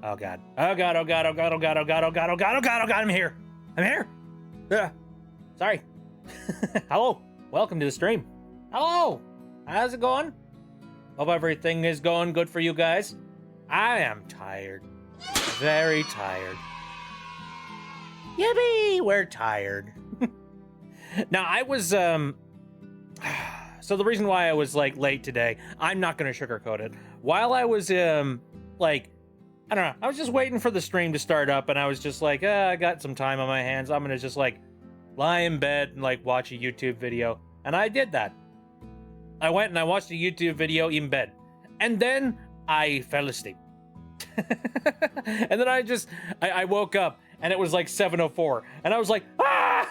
Oh god. Oh god, oh god, oh god, oh god, oh god, oh god, oh god, oh god, oh god, I'm here. I'm here. Ugh. Sorry. Hello. Welcome to the stream. Hello. How's it going? Hope everything is going good for you guys. I am tired. Very tired. Yippee! We're tired. Now, I was, so the reason why I was, like, late today, I'm not gonna sugarcoat it. While I was, like, I don't know, I was just waiting for the stream to start up, and I was just like, I got some time on my hands, I'm gonna just, like, lie in bed and, like, watch a YouTube video. And I did that. I went and I watched a YouTube video in bed. And then I fell asleep. And then I woke up, and it was like 7:04, and I was like, ah!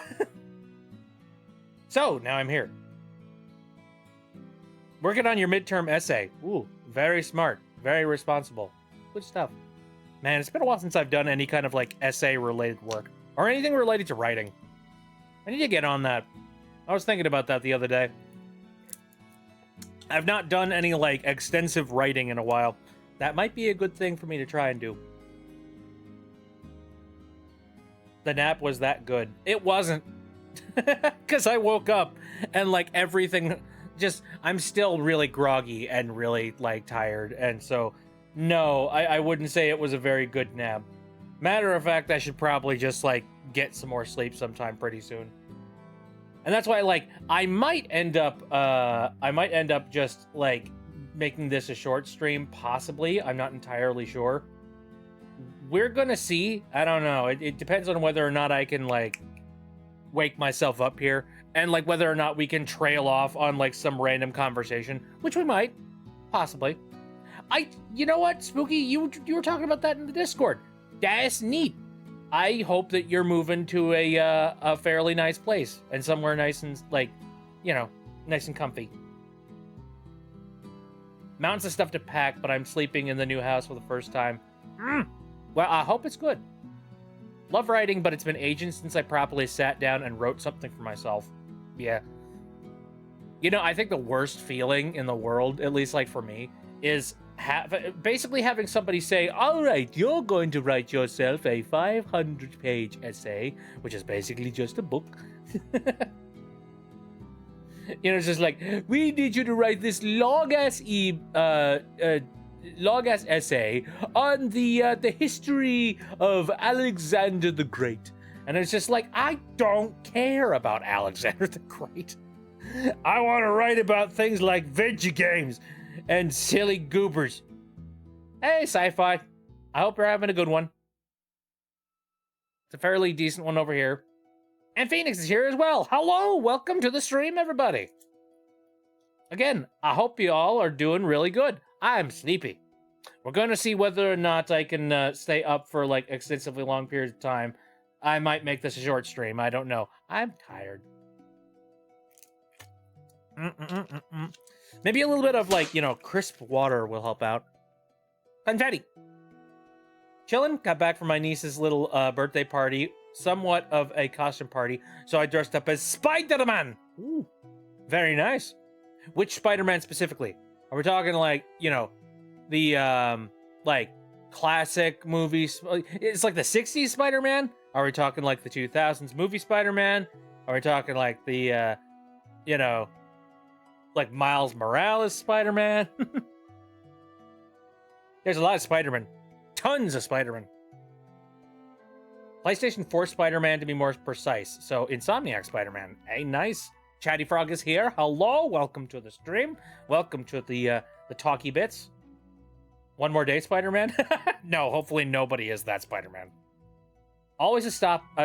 So, now I'm here. Working on your midterm essay. Ooh, very smart, very responsible. Good stuff. Man, it's been a while since I've done any kind of, like, essay-related work, or anything related to writing. I need to get on that. I was thinking about that the other day. I've not done any, like, extensive writing in a while. That might be a good thing for me to try and do. The nap was that good. It wasn't. Because I woke up and, like, everything just... I'm still really groggy and really, like, tired. And so, no, I wouldn't say it was a very good nap. Matter of fact, I should probably just, like, get some more sleep sometime pretty soon. And that's why, like, I might end up just, like, making this a short stream, possibly. I'm not entirely sure. We're gonna see. I don't know. It depends on whether or not I can, like, wake myself up here, and, like, whether or not we can trail off on, like, some random conversation, which we might, possibly. You know what, Spooky? You were talking about that in the Discord. That's neat. I hope that you're moving to a fairly nice place and somewhere nice and, like, you know, nice and comfy. Mountains of stuff to pack, but I'm sleeping in the new house for the first time. Well, I hope it's good. Love writing, but it's been ages since I properly sat down and wrote something for myself. Yeah. You know, I think the worst feeling in the world, at least, like, for me, is basically having somebody say, all right, you're going to write yourself a 500-page essay, which is basically just a book. You know, it's just like, we need you to write this long-ass essay on the history of Alexander the Great. And it's just like, I don't care about Alexander the Great. I want to write about things like video games and silly goobers. Hey, Sci-Fi. I hope you're having a good one. It's a fairly decent one over here. And Phoenix is here as well. Hello, welcome to the stream, everybody. Again, I hope you all are doing really good. I'm sleepy. We're going to see whether or not I can stay up for, like, extensively long periods of time. I might make this a short stream. I don't know. I'm tired. Maybe a little bit of, like, you know, crisp water will help out. Confetti. Chillin'. Got back from my niece's little birthday party. Somewhat of a costume party. So I dressed up as Spider-Man. Ooh. Very nice. Which Spider-Man specifically? Are we talking, like, you know, the, like, classic movies? It's like the 60s Spider-Man? Are we talking, like, the 2000s movie Spider-Man? Are we talking, like, the, you know, like, Miles Morales Spider-Man? There's a lot of Spider-Man. Tons of Spider-Man. PlayStation 4 Spider-Man, to be more precise. So, Insomniac Spider-Man. Hey, nice. Chatty Frog is here. Hello. Welcome to the stream. Welcome to the talky bits. One more day, Spider-Man? No, hopefully nobody is that Spider-Man. Always a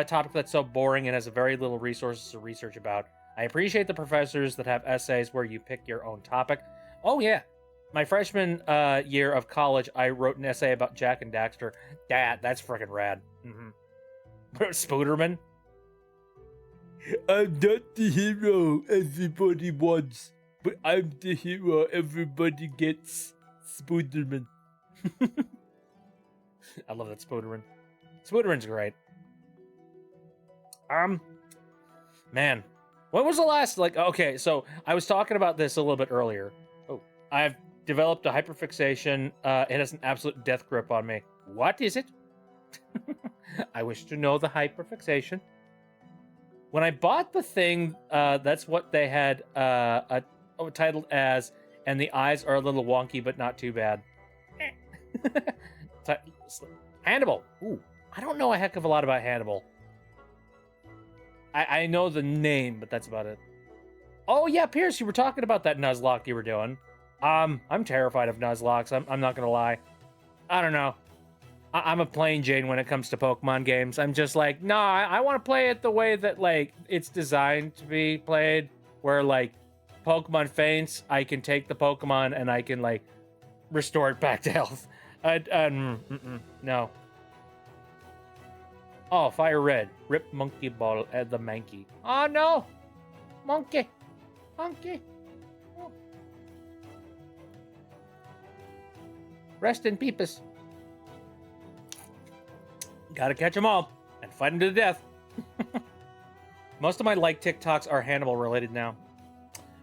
topic that's so boring and has very little resources to research about. I appreciate the professors that have essays where you pick your own topic. Oh, yeah. My freshman year of college, I wrote an essay about Jak and Daxter. That's freaking rad. Spooderman? I'm not the hero everybody wants, but I'm the hero everybody gets. Spooderman. I love that Spooderman. Spooderman's great. Man. When was the last, like, okay, so I was talking about this a little bit earlier. Oh, I've developed a hyperfixation. It has an absolute death grip on me. What is it? I wish to know the hyperfixation. When I bought the thing, that's what they had titled as, and the eyes are a little wonky, but not too bad. Hannibal. Ooh, I don't know a heck of a lot about Hannibal. I know the name, but that's about it. Oh yeah, Pierce, you were talking about that Nuzlocke you were doing. I'm terrified of Nuzlocks. I'm not gonna lie. I don't know. I'm a plain Jane when it comes to Pokemon games. I'm just like, nah, I want to play it the way that, like, it's designed to be played. Where, like, Pokemon faints, I can take the Pokemon and I can, like, restore it back to health. No. Oh, Fire Red. Rip Monkey Ball at the Mankey. Oh, no! Monkey! Monkey! Oh. Rest in peepus. Gotta catch them all and fight them to the death. Most of my TikToks are Hannibal related now.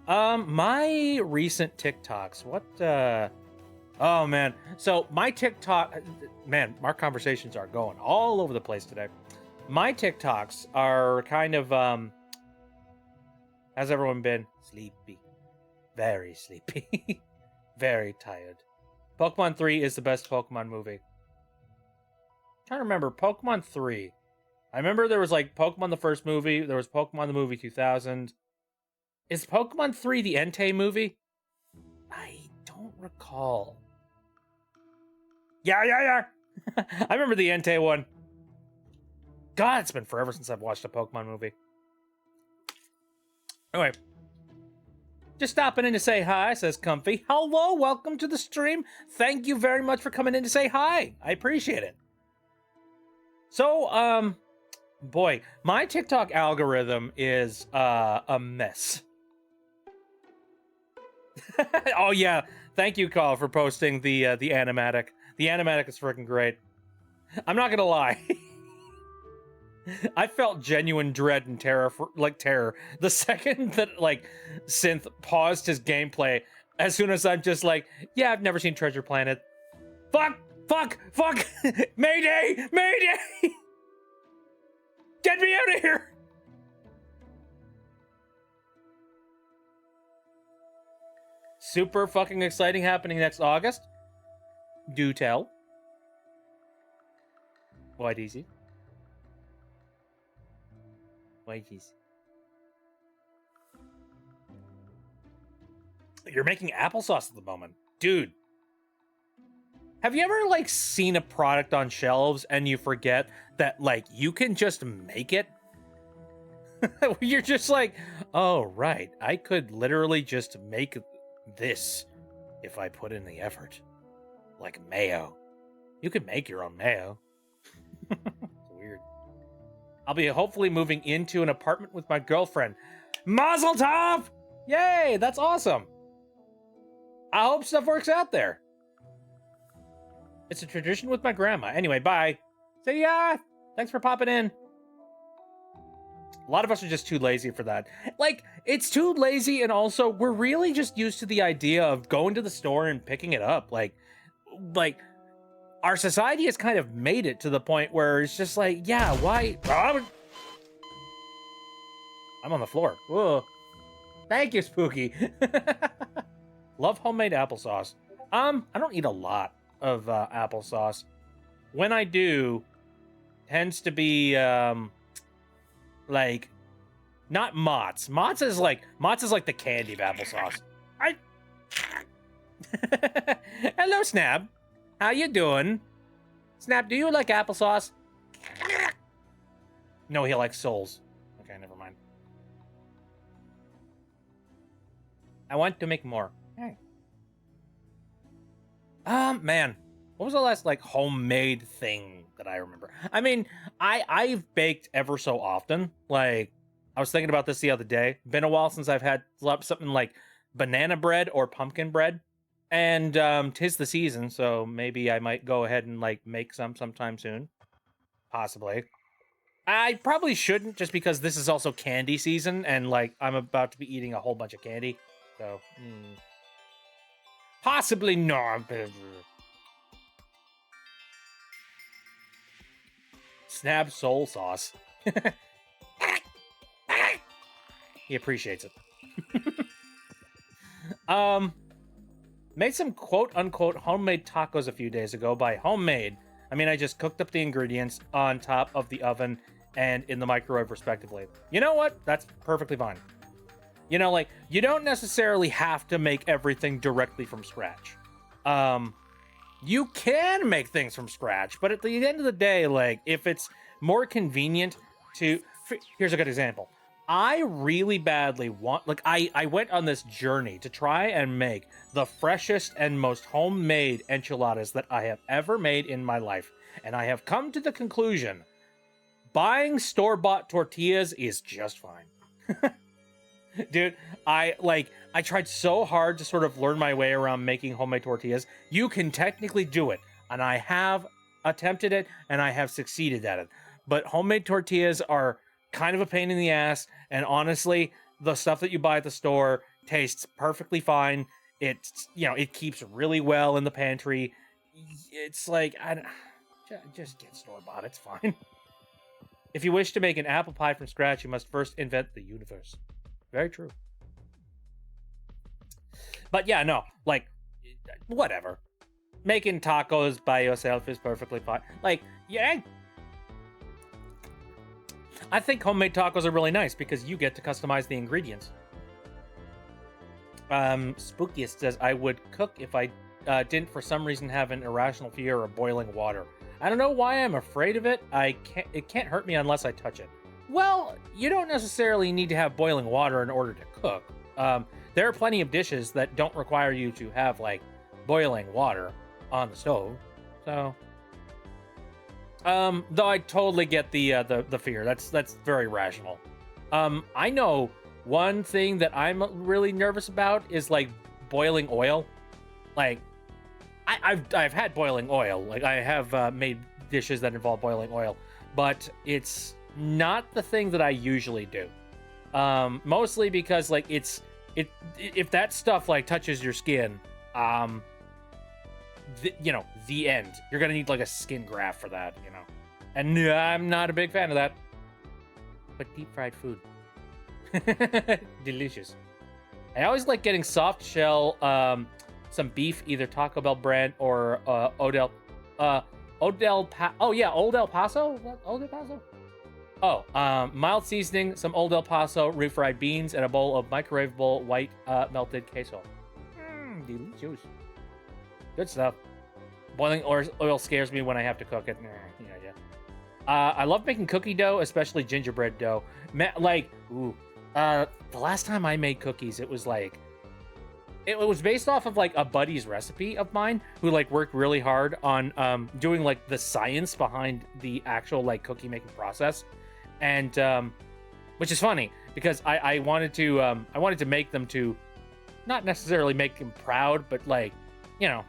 My recent TikToks. What? Oh man. So my TikTok, man, our conversations are going all over the place today. My TikToks are kind of how's everyone been? Sleepy. Very sleepy. Very tired. Pokemon 3 is the best Pokemon movie. I'm trying to remember Pokemon 3. I remember there was like Pokemon the first movie, there was Pokemon the movie 2000. Is Pokemon 3 the Entei movie? I don't recall. Yeah. I remember the Entei one. God, it's been forever since I've watched a Pokemon movie. Anyway. Just stopping in to say hi, says Comfy. Hello, welcome to the stream. Thank you very much for coming in to say hi. I appreciate it. So, boy, my TikTok algorithm is a mess. Oh yeah, thank you, Carl, for posting the animatic. The animatic is freaking great. I'm not gonna lie. I felt genuine dread and terror the second that like Synth paused his gameplay. As soon as I'm just like, yeah, I've never seen Treasure Planet. Fuck! Mayday! Get me out of here! Super fucking exciting happening next August. Do tell. What is it? What is it? You're making applesauce at the moment. Dude. Have you ever, like, seen a product on shelves and you forget that, like, you can just make it? You're just like, oh, right. I could literally just make this if I put in the effort. Like mayo. You could make your own mayo. It's weird. I'll be hopefully moving into an apartment with my girlfriend. Mazel tov! Yay, that's awesome. I hope stuff works out there. It's a tradition with my grandma. Anyway, bye. See ya! Thanks for popping in. A lot of us are just too lazy for that. Like, it's too lazy, and also, we're really just used to the idea of going to the store and picking it up. Like, our society has kind of made it to the point where it's just like, yeah, why? I'm on the floor. Whoa. Thank you, Spooky. Love homemade applesauce. I don't eat a lot of applesauce. When I do, tends to be like not Mott's. Mott's is like the candy of applesauce. Hello, Snap. How you doing? Snap, do you like applesauce? No, he likes souls. Okay, never mind. I want to make more. Hey. Man. What was the last, like, homemade thing that I remember? I mean, I've baked ever so often. Like, I was thinking about this the other day. Been a while since I've had something like banana bread or pumpkin bread. And, 'tis the season, so maybe I might go ahead and, like, make some sometime soon. Possibly. I probably shouldn't, just because this is also candy season, and, like, I'm about to be eating a whole bunch of candy. So, Possibly not. Snap soul sauce. He appreciates it. Made some quote-unquote homemade tacos a few days ago. By homemade, I mean I just cooked up the ingredients on top of the oven and in the microwave respectively. You know what? That's perfectly fine. You know, like, you don't necessarily have to make everything directly from scratch. You can make things from scratch, but at the end of the day, like, if it's more convenient to... Here's a good example. I really badly want... Like, I went on this journey to try and make the freshest and most homemade enchiladas that I have ever made in my life. And I have come to the conclusion... Buying store-bought tortillas is just fine. Dude, I tried so hard to sort of learn my way around making homemade tortillas. You can technically do it, and I have attempted it, and I have succeeded at it. But homemade tortillas are kind of a pain in the ass, and honestly, the stuff that you buy at the store tastes perfectly fine. It's, you know, it keeps really well in the pantry. It's like, just get store-bought, it's fine. If you wish to make an apple pie from scratch, you must first invent the universe. Very true. But yeah, no, like, whatever. Making tacos by yourself is perfectly fine. Like, yeah. I think homemade tacos are really nice because you get to customize the ingredients. Spookiest says, I would cook if I didn't for some reason have an irrational fear of boiling water. I don't know why I'm afraid of it. It can't hurt me unless I touch it. Well, you don't necessarily need to have boiling water in order to cook. There are plenty of dishes that don't require you to have, like, boiling water on the stove. So, though I totally get the fear. That's very rational. I know one thing that I'm really nervous about is, like, boiling oil. Like, I've had boiling oil. Like, I have made dishes that involve boiling oil, but it's not the thing that I usually do. Mostly because, like, if that stuff, like, touches your skin, you know, the end. You're gonna need, like, a skin graft for that, you know. And I'm not a big fan of that. But deep fried food. Delicious. I always like getting soft shell, some beef, either Taco Bell brand or Old El Paso? What? Old El Paso? Oh, mild seasoning, some Old El Paso refried beans, and a bowl of microwavable white melted queso. Delicious. Good stuff. Boiling oil scares me when I have to cook it. Yeah. I love making cookie dough, especially gingerbread dough. The last time I made cookies, it was like... It was based off of, like, a buddy's recipe of mine who, like, worked really hard on doing, like, the science behind the actual, like, cookie making process. And which is funny because I wanted to make them to not necessarily make him proud, but, like, you know,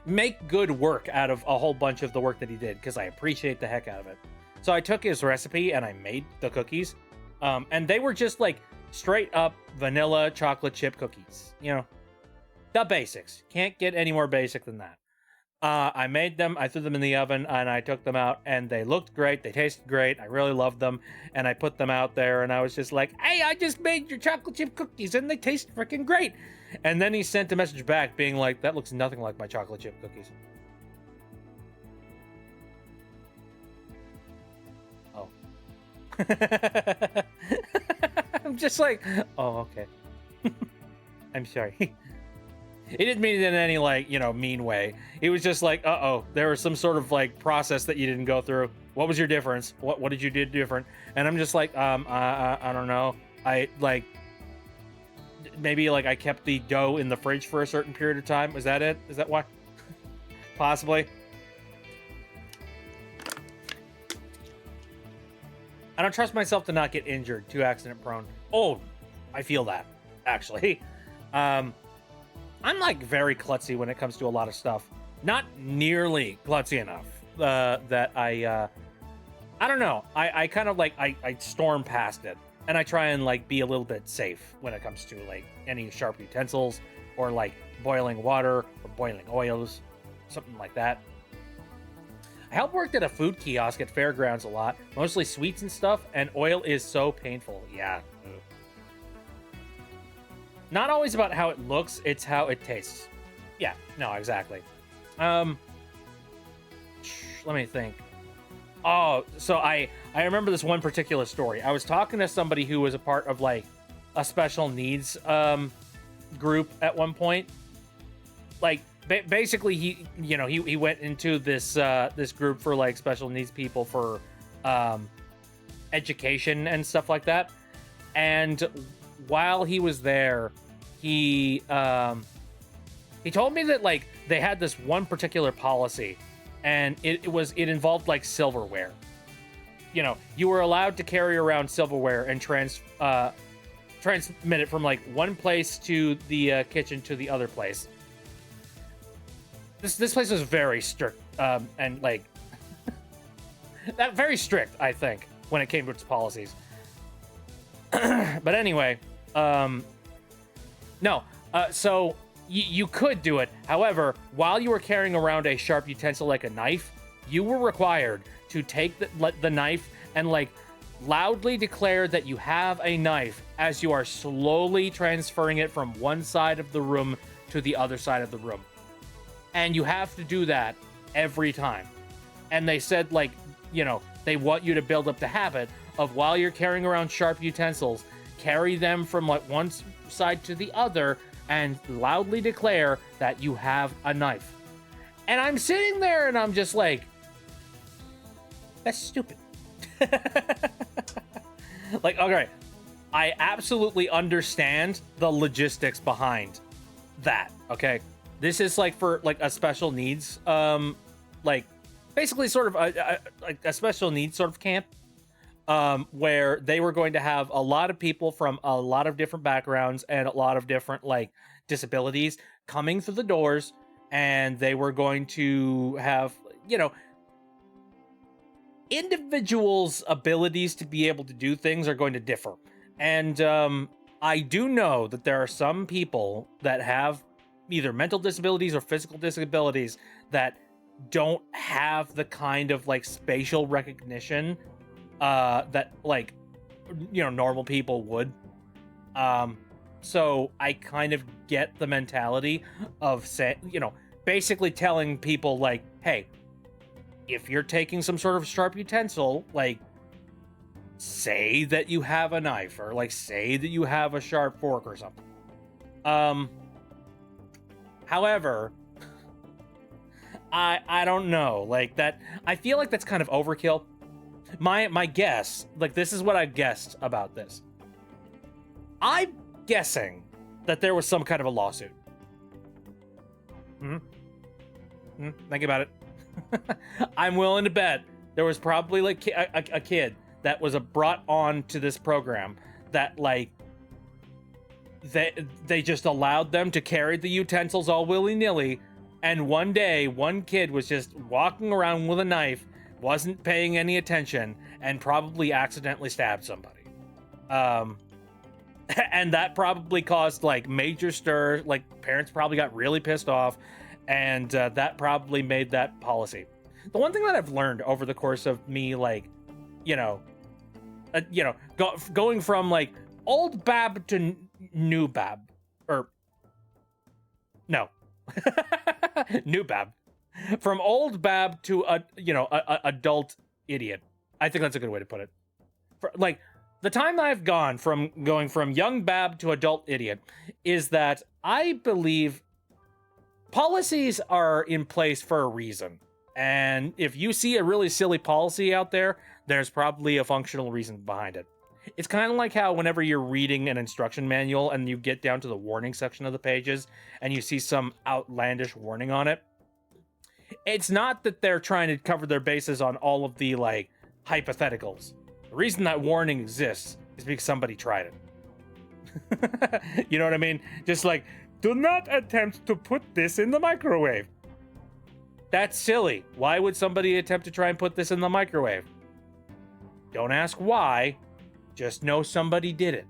make good work out of a whole bunch of the work that he did because I appreciate the heck out of it. So I took his recipe and I made the cookies, and they were just, like, straight up vanilla chocolate chip cookies. You know, the basics. Can't get any more basic than that. I made them, I threw them in the oven, and I took them out, and they looked great, they tasted great, I really loved them, and I put them out there, and I was just like, hey, I just made your chocolate chip cookies, and they taste freaking great! And then he sent a message back being like, that looks nothing like my chocolate chip cookies. Oh. I'm just like, oh, okay. I'm sorry. He didn't mean it in any, like, you know, mean way. He was just like, uh-oh, there was some sort of, like, process that you didn't go through. What was your difference? What did you do different? And I'm just like, I don't know. I, like, maybe, like, I kept the dough in the fridge for a certain period of time. Is that it? Is that why? Possibly. I don't trust myself to not get injured. Too accident prone. Oh, I feel that, actually. I'm, like, very klutzy when it comes to a lot of stuff. Not nearly klutzy enough that I don't know. I kind of, like, I storm past it. And I try and, like, be a little bit safe when it comes to, like, any sharp utensils or like boiling water or boiling oils, something like that. I helped work at a food kiosk at fairgrounds a lot, mostly sweets and stuff, and oil is so painful. Yeah. Ugh. Not always about how it looks, it's how it tastes. Yeah, no, exactly. Let me think. Oh, so I remember this one particular story. I was talking to somebody who was a part of like a special needs group at one point. Like basically he went into this this group for like special needs people for education and stuff like that. And while he was there, he told me that like they had this one particular policy, and it involved like silverware. You know, you were allowed to carry around silverware and transmit it from like one place to the kitchen to the other place. This place was very strict, and like that very strict, I think, when it came to its policies. But anyway, no, so you could do it. However, while you were carrying around a sharp utensil like a knife, you were required to take the knife and like loudly declare that you have a knife as you are slowly transferring it from one side of the room to the other side of the room. And you have to do that every time. And they said, like, you know, they want you to build up the habit of, while you're carrying around sharp utensils, carry them from like one side to the other and loudly declare that you have a knife. And I'm sitting there and I'm just like, that's stupid. Like, okay, I absolutely understand the logistics behind that, okay? This is like for like a special needs, like basically sort of like a special needs sort of camp, where they were going to have a lot of people from a lot of different backgrounds and a lot of different like disabilities coming through the doors, and they were going to have, you know, individuals' abilities to be able to do things are going to differ. And I do know that there are some people that have either mental disabilities or physical disabilities that don't have the kind of like spatial recognition that like, you know, normal people would. So I kind of get the mentality of saying, you know, basically telling people like, hey, if you're taking some sort of sharp utensil, like say that you have a knife, or like say that you have a sharp fork or something. However, I don't know, like that, I feel like that's kind of overkill. My guess, like this is what I guessed about this. I'm guessing that there was some kind of a lawsuit. Think about it. I'm willing to bet there was probably like a kid that was brought on to this program that like they just allowed them to carry the utensils all willy-nilly, and one day one kid was just walking around with a knife, wasn't paying any attention, and probably accidentally stabbed somebody. And that probably caused like major stir, like parents probably got really pissed off, and that probably made that policy. The one thing that I've learned over the course of me, like, going from like old Bab to new Bab, or no, new Bab, from old Bab to a adult idiot. I think that's a good way to put it. Like, the time that I've going from young Bab to adult idiot is that I believe policies are in place for a reason. And if you see a really silly policy out there, there's probably a functional reason behind it. It's kind of like how whenever you're reading an instruction manual and you get down to the warning section of the pages and you see some outlandish warning on it, it's not that they're trying to cover their bases on all of the like hypotheticals. The reason that warning exists is because somebody tried it. You know what I mean? Just like, do not attempt to put this in the microwave. That's silly. Why would somebody attempt to try and put this in the microwave? Don't ask why. Just know somebody did it.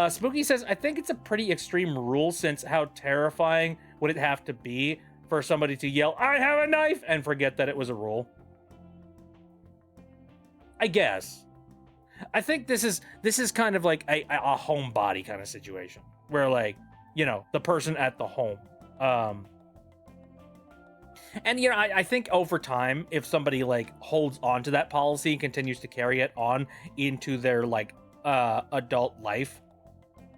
Spooky says, I think it's a pretty extreme rule, since how terrifying would it have to be for somebody to yell, I have a knife, and forget that it was a rule? I guess. I think this is kind of like a homebody kind of situation, where, like, you know, the person at the home. And, you know, I think over time, if somebody, like, holds on to that policy and continues to carry it on into their, like, adult life,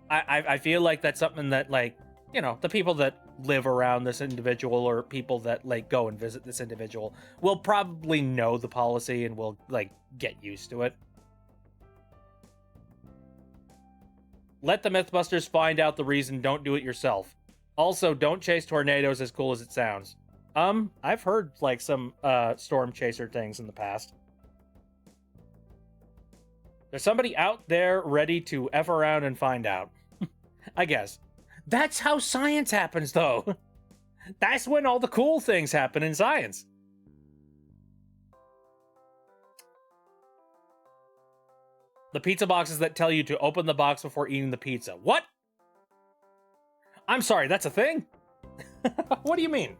I feel like that's something that, like, you know, the people that live around this individual, or people that, like, go and visit this individual, will probably know the policy and will, like, get used to it. Let the Mythbusters find out the reason. Don't do it yourself. Also, don't chase tornadoes, as cool as it sounds. I've heard, like, some storm chaser things in the past. There's somebody out there ready to F around and find out. I guess. That's how science happens, though. That's when all the cool things happen in science. The pizza boxes that tell you to open the box before eating the pizza. What? I'm sorry, that's a thing? What do you mean?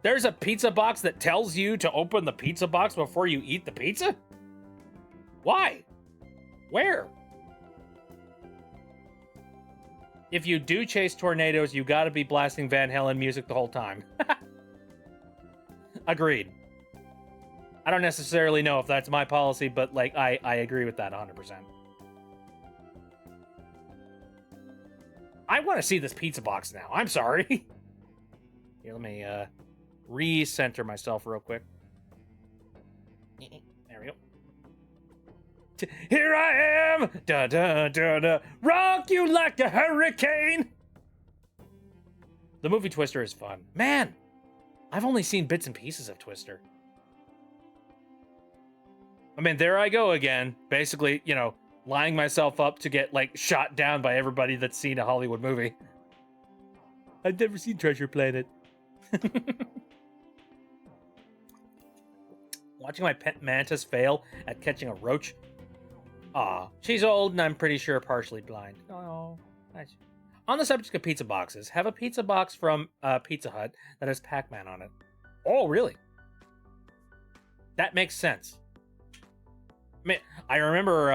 There's a pizza box that tells you to open the pizza box before you eat the pizza? Why? Where? If you do chase tornadoes, you gotta be blasting Van Halen music the whole time. Agreed. I don't necessarily know if that's my policy, but, like, I agree with that 100%. I want to see this pizza box now. I'm sorry. Here, let me recenter myself real quick. There we go. Here I am! Da da da da! Rock you like a hurricane! The movie Twister is fun. Man! I've only seen bits and pieces of Twister. I mean, there I go again. Basically, you know, lining myself up to get, like, shot down by everybody that's seen a Hollywood movie. I've never seen Treasure Planet. Watching my pet mantis fail at catching a roach. Aw, she's old and I'm pretty sure partially blind. Oh, nice. On the subject of pizza boxes, have a pizza box from Pizza Hut that has Pac-Man on it. Oh, really? That makes sense. I mean, I remember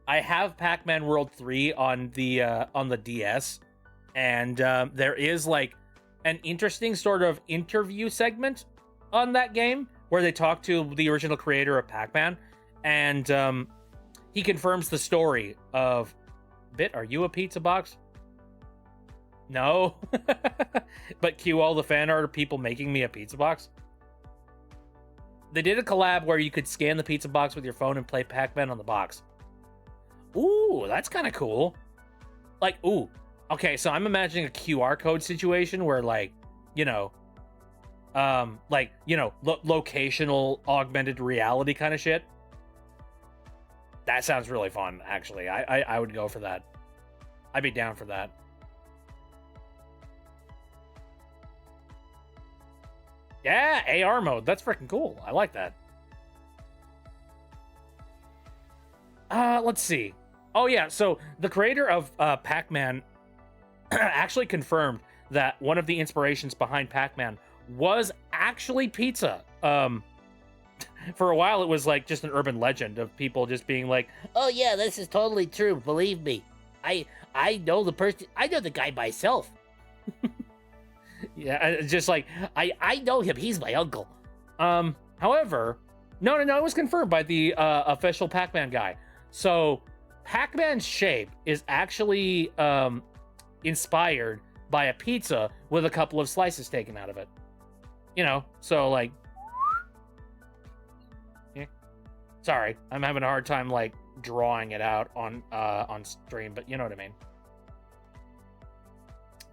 I have Pac-Man World 3 on the DS, and there is, like, an interesting sort of interview segment on that game where they talk to the original creator of Pac-Man, and he confirms the story of, Bit, are you a pizza box? No. But cue all the fan art of people making me a pizza box. They did a collab where you could scan the pizza box with your phone and play Pac-Man on the box. Ooh, that's kind of cool. Like, ooh. Okay, so I'm imagining a QR code situation where, like, you know, locational augmented reality kind of shit. That sounds really fun, actually. I would go for that. I'd be down for that. Yeah, AR mode. That's freaking cool. I like that. Let's see. Oh, yeah. So the creator of Pac-Man actually confirmed that one of the inspirations behind Pac-Man was actually pizza. For a while, it was like just an urban legend of people just being like, "Oh yeah, this is totally true. Believe me, I know the person. I know the guy myself." Yeah, just like I know him. He's my uncle. However, no, it was confirmed by the official Pac-Man guy. So Pac-Man's shape is actually inspired by a pizza with a couple of slices taken out of it. You know, so like, yeah. Sorry, I'm having a hard time like drawing it out on stream, but you know what I mean.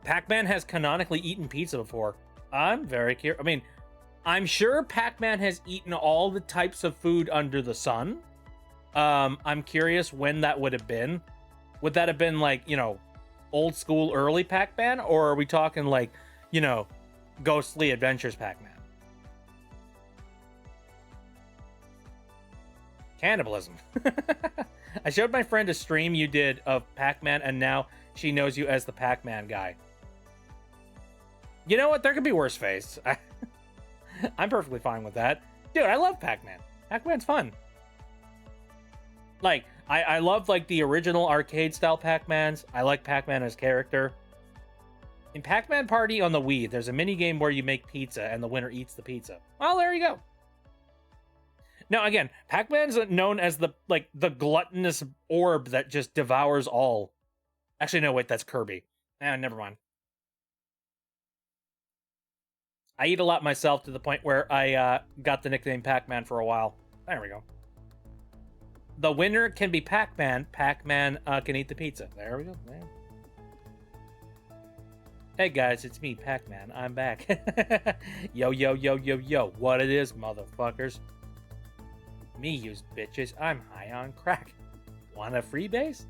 Pac-Man has canonically eaten pizza before. I'm very curious. I mean, I'm sure Pac-Man has eaten all the types of food under the sun. I'm curious when that would have been. Would that have been like, you know, old school early Pac-Man? Or are we talking like, you know, Ghostly Adventures Pac-Man? Cannibalism. I showed my friend a stream you did of Pac-Man, and now she knows you as the Pac-Man guy. You know what? There could be worse face. I'm perfectly fine with that. Dude, I love Pac-Man. Pac-Man's fun. Like, I love, like, the original arcade-style Pac-Mans. I like Pac-Man as character. In Pac-Man Party on the Wii, there's a mini-game where you make pizza, and the winner eats the pizza. Well, there you go. Now, again, Pac-Man's known as the gluttonous orb that just devours all. Actually, no, wait, that's Kirby. Never mind. I eat a lot myself to the point where I got the nickname Pac-Man for a while. There we go. The winner can be Pac-Man. Pac-Man can eat the pizza. There we go. There. Hey guys, it's me, Pac-Man. I'm back. Yo, yo, yo, yo, yo. What it is, motherfuckers? Me, use bitches. I'm high on crack. Want a free base?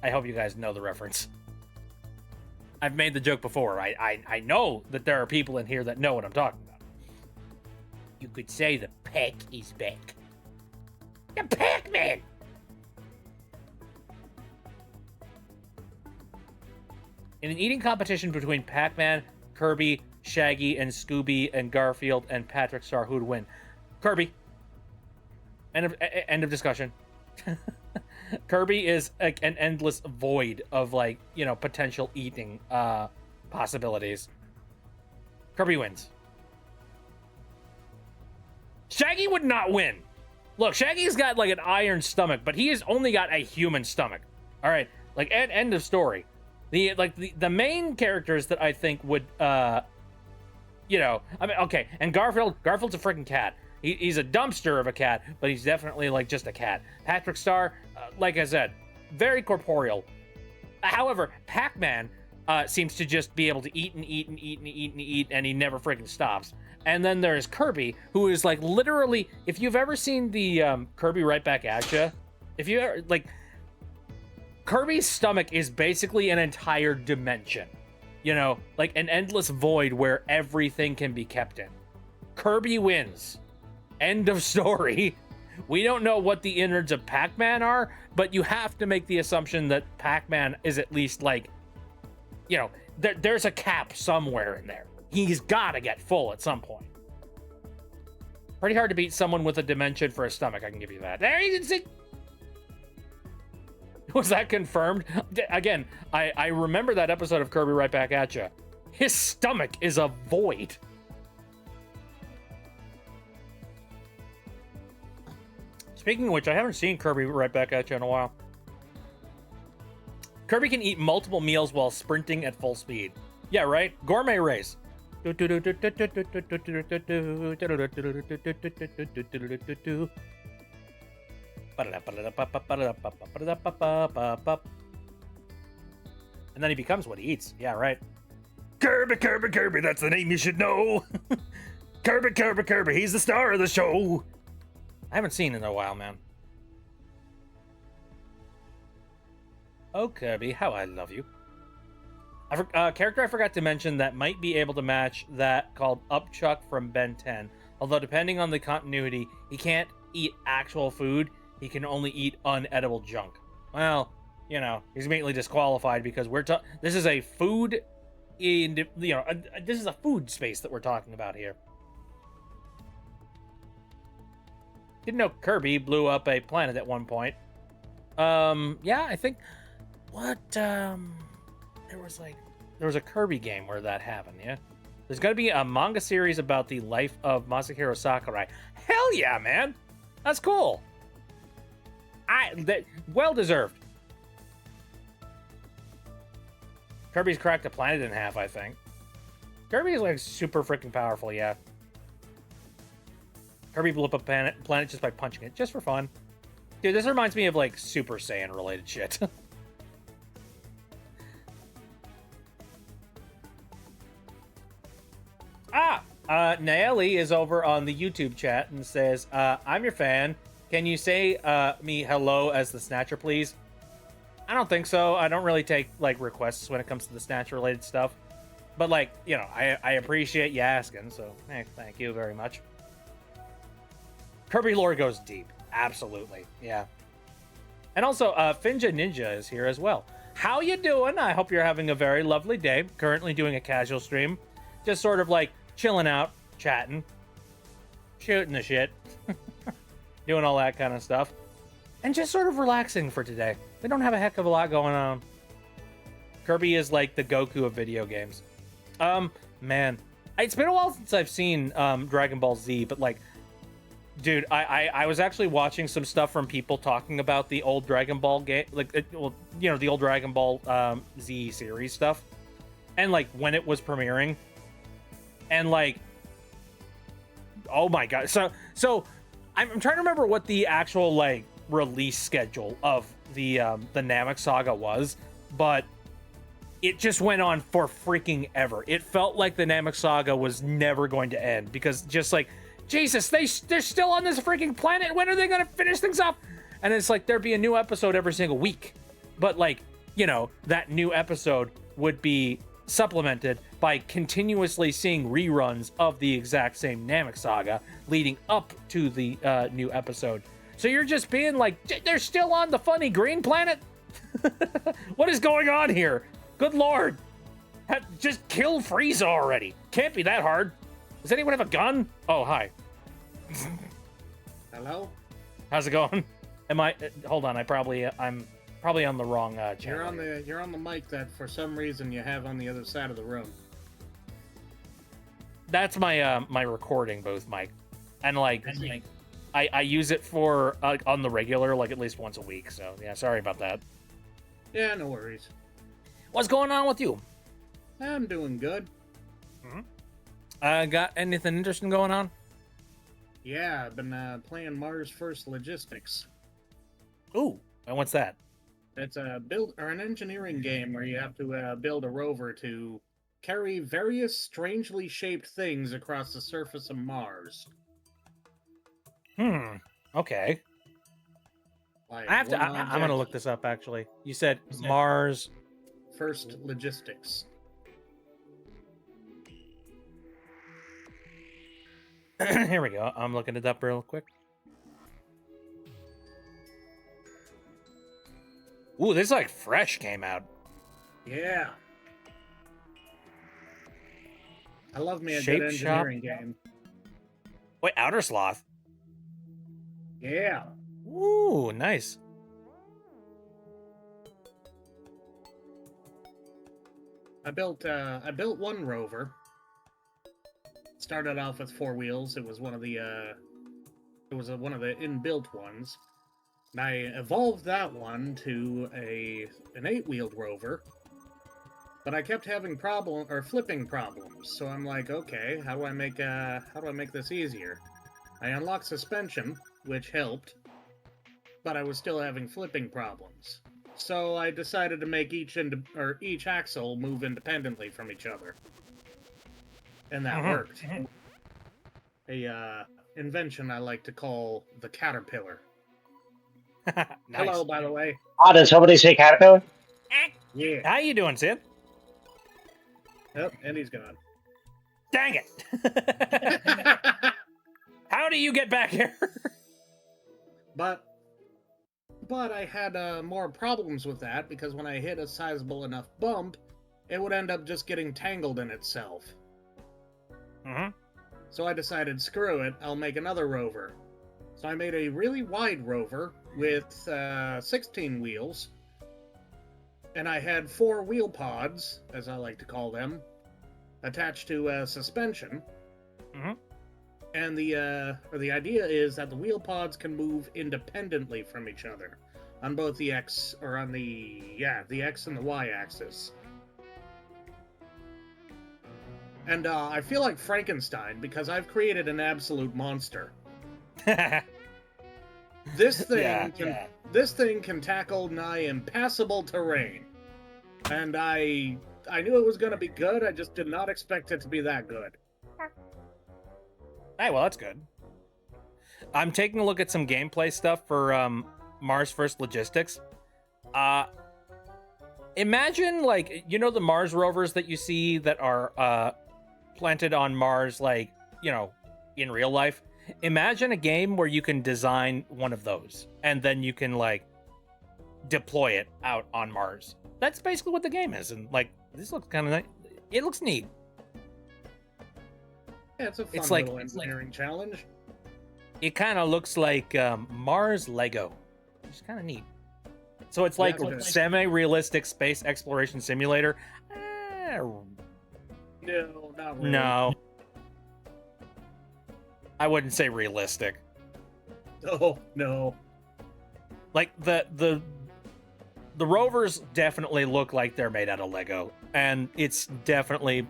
I hope you guys know the reference. I've made the joke before. I know that there are people in here that know what I'm talking about. You could say the Pac is back. The Pac-Man! In an eating competition between Pac-Man, Kirby, Shaggy, and Scooby, and Garfield, and Patrick Star, who'd win? Kirby. End of discussion. Kirby is like an endless void of, like, you know, potential eating possibilities. Kirby wins. Shaggy would not win. Look, Shaggy's got like an iron stomach, but he has only got a human stomach. All right, like end of story. The main characters that I think would you know, I mean, okay, and Garfield's a freaking cat. He's a dumpster of a cat, but he's definitely like just a cat. Patrick Star, like I said, very corporeal. However, Pac-Man seems to just be able to eat and eat and eat and eat and eat, and he never freaking stops. And then there's Kirby, who is like literally, if you've ever seen the Kirby Right Back At Ya, if you ever, like, Kirby's stomach is basically an entire dimension. You know, like an endless void where everything can be kept in. Kirby wins. End of story. We don't know what the innards of Pac-Man are, but you have to make the assumption that Pac-Man is at least like, you know, there's a cap somewhere in there. He's got to get full at some point. Pretty hard to beat someone with a dimension for a stomach, I can give you that. There you can see. Was that confirmed? Again, I remember that episode of Kirby Right Back At Ya. His stomach is a void. Speaking of which, I haven't seen Kirby Right Back At Ya in a while. Kirby can eat multiple meals while sprinting at full speed. Yeah, right? Gourmet race. And then he becomes what he eats. Yeah, right. Kirby, Kirby, Kirby, that's the name you should know. Kirby, Kirby, Kirby, he's the star of the show. I haven't seen it in a while, man. Oh, Kirby, how I love you. Character I forgot to mention that might be able to match that called Upchuck from Ben 10. Although, depending on the continuity, he can't eat actual food. He can only eat unedible junk. Well, you know, he's immediately disqualified because this is a food in, you know, this is a food space that we're talking about here. Didn't know Kirby blew up a planet at one point. Yeah, I think there was a Kirby game where that happened, yeah? There's gonna be a manga series about the life of Masahiro Sakurai. Hell yeah, man! That's cool! Well deserved. Kirby's cracked a planet in half, I think. Kirby is like super freaking powerful, yeah. Kirby blew up a planet just by punching it, just for fun. Dude, this reminds me of like Super Saiyan related shit. Naeli is over on the YouTube chat and says, I'm your fan. Can you say me hello as the Snatcher, please? I don't think so. I don't really take like requests when it comes to the Snatcher related stuff. But like, you know, I appreciate you asking, so thank you very much. Kirby lore goes deep. Absolutely, yeah. And also, Finja Ninja is here as well. How you doing? I hope you're having a very lovely day. Currently doing a casual stream, just sort of like chilling out, chatting, shooting the shit, doing all that kind of stuff, and just sort of relaxing for today. We don't have a heck of a lot going on. Kirby is like the Goku of video games. Man, it's been a while since I've seen Dragon Ball Z, but like, dude, I was actually watching some stuff from people talking about the old Dragon Ball game, like, well, you know, the old Dragon Ball Z series stuff, and like when it was premiering, and like, oh my god, so I'm trying to remember what the actual like release schedule of the Namek Saga was, but it just went on for freaking ever. It felt like the Namek Saga was never going to end, because just like, Jesus, they're still on this freaking planet. When are they going to finish things up? And it's like there'd be a new episode every single week. But like, you know, that new episode would be supplemented by continuously seeing reruns of the exact same Namek Saga leading up to the new episode. So you're just being like, they're still on the funny green planet? What is going on here? Good lord. Just kill Frieza already. Can't be that hard. Does anyone have a gun? Oh, hi. Hello? How's it going? Am I? Hold on. I'm probably on the wrong channel. You're on the mic that for some reason you have on the other side of the room. That's my my recording booth mic, and like I use it for on the regular, like at least once a week. So yeah, sorry about that. Yeah, no worries. What's going on with you? I'm doing good. Got anything interesting going on? Yeah, I've been playing Mars First Logistics. Ooh, and what's that? It's a an engineering game where you have to build a rover to carry various strangely shaped things across the surface of Mars. Okay. Like I have to. I'm gonna look this up. Actually, you said Mars First Logistics. Here we go. I'm looking it up real quick. Ooh, this like fresh came out. Yeah. I love me a Shape good engineering game. Wait, Outer Sloth. Yeah. Ooh, nice. I built one rover. Started off with 4 wheels. It was one of the one of the inbuilt ones. And I evolved that one to an 8-wheeled rover. But I kept having flipping problems. So I'm like, okay, how do I make this easier? I unlocked suspension, which helped, but I was still having flipping problems. So I decided to make each axle move independently from each other. And that worked. A invention I like to call the caterpillar. Nice. Hello, by the way. Oh, did somebody say caterpillar? Yeah. How you doing, Sid? Yep, and he's gone. Dang it! How do you get back here? But I had more problems with that because when I hit a sizable enough bump, it would end up just getting tangled in itself. So I decided, screw it, I'll make another rover. So I made a really wide rover with 16 wheels, and I had 4 wheel pods, as I like to call them, attached to suspension. And the idea is that the wheel pods can move independently from each other on both the X and the Y axis. And I feel like Frankenstein because I've created an absolute monster. This thing can tackle nigh impassable terrain. And I knew it was going to be good, I just did not expect it to be that good. Hey, well, that's good. I'm taking a look at some gameplay stuff for Mars First Logistics. Imagine, like, you know the Mars rovers that you see that are planted on Mars, like, you know, in real life? Imagine a game where you can design one of those and then you can like deploy it out on Mars. That's basically what the game is. And like, this looks kind of nice. It looks neat. Yeah, it's a fun It's like- little engineering challenge. It kind of looks like Mars Lego, which is kind of neat. So it's like Yeah, it's like- semi-realistic space exploration simulator. No, not really. No, I wouldn't say realistic. Oh, no. Like the rovers definitely look like they're made out of Lego, and it's definitely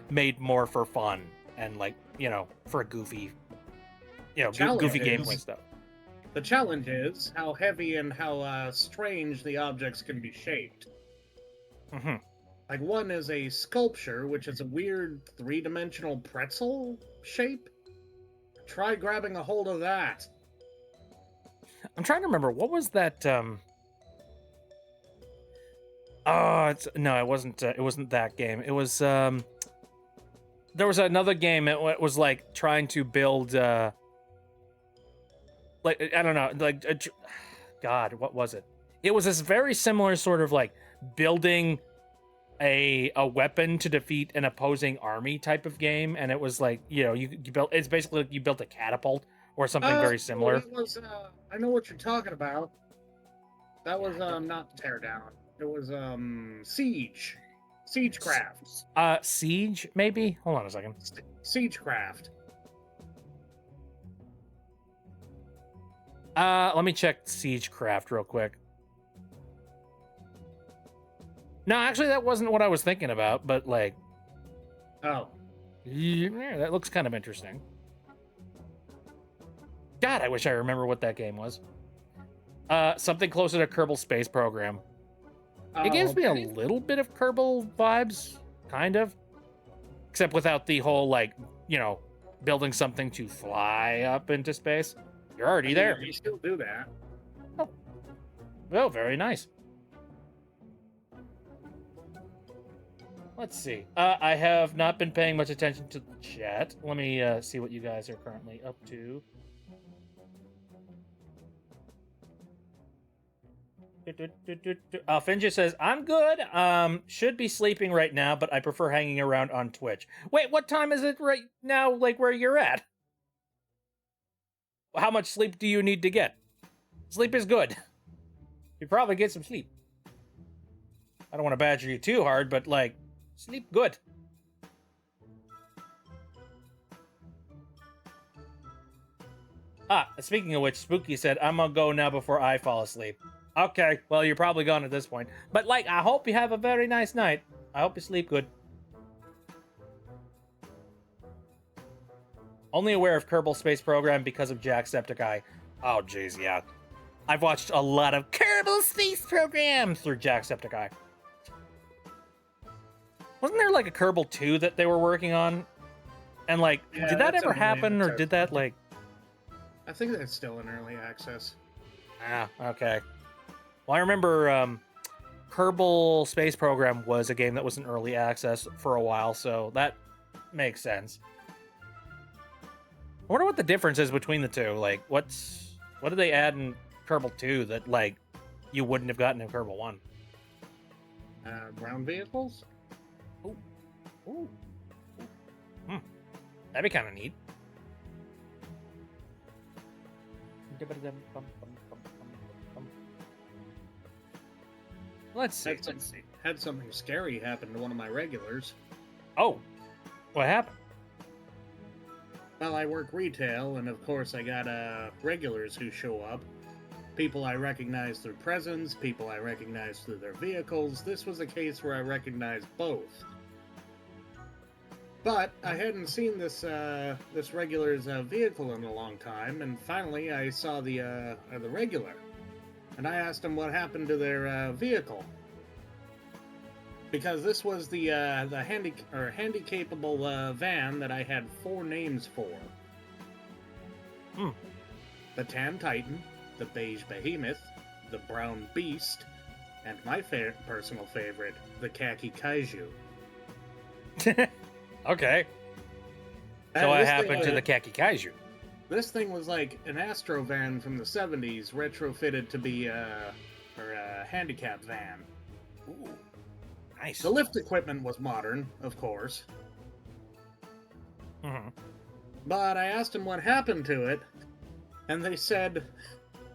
made more for fun and like, you know, for a goofy, you know, Challenge goofy is- gameplay stuff. The challenge is how heavy and how strange the objects can be shaped. Hmm. Like, one is a sculpture, which is a weird three-dimensional pretzel shape. Try grabbing a hold of that. I'm trying to remember what was that. Oh, it wasn't. It wasn't that game. It was. There was another game. It was like trying to build. Like, I don't know. Like, God, what was it? It was this very similar sort of like building a weapon to defeat an opposing army type of game, and it was like, you know, you built. It's basically like you built a catapult or something very similar. It was, I know what you're talking about. That was not Teardown. It was Siege. Siegecraft. Siege, maybe. Hold on a second. Siegecraft. Let me check Siegecraft real quick. No, actually, that wasn't what I was thinking about, but like, Oh. yeah, that looks kind of interesting. God, I wish I remember what that game was. Something closer to Kerbal Space Program. It gives me a little bit of Kerbal vibes, kind of. Except without the whole, like, you know, building something to fly up into space. You're already there. You still do that. Oh, very nice. Let's see. I have not been paying much attention to the chat. Let me see what you guys are currently up to. Finja says, I'm good. Should be sleeping right now, but I prefer hanging around on Twitch. Wait, what time is it right now, like where you're at? How much sleep do you need to get? Sleep is good. You probably get some sleep. I don't want to badger you too hard, but like, sleep good. Speaking of which, Spooky said, I'm gonna go now before I fall asleep. Okay, well, you're probably gone at this point. But, like, I hope you have a very nice night. I hope you sleep good. Only aware of Kerbal Space Program because of Jacksepticeye. Oh, jeez, yeah. I've watched a lot of Kerbal Space Program through Jacksepticeye. Wasn't there, like, a Kerbal 2 that they were working on? And, like, Yeah, did that that's ever in happen, early or did that, like... I think that's still in early access. Okay. Well, I remember Kerbal Space Program was a game that was in early access for a while, so that makes sense. I wonder what the difference is between the two. Like, what did they add in Kerbal 2 that, like, you wouldn't have gotten in Kerbal 1? Ground vehicles? Ooh. That'd be kind of neat. Let's see. Had something scary happen to one of my regulars. Oh, what happened? Well, I work retail, and of course I got regulars who show up. People I recognize through presence, people I recognize through their vehicles. This was a case where I recognized both. But I hadn't seen this this regular's vehicle in a long time, and finally I saw the regular, and I asked him what happened to their vehicle, because this was the handy-capable van that I had 4 names for. The Tan Titan, the Beige Behemoth, the Brown Beast, and my personal favorite, the Khaki Kaiju. Okay. So what happened to the Khaki Kaiju? This thing was like an Astro van from the 70s, retrofitted to be a handicap van. Ooh, nice. The lift equipment was modern, of course. Mhm. But I asked them what happened to it, and they said,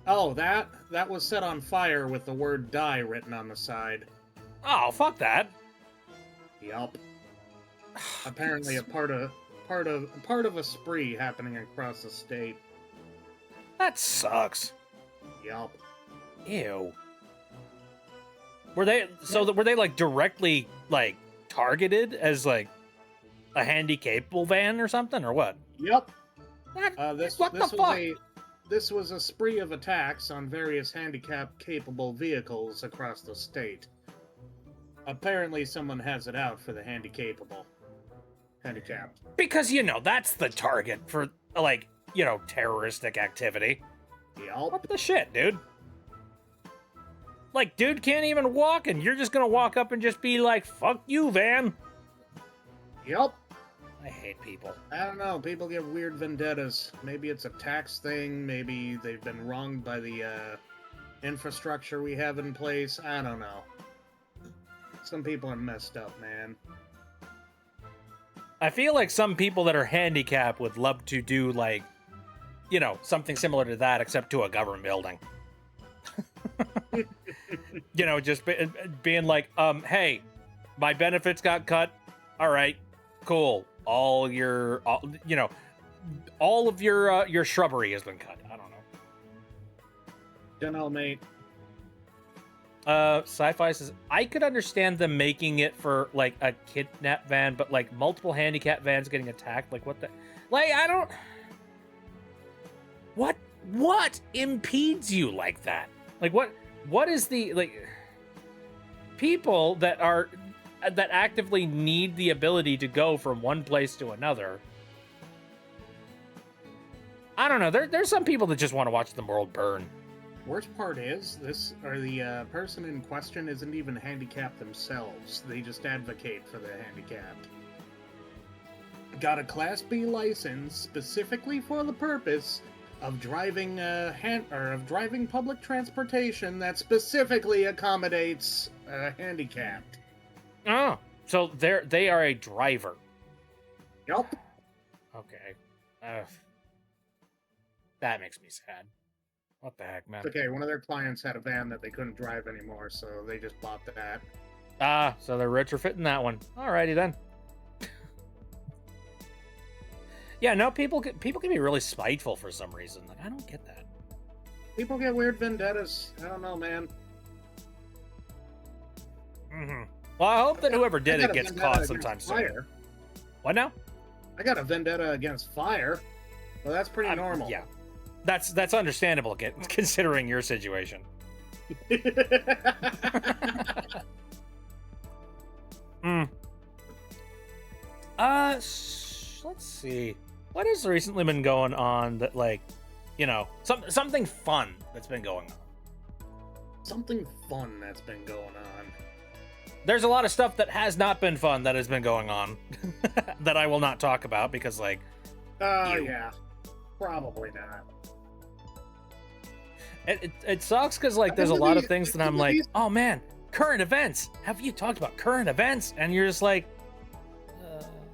"Oh, that was set on fire with the word die written on the side." Oh, fuck that. Yup. Apparently a part of a spree happening across the state. That sucks. Yup. Ew. Were they like directly like targeted as like a handy-capable van or something, or what? Yup. What the was fuck? This was a spree of attacks on various handicap-capable vehicles across the state. Apparently someone has it out for the handicapped. Because, that's the target for, like, terroristic activity. Yup. What the shit, dude? Like, dude can't even walk, and you're just gonna walk up and just be like, fuck you, van. Yup. I hate people. I don't know. People get weird vendettas. Maybe it's a tax thing. Maybe they've been wronged by the infrastructure we have in place. I don't know. Some people are messed up, man. I feel like some people that are handicapped would love to do, like, something similar to that, except to a government building. Just being like, hey, my benefits got cut. All right, cool. All of your shrubbery has been cut. I don't know. Don't know, mate. Sci-fi says I could understand them making it for like a kidnap van, but like multiple handicap vans getting attacked, like what the, like I don't. What impedes you like that? Like what is the like people that actively need the ability to go from one place to another? I don't know. There's some people that just want to watch the world burn. Worst part is, the person in question isn't even handicapped themselves. They just advocate for the handicapped. Got a Class B license specifically for the purpose of driving driving public transportation that specifically accommodates handicapped. Oh, so they are a driver. Yup. Okay. That makes me sad. What the heck, man? It's okay, one of their clients had a van that they couldn't drive anymore, so they just bought that. Ah, so they're retrofitting that one. Alrighty then. Yeah, no, people can be really spiteful for some reason. Like, I don't get that. People get weird vendettas. I don't know, man. Mm-hmm. Well, I hope that whoever did it gets caught sometime soon. What now? I got a vendetta against fire. Well, that's pretty normal. Yeah. That's understandable, considering your situation. Let's see. What has recently been going on that, like, something fun that's been going on? Something fun that's been going on. There's a lot of stuff that has not been fun that has been going on that I will not talk about because, like, yeah. Probably not. It sucks because, like, there's a lot of things that I'm like, oh man, current events. Have you talked about current events? And you're just like,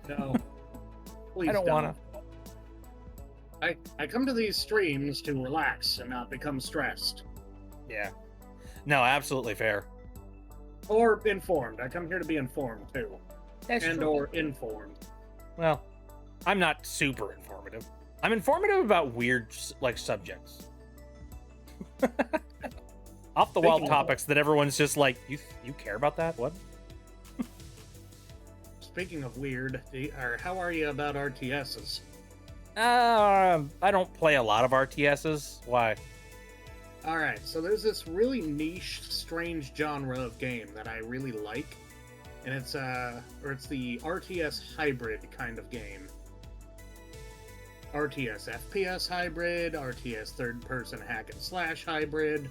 no, please I don't want to. I come to these streams to relax and not become stressed. Yeah. No, absolutely fair. Or informed. I come here to be informed too. That's and true. Or informed. Well, I'm not super informative. I'm informative about weird, like, subjects. Off the wall topics that everyone's just like, you care about that? What? Speaking of weird, how are you about RTSs? I don't play a lot of RTSs. Why? Alright, so there's this really niche, strange genre of game that I really like. And it's the RTS hybrid kind of game. RTS FPS hybrid, RTS third-person hack-and-slash hybrid.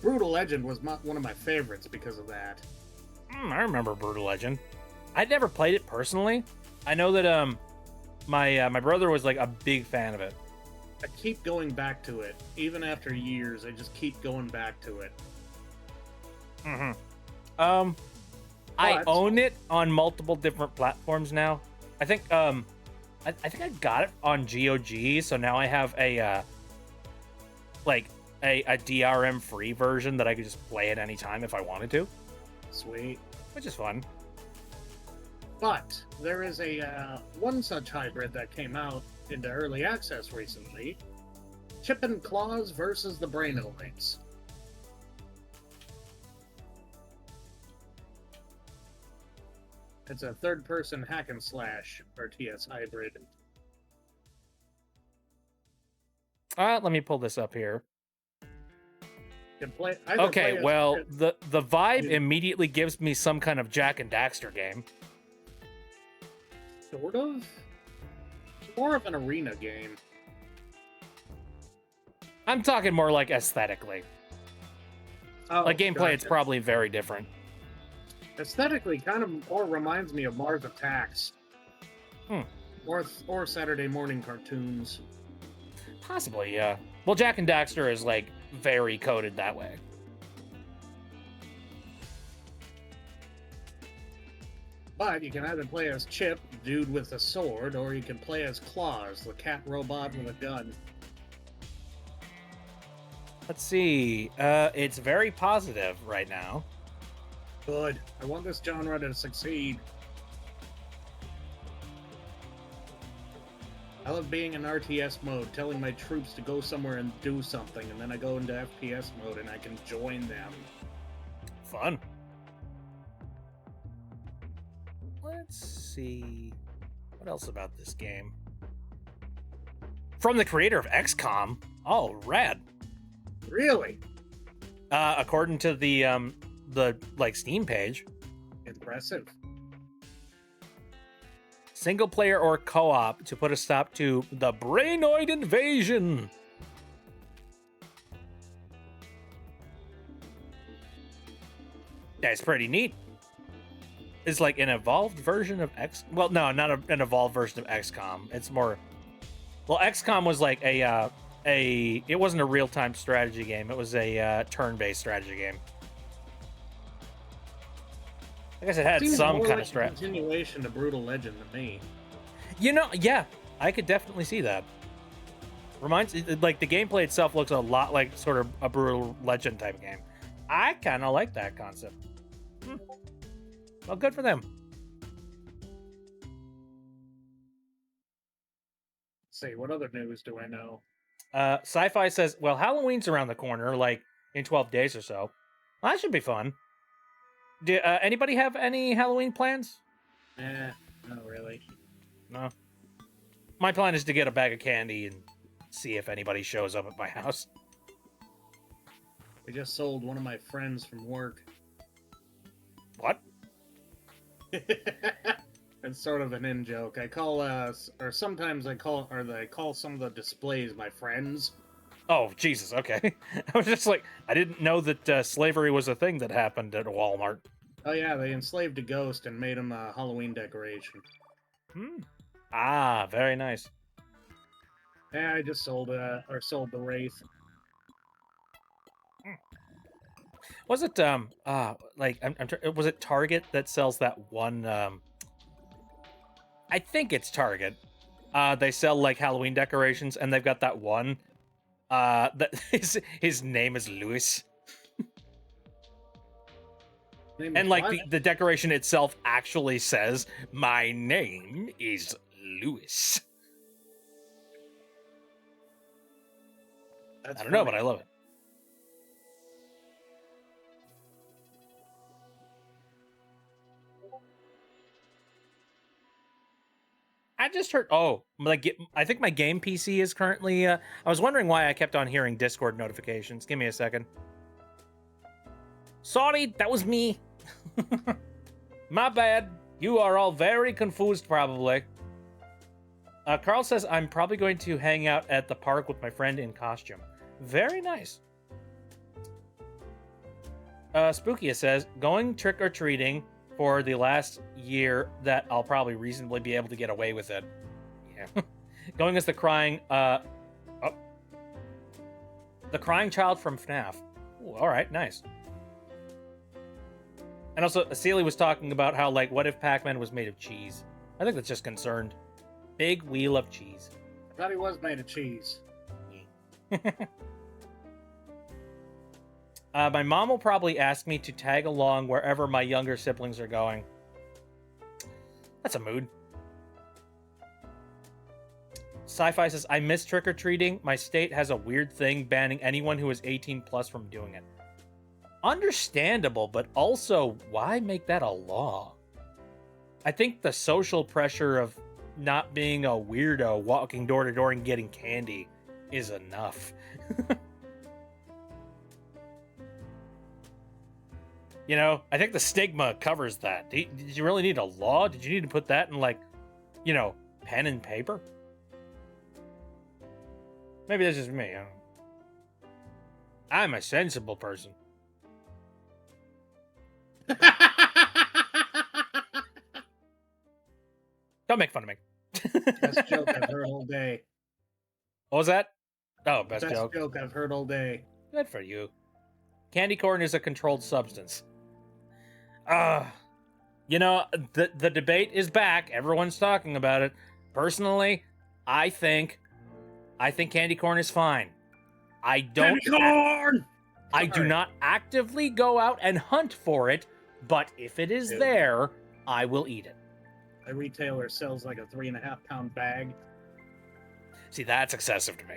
Brutal Legend was one of my favorites because of that. I remember Brutal Legend. I'd never played it personally. I know that my brother was like a big fan of it. I keep going back to it. Even after years, I just keep going back to it. I But- own it on multiple different platforms now. I think I think I got it on GOG, so now I have a like a DRM free version that I could just play at any time if I wanted to, Sweet. which is fun. But there is a one such hybrid that came out into early access recently. Chip and Claws versus the Brainoids. It's a third-person hack and slash RTS hybrid. Let me pull this up here. You can play, either Okay, play as well, Chip- the vibe Yeah. immediately gives me some kind of Jack and Daxter game. sort of. It's more of an arena game. I'm talking more like aesthetically. Oh, Like gameplay, it's gotcha. probably very different. Aesthetically, kind of more reminds me of Mars Attacks. Hmm. Or Saturday morning cartoons. Possibly, yeah. Well, Jack and Daxter is like very coded that way. But you can either play as Chip, dude with a sword, or you can play as Claws, the cat robot with a gun. Let's see. It's very positive right now. Good. I want this genre to succeed. I love being in RTS mode, telling my troops to go somewhere and do something, and then I go into FPS mode and I can join them. Fun. Let's see. What else about this game? From the creator of XCOM. Oh, rad. Really? According to the like Steam page, Impressive. single player or co-op to put a stop to the Brainoid invasion. That's pretty neat. It's like an evolved version of Well, no, not an evolved version of XCOM. It's more. Well, XCOM was like a. It wasn't a real-time strategy game. It was a turn-based strategy game. I guess it had Seems some more kind like of a strat. continuation to Brutal Legend to me. You know, yeah, I could definitely see that. Reminds like the gameplay itself looks a lot like sort of a Brutal Legend type game. I kind of like that concept. Well, good for them. Let's see, what other news do I know? Sci-Fi says, "Well, Halloween's around the corner, like in 12 days or so. Well, that should be fun." Do anybody have any Halloween plans? Not really. No. My plan is to get a bag of candy and see if anybody shows up at my house. We just sold one of my friends from work. What? It's sort of an in-joke. I call or sometimes I call some of the displays my friends. Oh, Jesus, okay. I was just like, I didn't know that slavery was a thing that happened at Walmart. Oh yeah, they enslaved a ghost and made him a Halloween decoration. Ah, very nice. Yeah, I just sold the Wraith. Was it was it Target that sells that one I think it's Target. They sell like Halloween decorations and they've got that one that his name is Louis. Name And is like what? the decoration itself actually says, "My name is Louis." That's I don't know, funny. but I love it. I just heard. Oh, like I think my game PC is currently. I was wondering why I kept on hearing Discord notifications. Give me a second. Sorry, that was me. My bad. You are all very confused, probably. Carl says I'm probably going to hang out at the park with my friend in costume. Very nice. Spookia says going trick or treating for the last year that I'll probably reasonably be able to get away with it. Yeah. Going as the crying the crying child from FNAF. Ooh, all right, nice. And also, Celie was talking about how, like, what if Pac-Man was made of cheese? I think that's just concerned. Big wheel of cheese. I thought he was made of cheese. My mom will probably ask me to tag along wherever my younger siblings are going. That's a mood. Sci-Fi says, I miss trick-or-treating. My state has a weird thing banning anyone who is 18 plus from doing it. Understandable, but also, why make that a law? I think the social pressure of not being a weirdo walking door to door and getting candy is enough. You know, I think the stigma covers that. Did you really need a law? Did you need to put that in, like, you know, pen and paper? Maybe that's just me. I don't know. I'm a sensible person. Don't make fun of me. Best joke I've heard all day. What was that? Oh, best Best joke. joke I've heard all day. Good for you. Candy corn is a controlled substance. You know, the debate is back. Everyone's talking about it. Personally, I think candy corn is fine. I don't. Candy corn! I do not actively go out and hunt for it, but if it is there, I will eat it. A retailer sells like a 3.5 pound bag. See, that's excessive to me.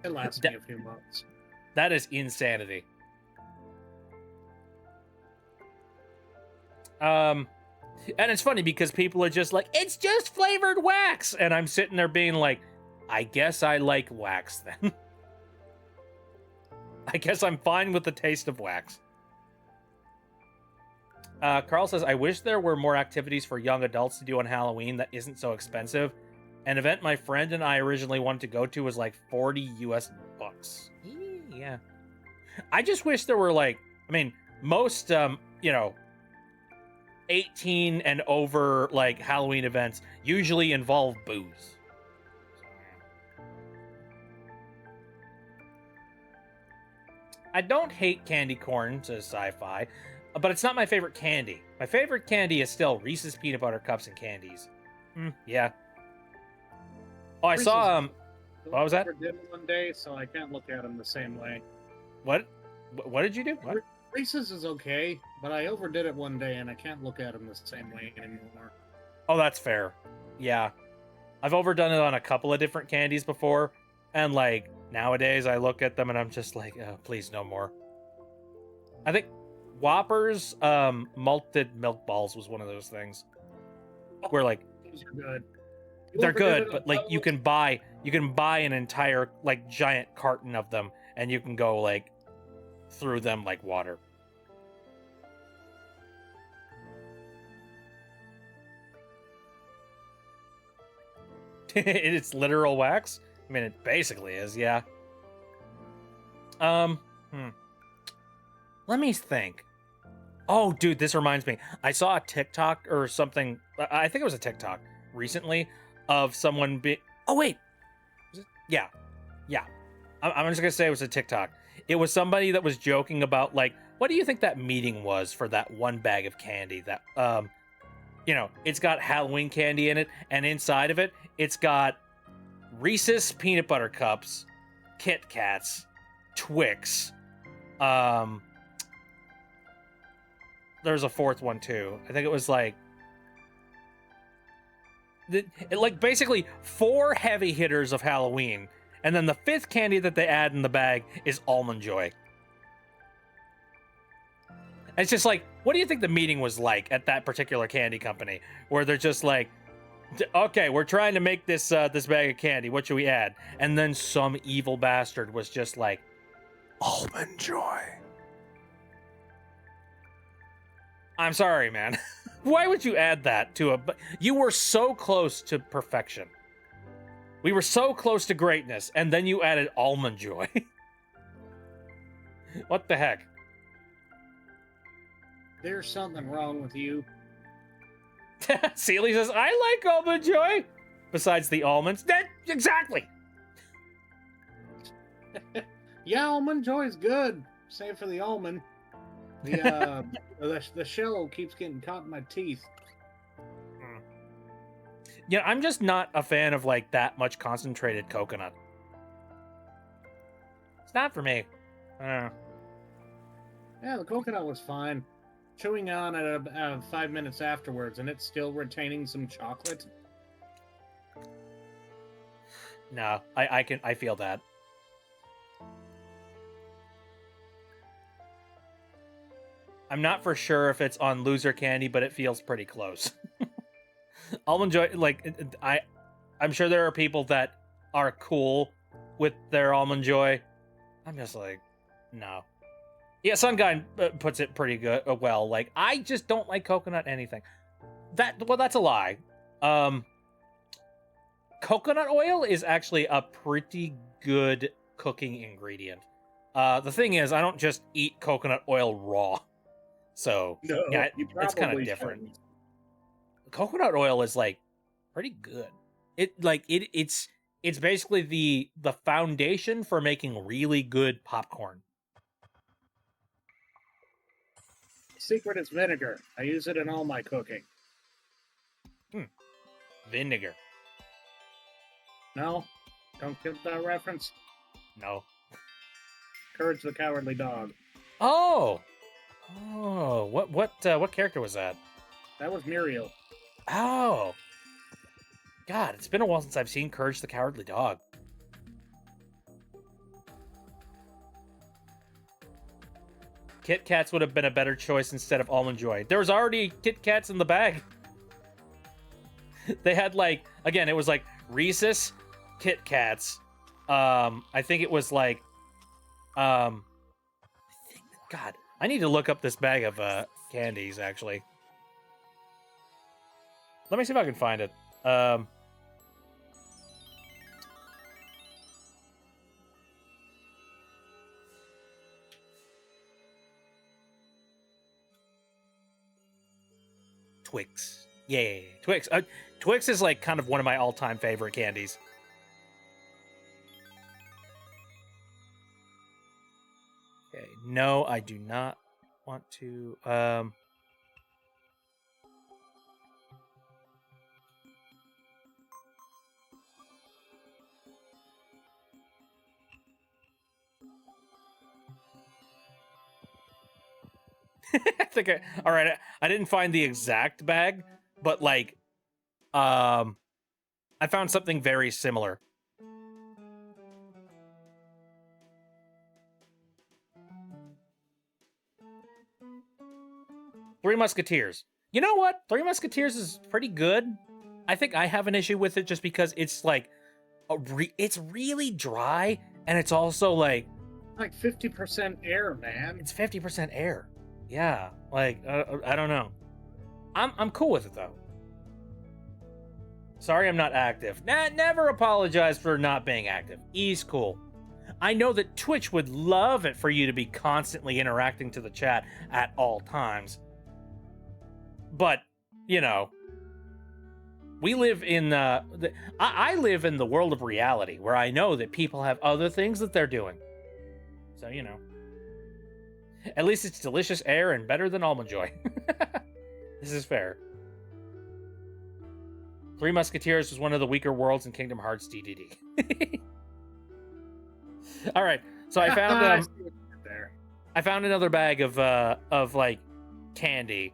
It lasts me a few months. That is insanity. And it's funny because people are just like, it's just flavored wax. And I'm sitting there being like, I guess I like wax then. I guess I'm fine with the taste of wax. Carl says, I wish there were more activities for young adults to do on Halloween that isn't so expensive. An event my friend and I originally wanted to go to was like $40 US. Yeah. I just wish there were, like, I mean, most, you know, 18 and over, like, Halloween events usually involve booze. I don't hate candy corn, says Sci-Fi, but it's not my favorite candy. My favorite candy is still Reese's Peanut Butter Cups and candies. Yeah. Oh, I saw, what was that? I did one day, so I can't look at them the same way. What did you do? What? Reese's is okay, but I overdid it one day, and I can't look at them the same way anymore. Oh, that's fair. Yeah. I've overdone it on a couple of different candies before, and, like, nowadays I look at them and I'm just like, oh, please, no more. I think Whoppers, malted milk balls was one of those things. Where, like, Those are good. they're good, but, like, you can buy an entire, like, giant carton of them, and you can go, like, through them like water. It's literal wax? I mean, it basically is, yeah. Let me think. Oh, dude, this reminds me. I saw a TikTok or something. I think it was a TikTok recently of someone oh, wait. Was it? Yeah. I'm just going to say it was a TikTok. It was somebody that was joking about, like, what do you think that meeting was for that one bag of candy that, you know, it's got Halloween candy in it, and inside of it, it's got Reese's Peanut Butter Cups, Kit Kats, Twix, there's a fourth one too. I think it was like, basically 4 heavy hitters of Halloween, and then the 5th candy that they add in the bag is Almond Joy. And it's just like, what do you think the meeting was like at that particular candy company, where they're just like, okay, we're trying to make this this bag of candy. What should we add? And then some evil bastard was just like, Almond Joy. I'm sorry, man. Why would you add that to a... You were so close to perfection. We were so close to greatness, and then you added Almond Joy. What the heck? There's something wrong with you. Sealy says, I like Almond Joy. Besides the almonds. Exactly. Yeah, almond joy is good. Save for the almond. The shell keeps getting caught in my teeth. Yeah, I'm just not a fan of like that much concentrated coconut. It's not for me. Yeah, the coconut was fine. Chewing on it 5 minutes afterwards, and it's still retaining some chocolate. No, I feel that. I'm not for sure if it's on loser candy, but it feels pretty close. Almond Joy, like I'm sure there are people that are cool with their Almond Joy. I'm just like, no. Yeah, Sun Guy puts it pretty good. Well, like I just don't like coconut anything. That's a lie. Coconut oil is actually a pretty good cooking ingredient. The thing is, I don't just eat coconut oil raw. So, No, yeah, it's kind of different. shouldn't. Coconut oil is like pretty good. It's basically the foundation for making really good popcorn. Secret is vinegar. I use it in all my cooking. Vinegar. No? Don't get that reference? No. Courage the Cowardly Dog. Oh, what character was that? That was Muriel. Oh, God, it's been a while since I've seen Courage the Cowardly Dog. Kit Kats would have been a better choice instead of Almond Joy. There was already Kit Kats in the bag. They had like, again, it was like Reese's, Kit Kats. I think it was like, God, I need to look up this bag of candies actually. Let me see if I can find it. Twix. Yay, Twix. Twix is like kind of one of my all-time favorite candies. Okay, no, I do not want to. I think all right. I didn't find the exact bag, but like, I found something very similar. Three Musketeers. You know what? Three Musketeers is pretty good. I think I have an issue with it just because it's like, it's really dry, and it's also like 50% air, man. It's 50% air. Yeah, like I don't know. I'm cool with it though. Sorry, I'm not active. Never apologize for not being active. E's cool. I know that Twitch would love it for you to be constantly interacting to the chat at all times. But, you know, we live in I live in the world of reality where I know that people have other things that they're doing. So, you know. At least it's delicious air and better than Almond Joy. This is fair. Three Musketeers was one of the weaker worlds in Kingdom Hearts DDD. All right, so I found I found another bag of like candy.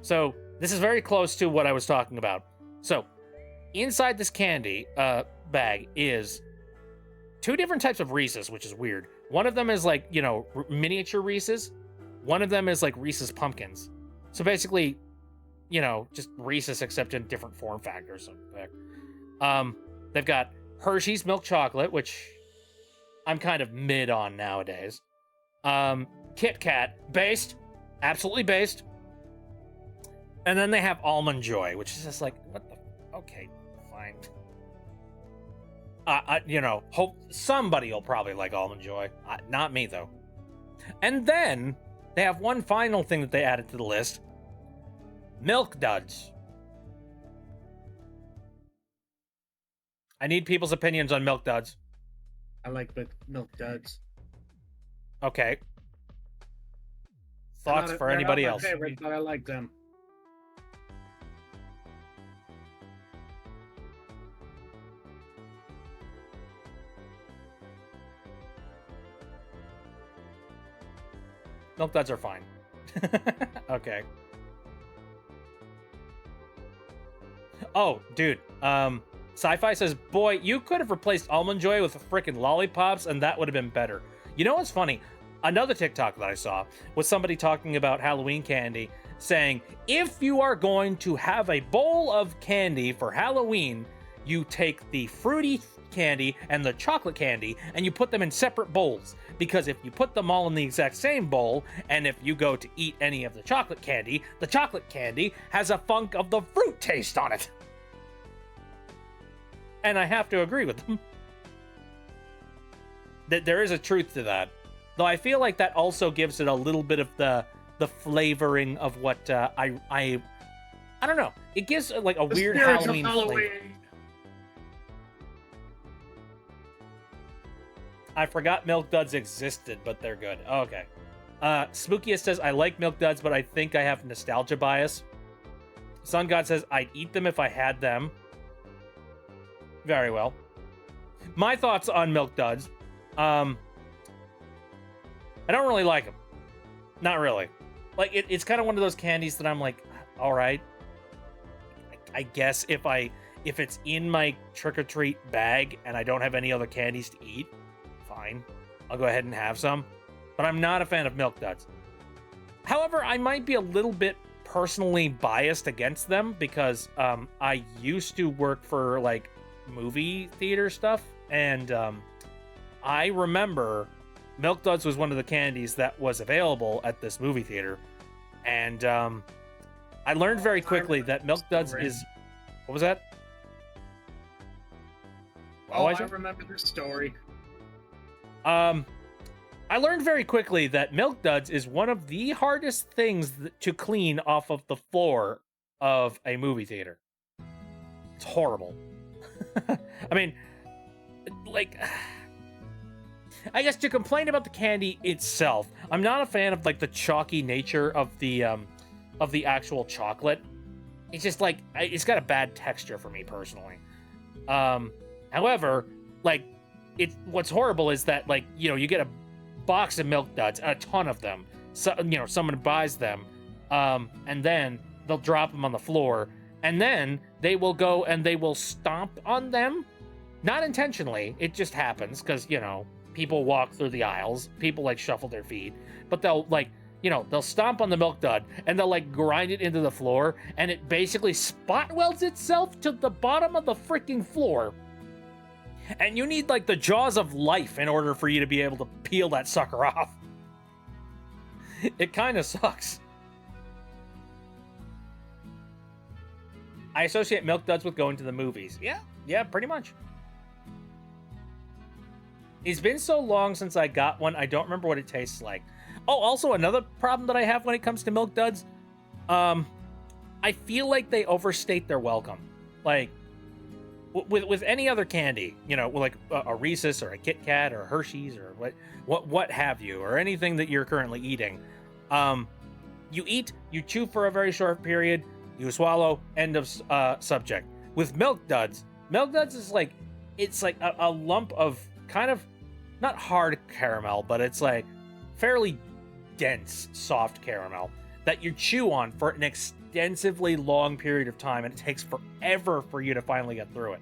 So this is very close to what I was talking about. So inside this candy bag is two different types of Reese's, which is weird. One of them is like, you know, miniature Reese's. One of them is like Reese's Pumpkins. So basically, you know, just Reese's except in different form factors. They've got Hershey's milk chocolate, which I'm kind of mid on nowadays. Kit Kat, based, absolutely based. And then they have Almond Joy, which is just like, what the? Okay, fine. You know, hope somebody will probably like Almond Joy. Not me though. And then they have one final thing that they added to the list: Milk Duds. I need people's opinions on Milk Duds. I like Milk Duds. Okay. They're Thoughts not, for they're not anybody my else? favorite, but I like them. Milk Duds are fine. Okay. Oh, dude. Sci-Fi says, boy, you could have replaced Almond Joy with frickin' lollipops, and that would have been better. You know what's funny? Another TikTok that I saw was somebody talking about Halloween candy, saying, if you are going to have a bowl of candy for Halloween, you take the fruity candy and the chocolate candy and you put them in separate bowls. Because if you put them all in the exact same bowl, and if you go to eat any of the chocolate candy has a funk of the fruit taste on it. And I have to agree with them. That there is a truth to that. Though I feel like that also gives it a little bit of the flavoring of what I don't know. It gives like a weird Halloween flavor. I forgot Milk Duds existed, but they're good. Oh, okay. Spookiest says, I like Milk Duds, but I think I have nostalgia bias. Sun God says, I'd eat them if I had them. Very well. My thoughts on Milk Duds. I don't really like them. Not really. Like, it's kind of one of those candies that I'm like, all right. I guess if it's in my trick-or-treat bag and I don't have any other candies to eat, fine. I'll go ahead and have some. But I'm not a fan of Milk Duds. However, I might be a little bit personally biased against them because I used to work for, like, movie theater stuff, and I remember Milk Duds was one of the candies that was available at this movie theater, and I learned very quickly that Milk Duds is... What was that? Oh, I remember the story. I learned very quickly that Milk Duds is one of the hardest things to clean off of the floor of a movie theater. It's horrible. I mean, like, I guess to complain about the candy itself, I'm not a fan of like the chalky nature of the actual chocolate. It's just like it's got a bad texture for me personally. However, like what's horrible is that, like, you know, you get a box of Milk Duds, a ton of them. So, you know, someone buys them, and then they'll drop them on the floor. And then they will go and they will stomp on them. Not intentionally. It just happens because, you know, people walk through the aisles. People, like, shuffle their feet. But they'll, like, you know, they'll stomp on the Milk Dud and they'll, like, grind it into the floor. And it basically spot welds itself to the bottom of the freaking floor. And you need, like, the jaws of life in order for you to be able to peel that sucker off. It kind of sucks. I associate Milk Duds with going to the movies. Yeah, pretty much. It's been so long since I got one, I don't remember what it tastes like. Oh, also another problem that I have when it comes to Milk Duds, I feel like they overstate their welcome. Like, with any other candy, you know, like a Reese's or a Kit Kat or a Hershey's or what have you, or anything that you're currently eating, you eat, you chew for a very short period, you swallow, end of subject. With Milk Duds is like, it's like a lump of kind of, not hard caramel, but it's like fairly dense, soft caramel that you chew on for an extensively long period of time, and it takes forever for you to finally get through it.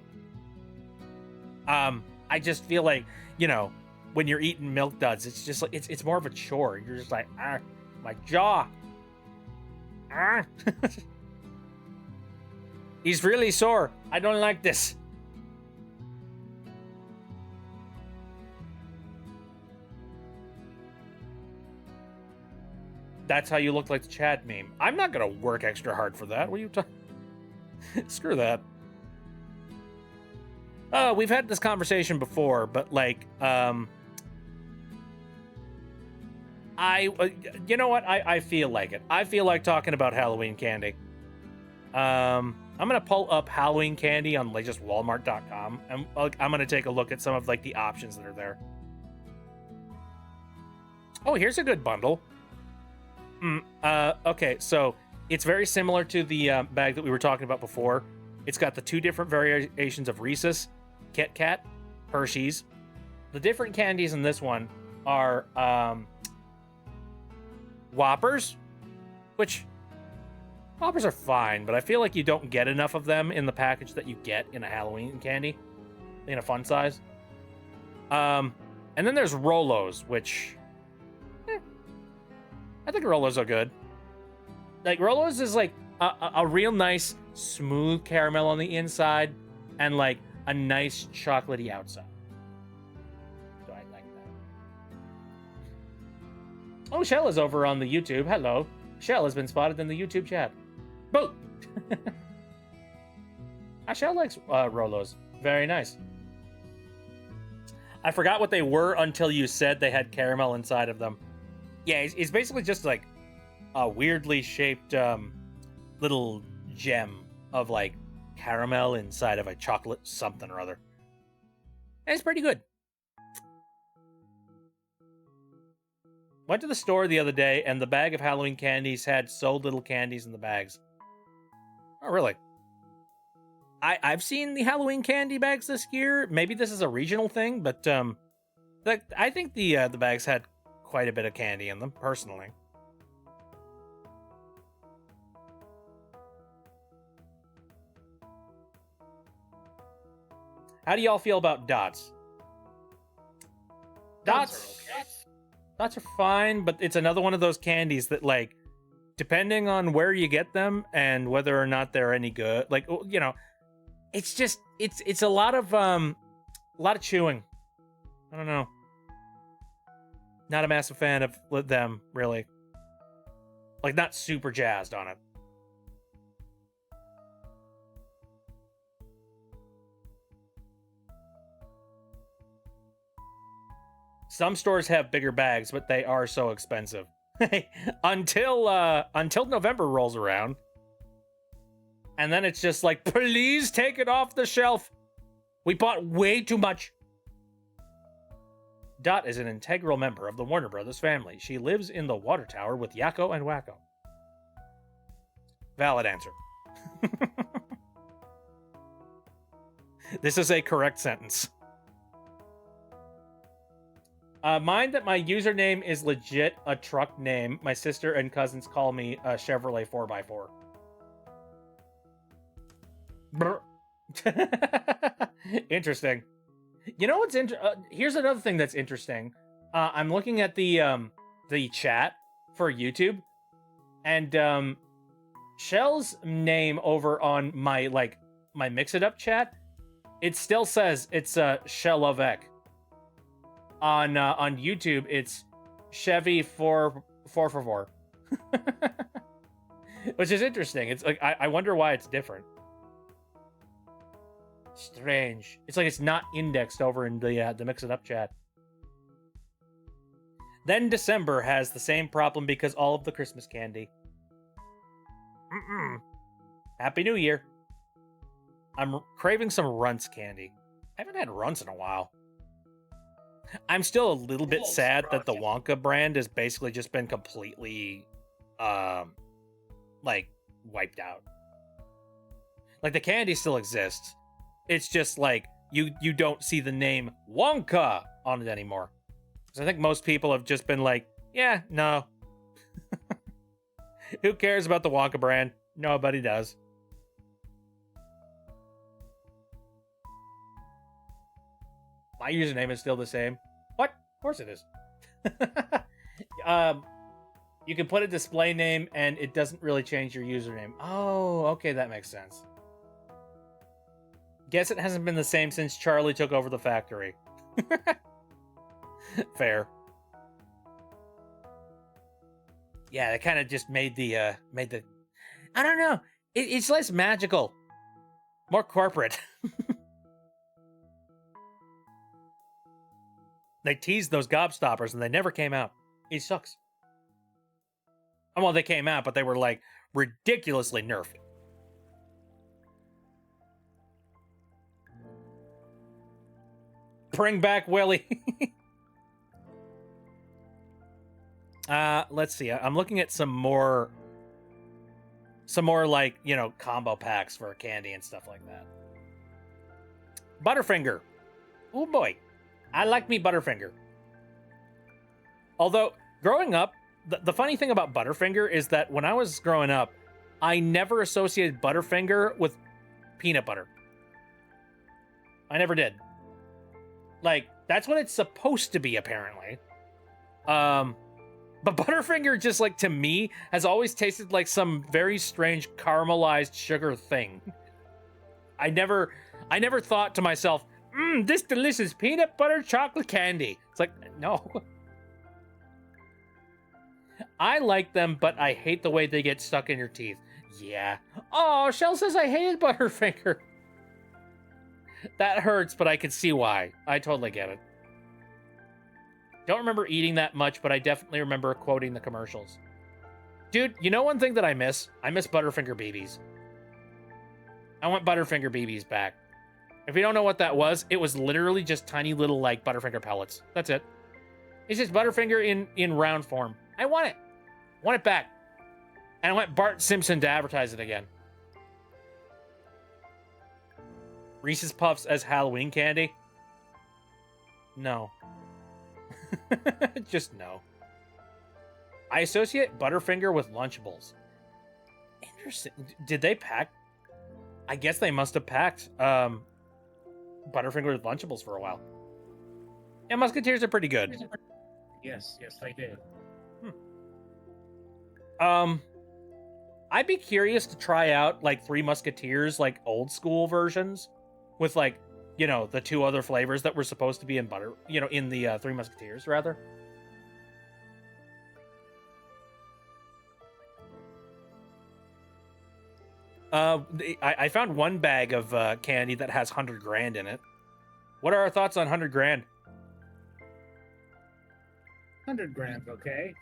I just feel like, you know, when you're eating Milk Duds, it's just like, it's more of a chore. You're just like, my jaw. He's really sore. I don't like this. That's how you look like the Chad meme. I'm not gonna work extra hard for that. What are you talking? Screw that. We've had this conversation before, but like, you know what? I feel like it. I feel like talking about Halloween candy. I'm gonna pull up Halloween candy on like just Walmart.com, and I'm gonna take a look at some of like the options that are there. Oh, here's a good bundle. Okay, so it's very similar to the bag that we were talking about before. It's got the 2 different variations of Reese's, Kit Kat, Hershey's. The different candies in this one are Whoppers, which Whoppers are fine, but I feel like you don't get enough of them in the package that you get in a Halloween candy, in a fun size. And then there's Rolos, which I think Rolos are good. Like, Rolos is like a real nice, smooth caramel on the inside and like a nice chocolatey outside. So I like that. Oh, Shell is over on the YouTube. Hello. Shell has been spotted in the YouTube chat. Boo! Shell likes Rolos. Very nice. I forgot what they were until you said they had caramel inside of them. Yeah, it's basically just like a weirdly shaped little gem of like caramel inside of a chocolate something or other. And it's pretty good. Went to the store the other day and the bag of Halloween candies had so little candies in the bags. Oh, really? I've seen the Halloween candy bags this year. Maybe this is a regional thing, but I think the bags had quite a bit of candy in them, personally. How do y'all feel about dots? Dots are fine, but it's another one of those candies that, like, depending on where you get them and whether or not they're any good, like, you know, it's just it's a lot of chewing. I don't know. Not a massive fan of them, really. Like, not super jazzed on it. Some stores have bigger bags, but they are so expensive. until November rolls around. And then it's just like, please take it off the shelf. We bought way too much. Dot is an integral member of the Warner Brothers family. She lives in the water tower with Yakko and Wacko. Valid answer. This is a correct sentence. Mind that my username is legit a truck name. My sister and cousins call me a Chevrolet 4x4. Interesting. You know what's here's another thing that's interesting. I'm looking at the chat for YouTube, and Shell's name over on my Mix It Up chat, it still says it's Shell of Ek. On YouTube, it's Chevy 444, which is interesting. It's like I wonder why it's different. Strange. It's like it's not indexed over in the Mix It Up chat. Then December has the same problem because all of the Christmas candy. Happy New Year. I'm craving some Runts candy. I haven't had Runts in a while. I'm still a little bit sad that the Wonka brand has basically just been completely, wiped out. Like, the candy still exists. It's just like you don't see the name Wonka on it anymore. Because I think most people have just been like, yeah, no. Who cares about the Wonka brand? Nobody does. My username is still the same. What? Of course it is. You can put a display name and it doesn't really change your username. Oh, okay, that makes sense. Guess it hasn't been the same since Charlie took over the factory. Fair. Yeah, they kind of just made the I don't know. It's less magical. More corporate. They teased those gobstoppers and they never came out. It sucks. Well, they came out, but they were like ridiculously nerfed. Bring back Willie. Let's see. I'm looking at some more like, you know, combo packs for candy and stuff like that. Butterfinger. Oh boy. I like me Butterfinger. Although, growing up, the funny thing about Butterfinger is that when I was growing up, I never associated Butterfinger with peanut butter. I never did. Like, that's what it's supposed to be, apparently. But Butterfinger, just like, to me, has always tasted like some very strange caramelized sugar thing. I never thought to myself, this delicious peanut butter chocolate candy. It's like, no. I like them, but I hate the way they get stuck in your teeth. Yeah. Oh, Shell says I hated Butterfinger. That hurts, but I can see why. I totally get it. Don't remember eating that much, but I definitely remember quoting the commercials. Dude, you know one thing that I miss? I miss Butterfinger BBs. I want Butterfinger BBs back. If you don't know what that was, it was literally just tiny little, like, Butterfinger pellets. That's it. It's just Butterfinger in round form. I want it. I want it back. And I want Bart Simpson to advertise it again. Reese's Puffs as Halloween candy? No. Just no. I associate Butterfinger with Lunchables. Interesting. Did they pack? I guess they must have packed Butterfinger with Lunchables for a while. And Musketeers are pretty good. Yes, they did. I'd be curious to try out like Three Musketeers, like old school versions, with like, you know, the two other flavors that were supposed to be in in the Three Musketeers, rather. I found one bag of candy that has 100 grand in it. What are our thoughts on 100 grand? 100 grams, okay.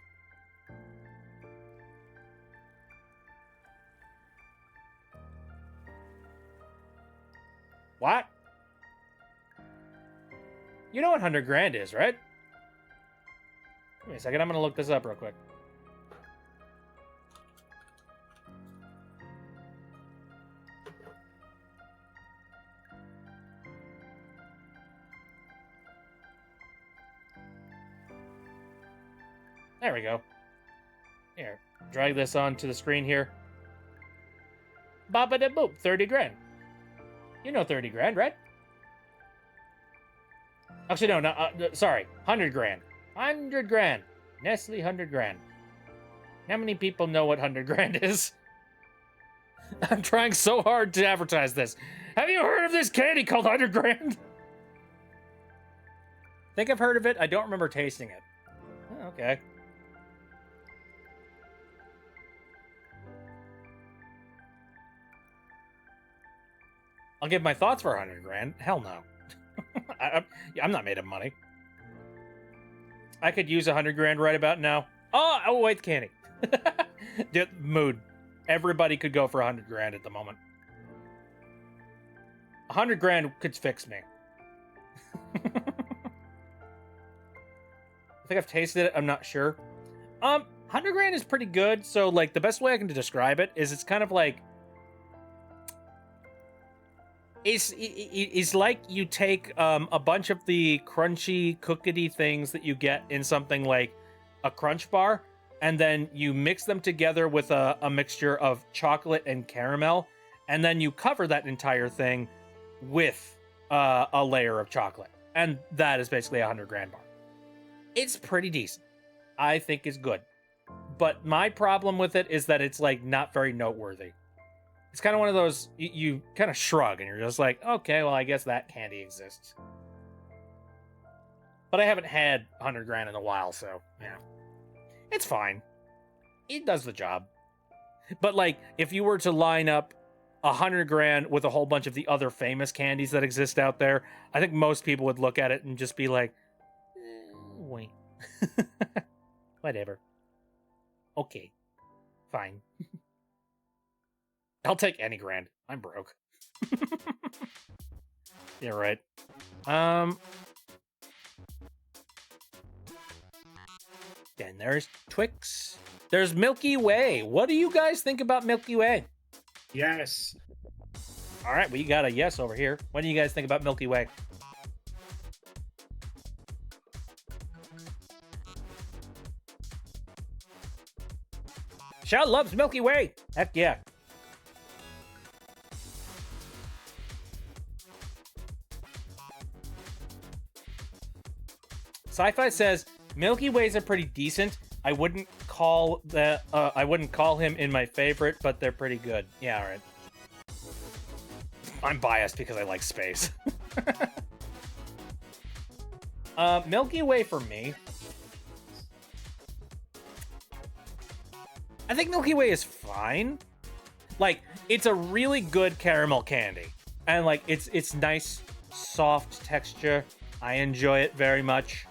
What? You know what 100 grand is, right? Give me a second, I'm gonna look this up real quick. There we go. Here, drag this onto the screen here. Baba da boop, 30 grand. You know 30 grand, right? Actually, no, sorry, 100 grand. 100 grand. Nestle 100 grand. How many people know what 100 grand is? I'm trying so hard to advertise this. Have you heard of this candy called 100 grand? Think I've heard of it. I don't remember tasting it. Oh, okay. I'll give my thoughts for 100 grand. Hell no. I'm not made of money. I could use 100 grand right about now. Oh wait, candy. Dude, mood. Everybody could go for 100 grand at the moment. 100 grand could fix me. I think I've tasted it. I'm not sure. 100 grand is pretty good. So, like, the best way I can describe it is it's kind of like it's like you take a bunch of the crunchy, cookity things that you get in something like a Crunch Bar, and then you mix them together with a mixture of chocolate and caramel, and then you cover that entire thing with a layer of chocolate. And that is basically a 100 grand bar. It's pretty decent. I think it's good. But my problem with it is that it's, like, not very noteworthy. It's kind of one of those, you kind of shrug and you're just like, okay, well, I guess that candy exists. But I haven't had 100 grand in a while, so, yeah. It's fine. It does the job. But, like, if you were to line up 100 grand with a whole bunch of the other famous candies that exist out there, I think most people would look at it and just be like, wait. Whatever. Okay. Fine. I'll take any grand. I'm broke. Yeah, right. Then there's Twix. There's Milky Way. What do you guys think about Milky Way? Yes. All right, we got a yes over here. What do you guys think about Milky Way? Shell loves Milky Way. Heck yeah. Sci-Fi says Milky Ways are pretty decent. I wouldn't call him in my favorite, but they're pretty good. Yeah, all right. I'm biased because I like space. Milky Way for me. I think Milky Way is fine. Like, it's a really good caramel candy. And like it's nice, soft texture. I enjoy it very much.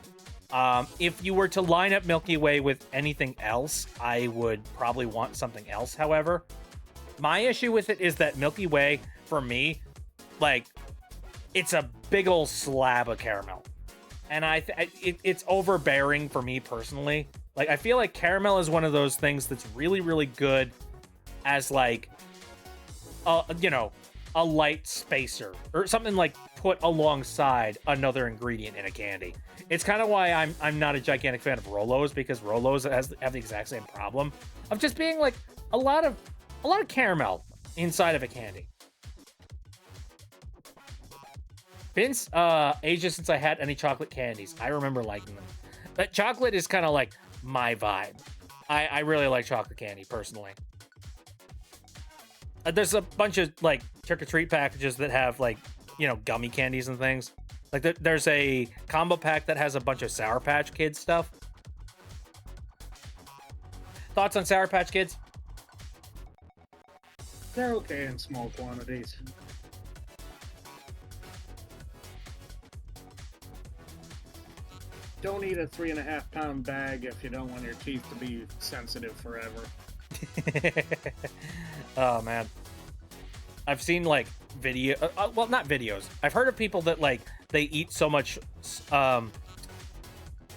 If you were to line up Milky Way with anything else, I would probably want something else, however. My issue with it is that Milky Way, for me, like, it's a big old slab of caramel. And it's overbearing for me personally. Like, I feel like caramel is one of those things that's really, really good as, like, a light spacer or something like put alongside another ingredient in a candy. It's kind of why I'm not a gigantic fan of Rolos, because Rolos have the exact same problem of just being like a lot of caramel inside of a candy. Vince, ages since I had any chocolate candies. I remember liking them. But chocolate is kind of like my vibe. I really like chocolate candy personally. There's a bunch of like trick-or-treat packages that have like, gummy candies and things. Like there's a combo pack that has a bunch of Sour Patch Kids stuff. Thoughts on Sour Patch Kids? They're okay in small quantities. Don't eat a 3.5-pound bag if you don't want your teeth to be sensitive forever. Oh man, I've seen like well, not videos. I've heard of people that like they eat so much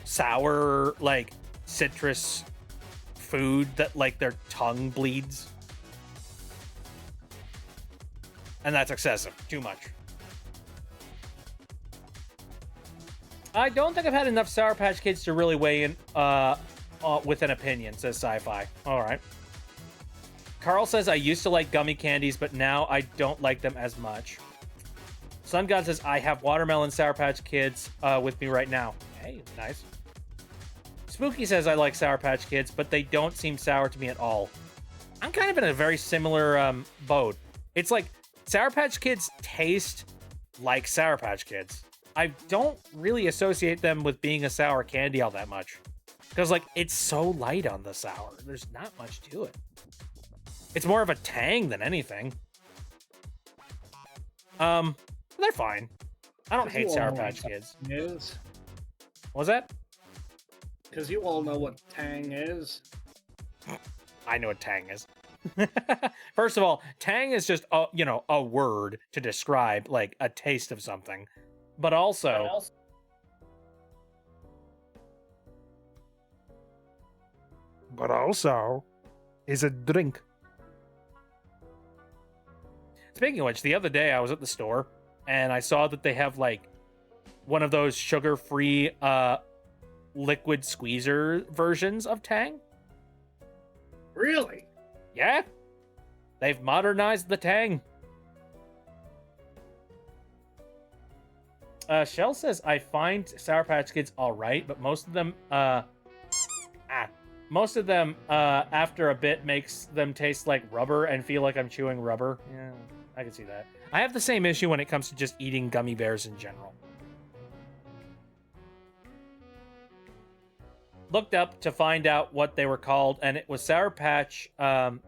sour like citrus food that like their tongue bleeds, and that's excessive, too much. I don't think I've had enough Sour Patch Kids to really weigh in with an opinion, says Sci-Fi. All right. Carl says, I used to like gummy candies, but now I don't like them as much. Sun God says, I have watermelon Sour Patch Kids with me right now. Hey, nice. Spooky says, I like Sour Patch Kids, but they don't seem sour to me at all. I'm kind of in a very similar boat. It's like Sour Patch Kids taste like Sour Patch Kids. I don't really associate them with being a sour candy all that much. Because, like, it's so light on the sour. There's not much to it. It's more of a tang than anything. They're fine. I don't hate Sour Patch Kids. Is? What was that? Because you all know what tang is. I know what tang is. First of all, tang is just a word to describe like a taste of something. But also is a drink. Speaking of which, the other day I was at the store and I saw that they have like one of those sugar-free liquid squeezer versions of Tang. Really? Yeah. They've modernized the Tang. Shell says, I find Sour Patch Kids alright, but most of them, after a bit makes them taste like rubber and feel like I'm chewing rubber. Yeah, I can see that. I have the same issue when it comes to just eating gummy bears in general. Looked up to find out what they were called, and it was Sour Patch, Sour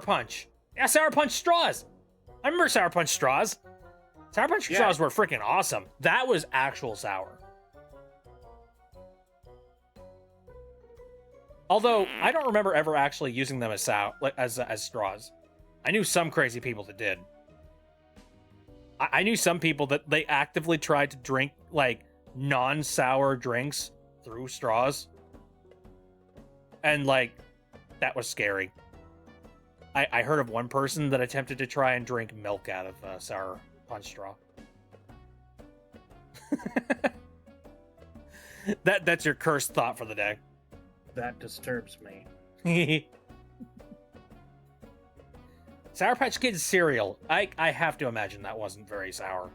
Punch! Yeah, Sour Punch straws! I remember Sour Punch straws. Sour Punch straws were freaking awesome. That was actual sour. Although, I don't remember ever actually using them as as straws. I knew some crazy people that did. I knew some people that they actively tried to drink, like, non-sour drinks through straws. And like, that was scary. I heard of one person that attempted to try and drink milk out of sour punch straw. That's your cursed thought for the day. That disturbs me. Sour Patch Kids cereal. I have to imagine that wasn't very sour.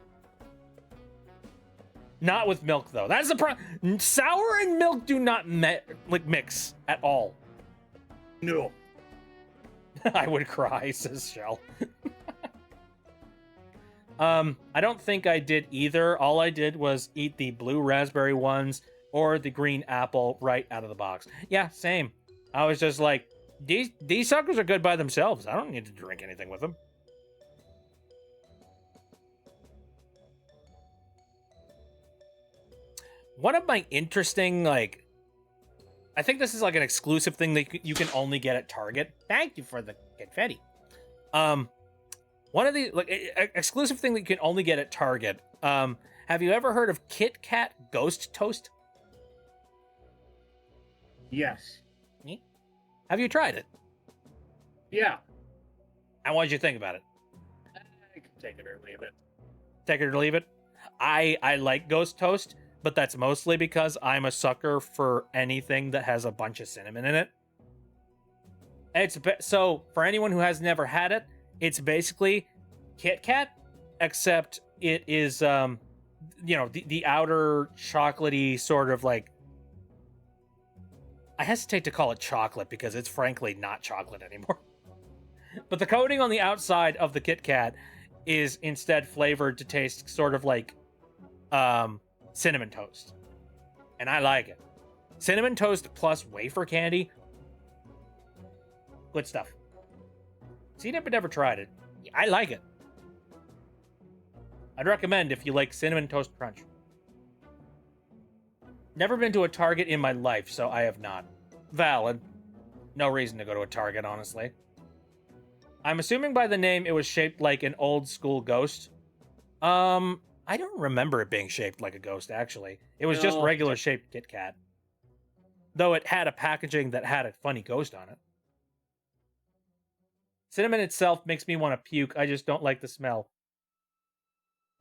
Not with milk though. That's the problem. Sour and milk do not mix at all. No. I would cry, says Shell. I don't think I did either. All I did was eat the blue raspberry ones or the green apple right out of the box. Yeah, same. I was just like, these suckers are good by themselves. I don't need to drink anything with them. One of my interesting, like, I think this is like an exclusive thing that you can only get at Target. Thank you for the confetti. One of the like exclusive thing that you can only get at Target. Have you ever heard of Kit Kat Ghost Toast? Yes. Have you tried it? Yeah. And what did you think about it? I can take it or leave it. Take it or leave it. I like Ghost Toast, but that's mostly because I'm a sucker for anything that has a bunch of cinnamon in it. So for anyone who has never had it, it's basically Kit Kat, except it is the outer chocolatey sort of like, I hesitate to call it chocolate because it's frankly not chocolate anymore. But the coating on the outside of the Kit Kat is instead flavored to taste sort of like cinnamon toast. And I like it. Cinnamon toast plus wafer candy. Good stuff. See, but never tried it. I like it. I'd recommend if you like Cinnamon Toast Crunch. Never been to a Target in my life, so I have not. Valid. No reason to go to a Target, honestly. I'm assuming by the name it was shaped like an old school ghost. I don't remember it being shaped like a ghost, actually. It was just regular shaped Kit Kat. Though it had a packaging that had a funny ghost on it. Cinnamon itself makes me want to puke. I just don't like the smell.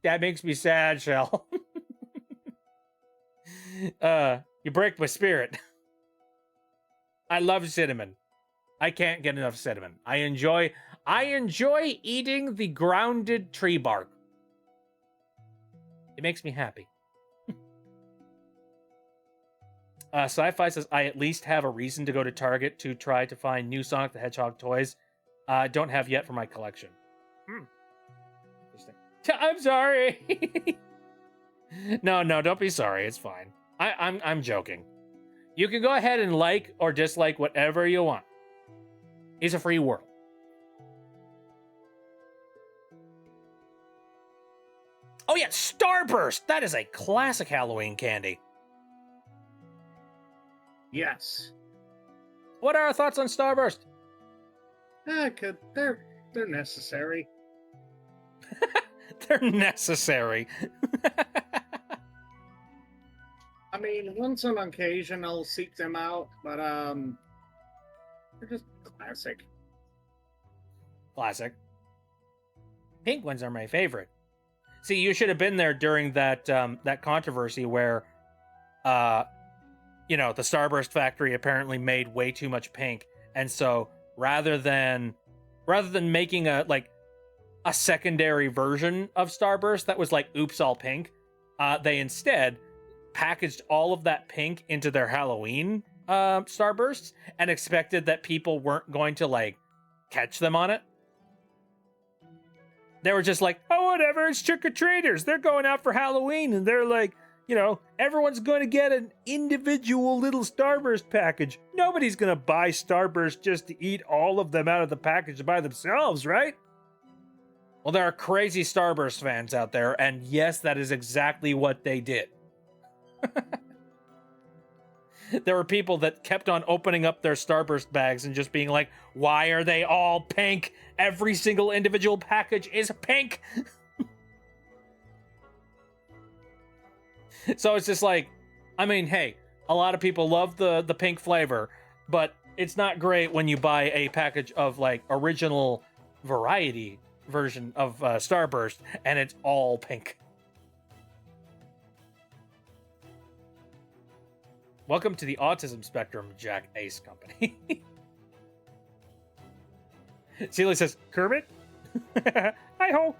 That makes me sad, Shell. You break my spirit. I love cinnamon. I can't get enough cinnamon. I enjoy eating the grounded tree bark. It makes me happy. Sci-Fi says, I at least have a reason to go to Target to try to find new Sonic the Hedgehog toys. Don't have yet for my collection. Interesting. I'm sorry. No, don't be sorry. It's fine. I'm joking. You can go ahead and like or dislike whatever you want. It's a free world. Oh yeah, Starburst! That is a classic Halloween candy. Yes. What are our thoughts on Starburst? They're necessary. They're necessary. I mean, once on occasion I'll seek them out, but they're just classic. Classic. Pink ones are my favorite. See, you should have been there during that that controversy where the Starburst factory apparently made way too much pink, and so rather than making a secondary version of Starburst that was like oops all pink, they instead packaged all of that pink into their Halloween Starbursts and expected that people weren't going to catch them on it. They were just like, oh, whatever, it's trick-or-treaters. They're going out for Halloween, and they're like, everyone's going to get an individual little Starburst package. Nobody's going to buy Starburst just to eat all of them out of the package by themselves, right? Well, there are crazy Starburst fans out there, and yes, that is exactly what they did. There were people that kept on opening up their Starburst bags and just being like, why are they all pink? Every single individual package is pink. So it's just like, I mean, hey, a lot of people love the pink flavor. but it's not great when you buy a package of like original variety version of Starburst and it's all pink. Welcome to the autism spectrum, Jack Ace Company. Celia says, Kermit? Hi-ho.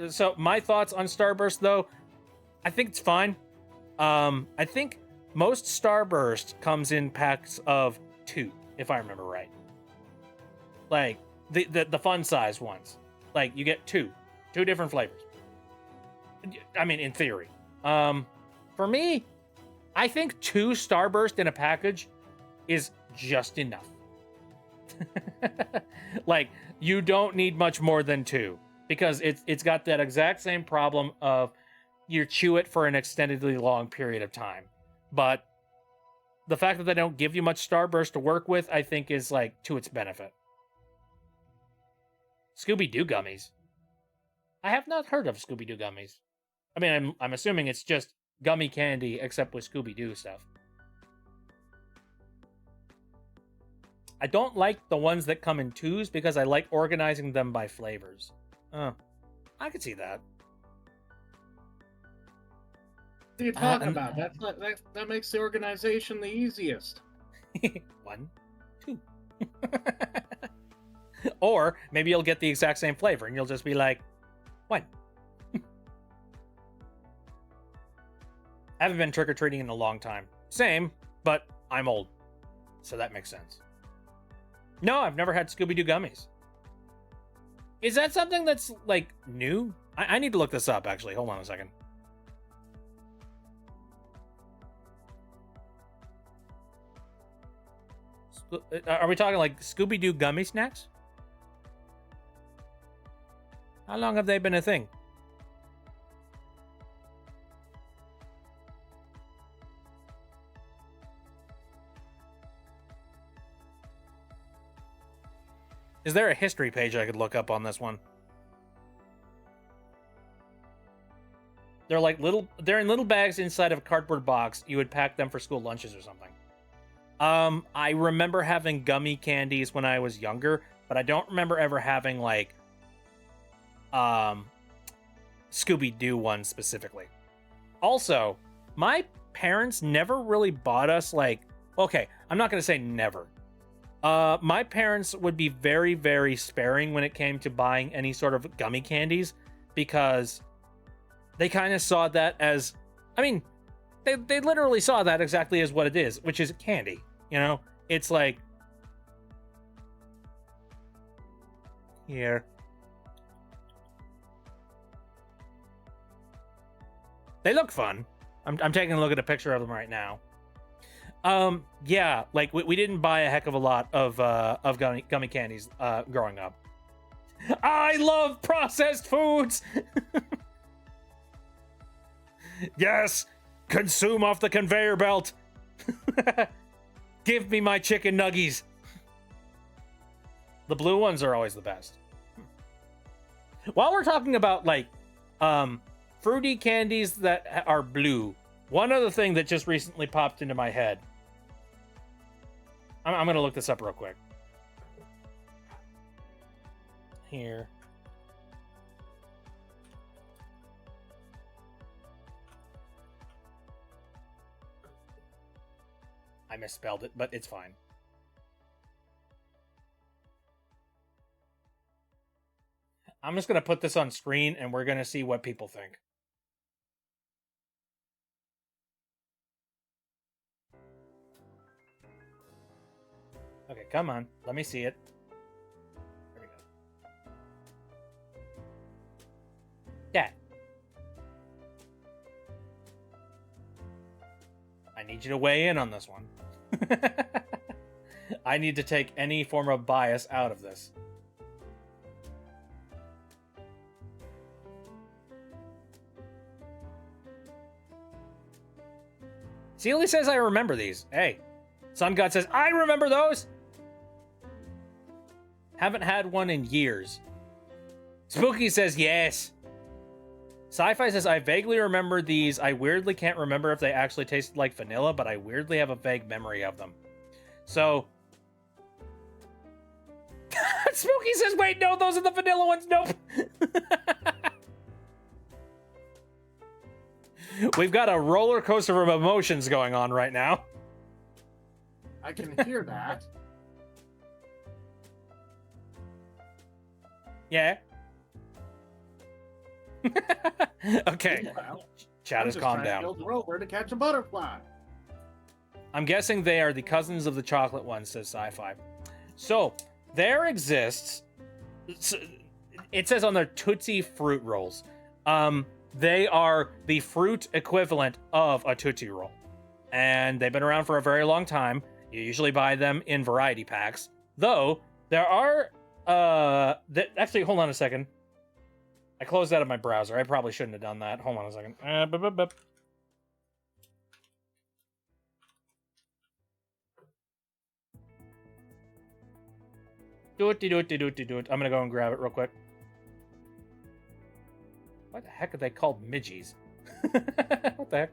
So my thoughts on Starburst, though, I think it's fine. I think most Starburst comes in packs of 2, if I remember right. Like the fun size ones. Like you get 2 different flavors. I mean, in theory. For me, I think 2 Starburst in a package is just enough. Like, you don't need much more than 2 because it's got that exact same problem of you chew it for an extendedly long period of time. But the fact that they don't give you much Starburst to work with, I think, is like to its benefit. Scooby-Doo gummies. I have not heard of Scooby-Doo gummies. I mean, I'm assuming it's just gummy candy except with Scooby-Doo stuff. I don't like the ones that come in 2s because I like organizing them by flavors. I could see that. What are you talking about? That makes the organization the easiest. 1, 2. Or maybe you'll get the exact same flavor and you'll just be like, 1. I haven't been trick-or-treating in a long time. Same, but I'm old. So that makes sense. No, I've never had Scooby-Doo gummies. Is that something that's, like, new? I need to look this up, actually. Hold on a second. Are we talking, like, Scooby-Doo gummy snacks? How long have they been a thing? Is there a history page I could look up on this one? They're like they're in little bags inside of a cardboard box. You would pack them for school lunches or something. I remember having gummy candies when I was younger, but I don't remember ever having like Scooby-Doo ones specifically. Also, my parents never really bought us like, okay, I'm not going to say never. My parents would be very, very sparing when it came to buying any sort of gummy candies because they kind of saw that as, I mean, they literally saw that exactly as what it is, which is candy, you know? It's like, here. They look fun. I'm taking a look at a picture of them right now. Yeah, like we didn't buy a heck of a lot of gummy candies growing up. I love processed foods. Yes, consume off the conveyor belt. Give me my chicken nuggies. The blue ones are always the best. While we're talking about like fruity candies that are blue, one other thing that just recently popped into my head. I'm going to look this up real quick. Here. I misspelled it, but it's fine. I'm just going to put this on screen and we're going to see what people think. Okay, come on. Let me see it. There we go. Yeah. I need you to weigh in on this one. I need to take any form of bias out of this. Celia says I remember these. Hey. Sun God says, I remember those! Haven't had one in years. Spooky says yes. Sci-Fi says, I vaguely remember these. I weirdly can't remember if they actually tasted like vanilla, but I weirdly have a vague memory of them. So... Smokey says, wait, no, those are the vanilla ones. Nope. We've got a roller coaster of emotions going on right now. I can hear that. Yeah. Okay. Well, Chat has calmed down. Build a rover to catch a butterfly. I'm guessing they are the cousins of the chocolate ones, says Sci-Fi. So, there exists... It says on their Tootsie Fruit Rolls. They are the fruit equivalent of a Tootsie Roll. And they've been around for a very long time. You usually buy them in variety packs. Though, there are... Actually, hold on a second. I closed out of my browser. I probably shouldn't have done that. Hold on a second. Do it. I'm gonna go and grab it real quick. Why the heck are they called midgies? What the heck?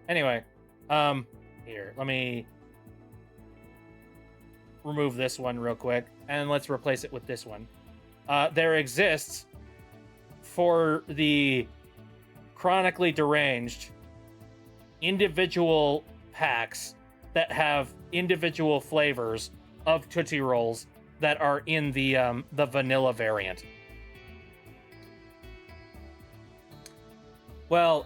Anyway, here, let me remove this one real quick, and let's replace it with this one. There exists, for the chronically deranged, individual packs that have individual flavors of Tootsie Rolls that are in the vanilla variant. Well,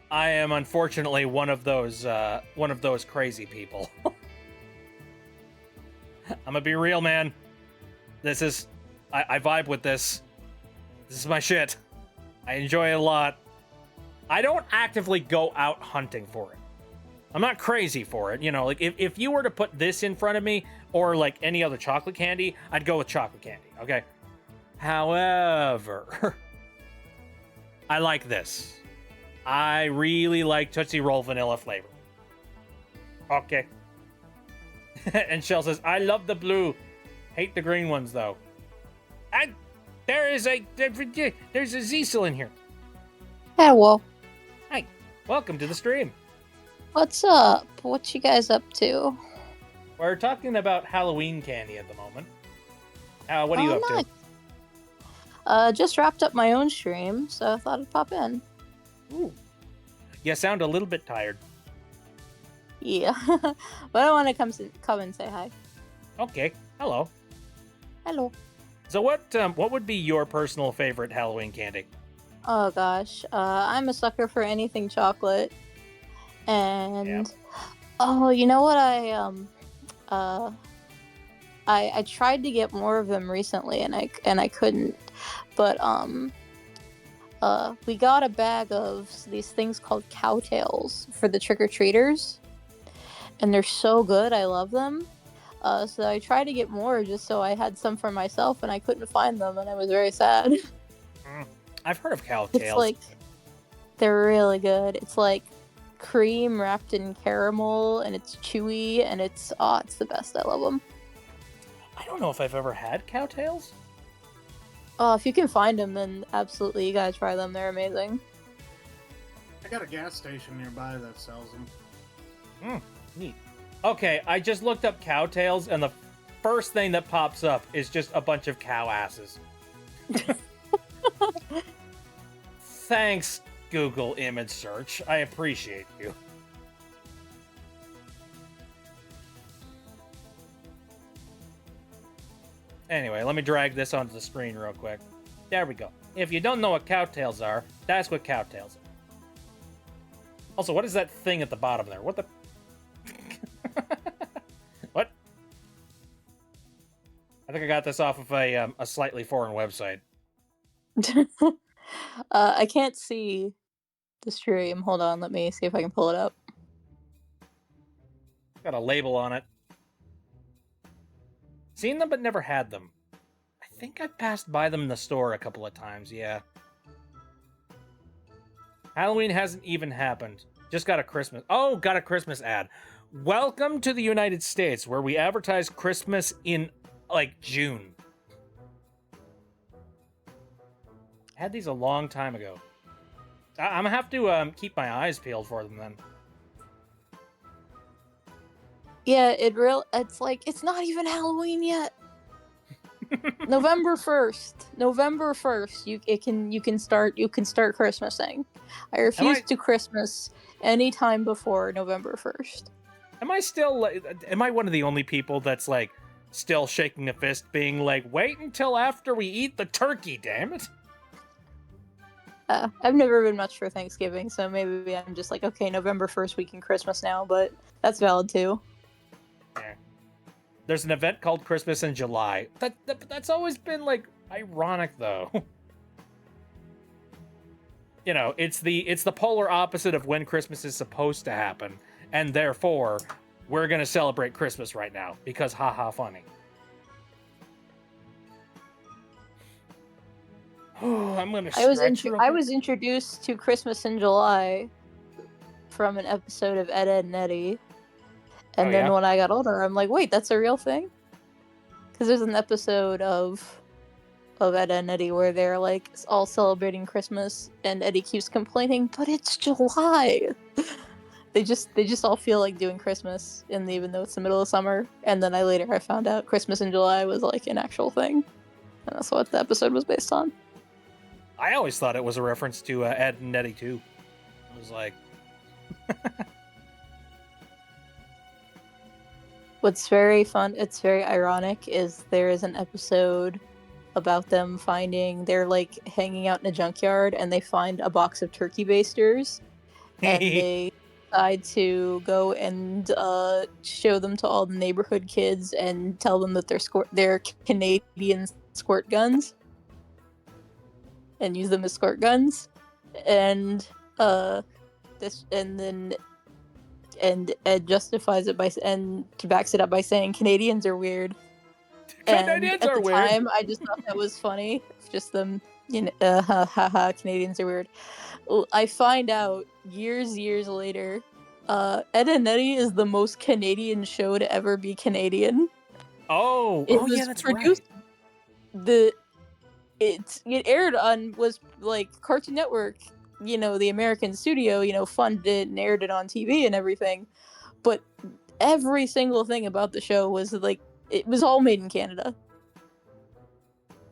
I am unfortunately one of those crazy people. I'm gonna be real, man. This is, I vibe with this. This is my shit. I enjoy it a lot. I don't actively go out hunting for it. I'm not crazy for it. You know, like if you were to put this in front of me or like any other chocolate candy, I'd go with chocolate candy, okay? However, I like this. I really like Tootsie Roll vanilla flavor. Okay. And Shell says, I love the blue. Hate the green ones, though. And there's a Cecil in here. Hello. Hi. Welcome to the stream. What's up? What you guys up to? We're talking about Halloween candy at the moment. What are you up nice. to? Just wrapped up my own stream, so I thought I'd pop in. Ooh. You sound a little bit tired. Yeah. But I want to come and say hi. Okay. Hello. Hello. So what would be your personal favorite Halloween candy? Oh gosh, I'm a sucker for anything chocolate. And oh, you know what? I tried to get more of them recently, and I couldn't. But we got a bag of these things called cowtails for the trick-or-treaters, and they're so good. I love them. So I tried to get more just so I had some for myself, and I couldn't find them, and I was very sad. I've heard of cowtails. It's like, they're really good. It's like cream wrapped in caramel, and it's chewy, and it's the best. I love them. I don't know if I've ever had cowtails. Oh, if you can find them, then absolutely, you gotta try them. They're amazing. I got a gas station nearby that sells them. Neat. Okay, I just looked up cowtails, and the first thing that pops up is just a bunch of cow asses. Thanks, Google image search. I appreciate you. Anyway, let me drag this onto the screen real quick. There we go. If you don't know what cowtails are, that's what cowtails are. Also, what is that thing at the bottom there? What the... What? I think I got this off of a slightly foreign website. I can't see the stream. Hold on, let me see if I can pull it up. Got a label on it. Seen them, but never had them. I think I passed by them in the store a couple of times, yeah. Halloween hasn't even happened. Just got a Christmas... Oh, got a Christmas ad. Welcome to the United States, where we advertise Christmas in, like, June. I had these a long time ago. I'm gonna have to keep my eyes peeled for them then. Yeah, it's like it's not even Halloween yet. November 1st. November 1st. You can start Christmasing. I refuse to Christmas anytime before November 1st. Am I one of the only people that's like still shaking a fist being like, wait until after we eat the turkey, damn it? I've never been much for Thanksgiving, so maybe I'm just like, okay, November 1st we can Christmas now, but that's valid too. There's an event called Christmas in July. That's always been like ironic though. You know, it's the polar opposite of when Christmas is supposed to happen, and therefore we're gonna celebrate Christmas right now because haha funny. I'm gonna. I was introduced to Christmas in July from an episode of Ed, Edd n Eddy. And then when I got older, I'm like, wait, that's a real thing? Because there's an episode of Ed, Edd n Eddy where they're like all celebrating Christmas, and Eddie keeps complaining, but it's July. they just all feel like doing Christmas, and even though it's the middle of summer. And then I found out Christmas in July was like an actual thing, and that's what the episode was based on. I always thought it was a reference to Ed and Eddy too. I was like. What's very fun, it's very ironic, is there is an episode about them they're like hanging out in a junkyard and they find a box of turkey basters and they decide to go and show them to all the neighborhood kids and tell them that they're Canadian squirt guns and use them as squirt guns. And And Ed justifies it and backs it up by saying Canadians are weird. Canadians are weird. At the time, I just thought that was funny. Just them, Canadians are weird. I find out years later, Ed, Edd n Eddy is the most Canadian show to ever be Canadian. Yeah, that's right. It aired on Cartoon Network. The American studio, funded it and aired it on TV and everything. But every single thing about the show was it was all made in Canada.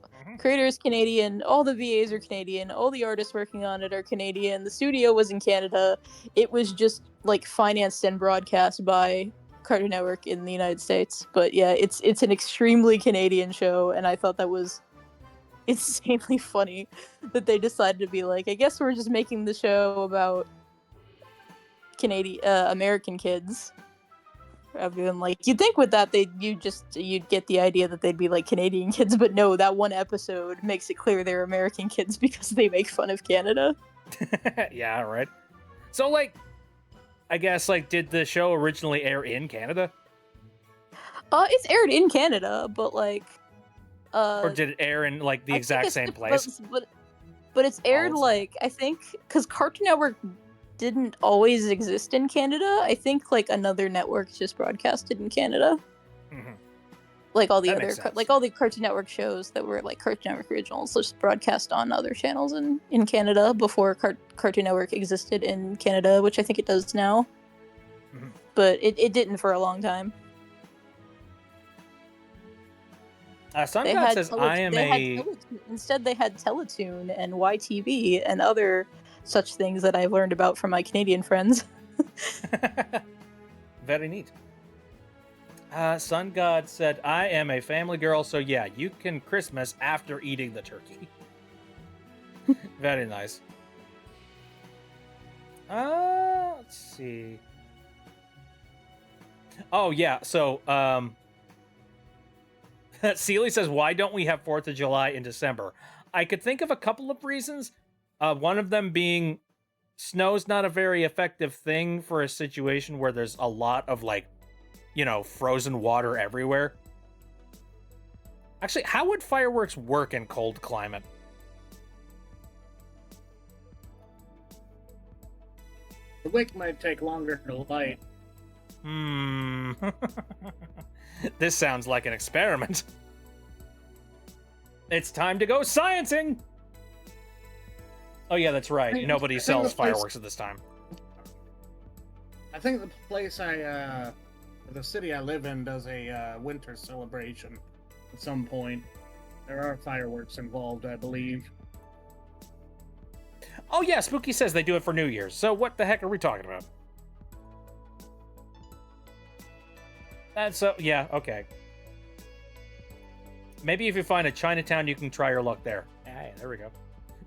Mm-hmm. Creator is Canadian, all the VAs are Canadian, all the artists working on it are Canadian, the studio was in Canada. It was just financed and broadcast by Cartoon Network in the United States. But yeah, it's an extremely Canadian show, and I thought that was insanely funny that they decided to be like, I guess we're just making the show about American kids. Rather than you'd think with that you'd get the idea that they'd be like Canadian kids, but no, that one episode makes it clear they're American kids because they make fun of Canada. Yeah, right. So I guess did the show originally air in Canada? It's aired in Canada, but or did it air in the exact same place? But it's aired I think because Cartoon Network didn't always exist in Canada. I think another network just broadcasted in Canada. Mm-hmm. All the Cartoon Network shows that were Cartoon Network originals just broadcast on other channels in Canada before Cartoon Network existed in Canada, which I think it does now. Mm-hmm. But it didn't for a long time. Sungod says, Instead, they had Teletoon and YTV and other such things that I've learned about from my Canadian friends. Very neat. Sungod said, I am a family girl, so yeah, you can Christmas after eating the turkey. Very nice. Let's see. Oh, yeah, so, Sealy says, why don't we have 4th of July in December? I could think of a couple of reasons. One of them being snow's not a very effective thing for a situation where there's a lot of frozen water everywhere. Actually, how would fireworks work in cold climate? The wick might take longer to light. This sounds like an experiment. It's time to go sciencing! Oh yeah, that's right. think- Nobody I think sells the place- fireworks at this time. I think the place the city I live in does a winter celebration at some point. There are fireworks involved, I believe. Oh yeah, Spooky says they do it for New Year's. So what the heck are we talking about? And so yeah, okay. Maybe if you find a Chinatown, you can try your luck there. Yeah, there we go.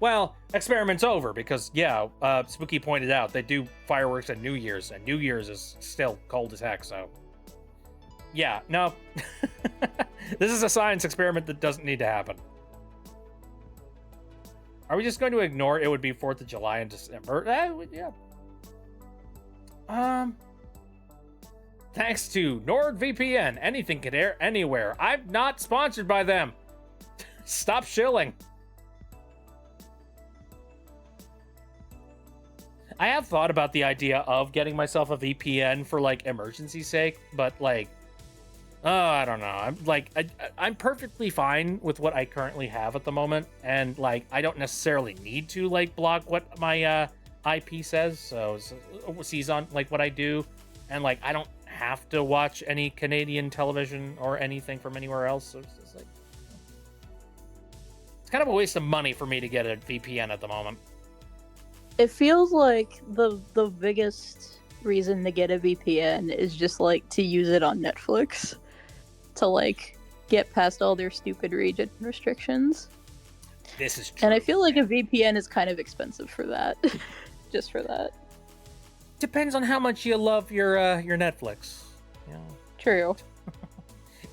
Well, experiment's over because yeah, Spooky pointed out they do fireworks at New Year's, and New Year's is still cold as heck. So yeah, no, this is a science experiment that doesn't need to happen. Are we just going to ignore it would be 4th of July in December? Yeah. Thanks to NordVPN, anything can air anywhere. I'm not sponsored by them. Stop shilling. I have thought about the idea of getting myself a VPN for like emergency sake, but like, I don't know. I'm like, I'm perfectly fine with what I currently have at the moment, and like, I don't necessarily need to like block what my IP says, so sees on like what I do, and like, I don't have to watch any Canadian television or anything from anywhere else. So it's just like, it's kind of a waste of money for me to get a VPN at the moment. It feels like the biggest reason to get a VPN is just like to use it on Netflix to like get past all their stupid region restrictions. This is true. And I feel like a VPN is kind of expensive for that. Just for that. Depends on how much you love your Netflix. You know, True.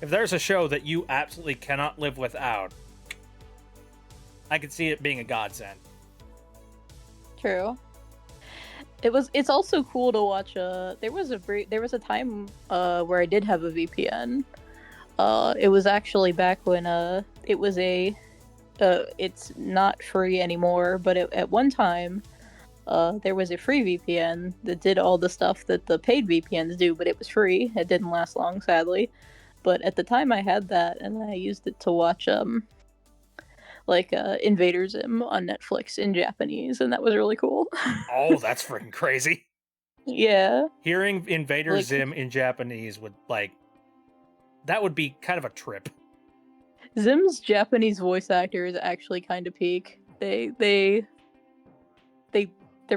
if there's a show that you absolutely cannot live without, I could see it being a godsend. True. It's also cool to watch there was a time where I did have a VPN. It was actually back when it was it's not free anymore, but at one time there was a free VPN that did all the stuff that the paid VPNs do, but it was free. It didn't last long, sadly. But at the time I had that, and I used it to watch Invader Zim on Netflix in Japanese, and that was really cool. Oh, that's freaking crazy. Yeah. Hearing Invader Like- Zim in Japanese would that would be kind of a trip. Zim's Japanese voice actor is actually kind of peak. They're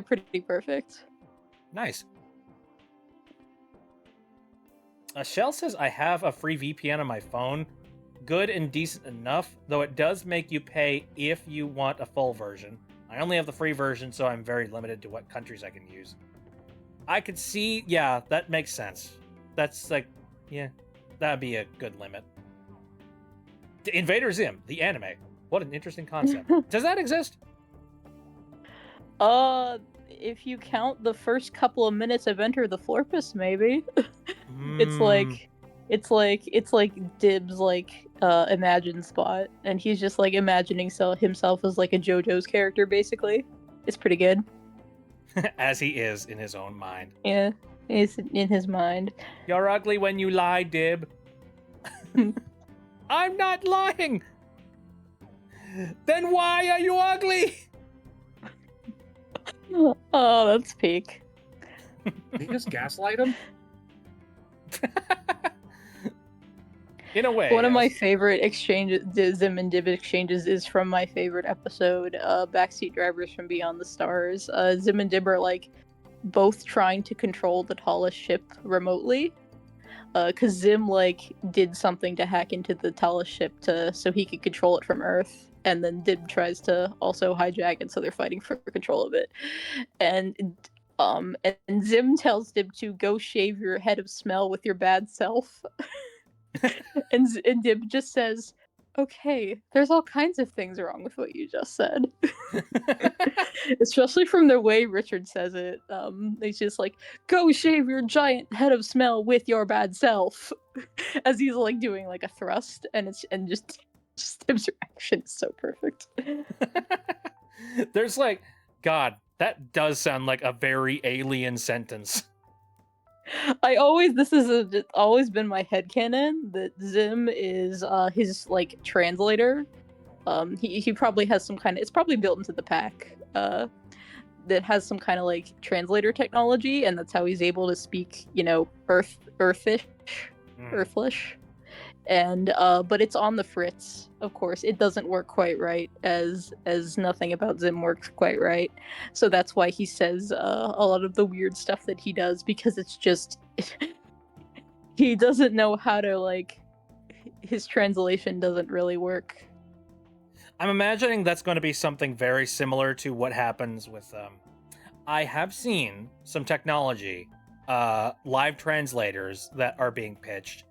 pretty perfect. Nice. Shell says I have a free VPN on my phone. Good and decent enough, though it does make you pay if you want a full version. I only have the free version, so I'm very limited to what countries I can use. I could see, yeah, that makes sense. That's like, yeah, that'd be a good limit. Invader Zim, the anime. What an interesting concept. Does that exist? If you count the first couple of minutes of Enter the Florpus, maybe. It's like Dib's Imagine spot, and he's just like imagining himself as like a JoJo's character, basically. It's pretty good. as he is in his own mind. Yeah, it's in his mind. You're ugly when you lie, Dib. I'm not lying. Then why are you ugly? Oh, that's peak. Did you just gaslight him? In a way. One of my yes. favorite exchanges, Zim and Dib exchanges, is from my favorite episode, Backseat Drivers from Beyond the Stars. Zim and Dib are like both trying to control the tallest ship remotely. Cause Zim like did something to hack into the tallest ship so he could control it from Earth, and then Dib tries to also hijack it, so they're fighting for control of it. And Zim tells Dib to go shave your head of smell with your bad self. and Dib just says, "Okay, there's all kinds of things wrong with what you just said." Especially from the way Richard says it. He's just like, "Go shave your giant head of smell with your bad self," as he's like doing like a thrust, and just Dib's reaction is so perfect. There's like, God, that does sound like a very alien sentence. This has always been my headcanon that Zim is his like translator. He probably has some kind of, it's probably built into the pack, that has some kind of like translator technology, and that's how he's able to speak, Earthish, Mm. Earthlish. And but it's on the fritz, of course. It doesn't work quite right, as nothing about Zim works quite right. So that's why he says a lot of the weird stuff that he does, because it's just he doesn't know how to, like, his translation doesn't really work. I'm imagining that's going to be something very similar to what happens with. I have seen some technology, live translators that are being pitched.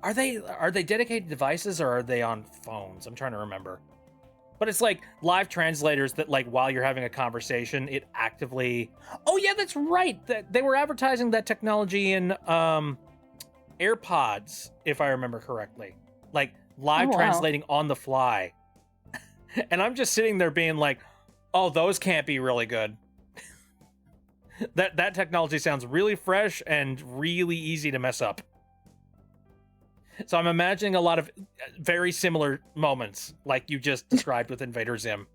Are they dedicated devices or are they on phones? I'm trying to remember. But it's like live translators that, like, while you're having a conversation, it actively. Oh yeah, that's right. They were advertising that technology in AirPods, if I remember correctly. Like live Oh, wow. translating on the fly. And I'm just sitting there being like, "Oh, those can't be really good." That technology sounds really fresh and really easy to mess up. So I'm imagining a lot of very similar moments, like you just described with Invader Zim.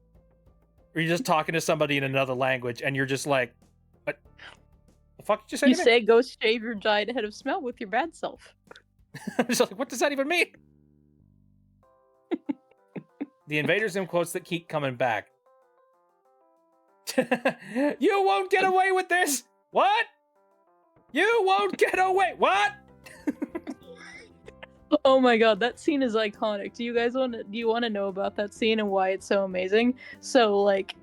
Where you're just talking to somebody in another language, and you're just like, "What the fuck did you say?" You to me?" say go shave your giant head of smell with your bad self. I'm just like, what does that even mean? The Invader Zim quotes that keep coming back. You won't get away with this. What? You won't get away. What? Oh my god, that scene is iconic. Do you want to know about that scene and why it's so amazing? So, like,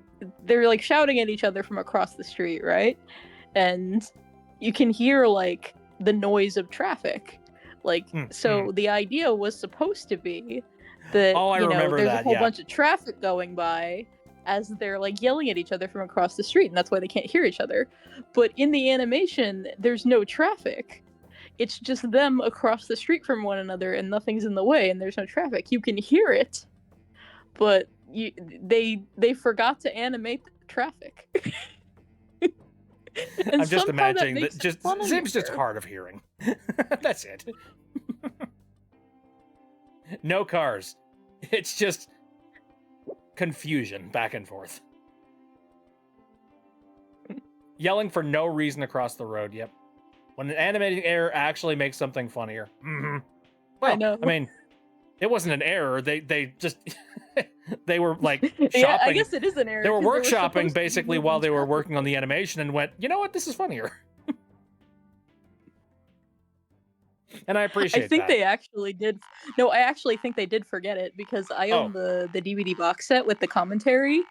they're like shouting at each other from across the street, right? And you can hear like the noise of traffic. Like, so the idea was supposed to be that, Oh, I remember there's that, a whole yeah. bunch of traffic going by as they're like yelling at each other from across the street, and that's why they can't hear each other. But in the animation, there's no traffic. It's just them across the street from one another, and nothing's in the way, and there's no traffic. You can hear it, but they forgot to animate the traffic. And I'm just somehow imagining makes that it just Zim's just funnier. hard of hearing. That's it. No cars. It's just confusion back and forth. Yelling for no reason across the road. Yep. When an animating error actually makes something funnier. Mm-hmm. Well, I know. I mean, it wasn't an error. They just they were like shopping. Yeah, I guess it is an error. They were 'cause workshopping supposed to be basically moving while they were traffic. working on the animation and went, you know what, this is funnier. And I appreciate I think that. they actually did. No, I actually think they did forget it, because I own the DVD box set with the commentary,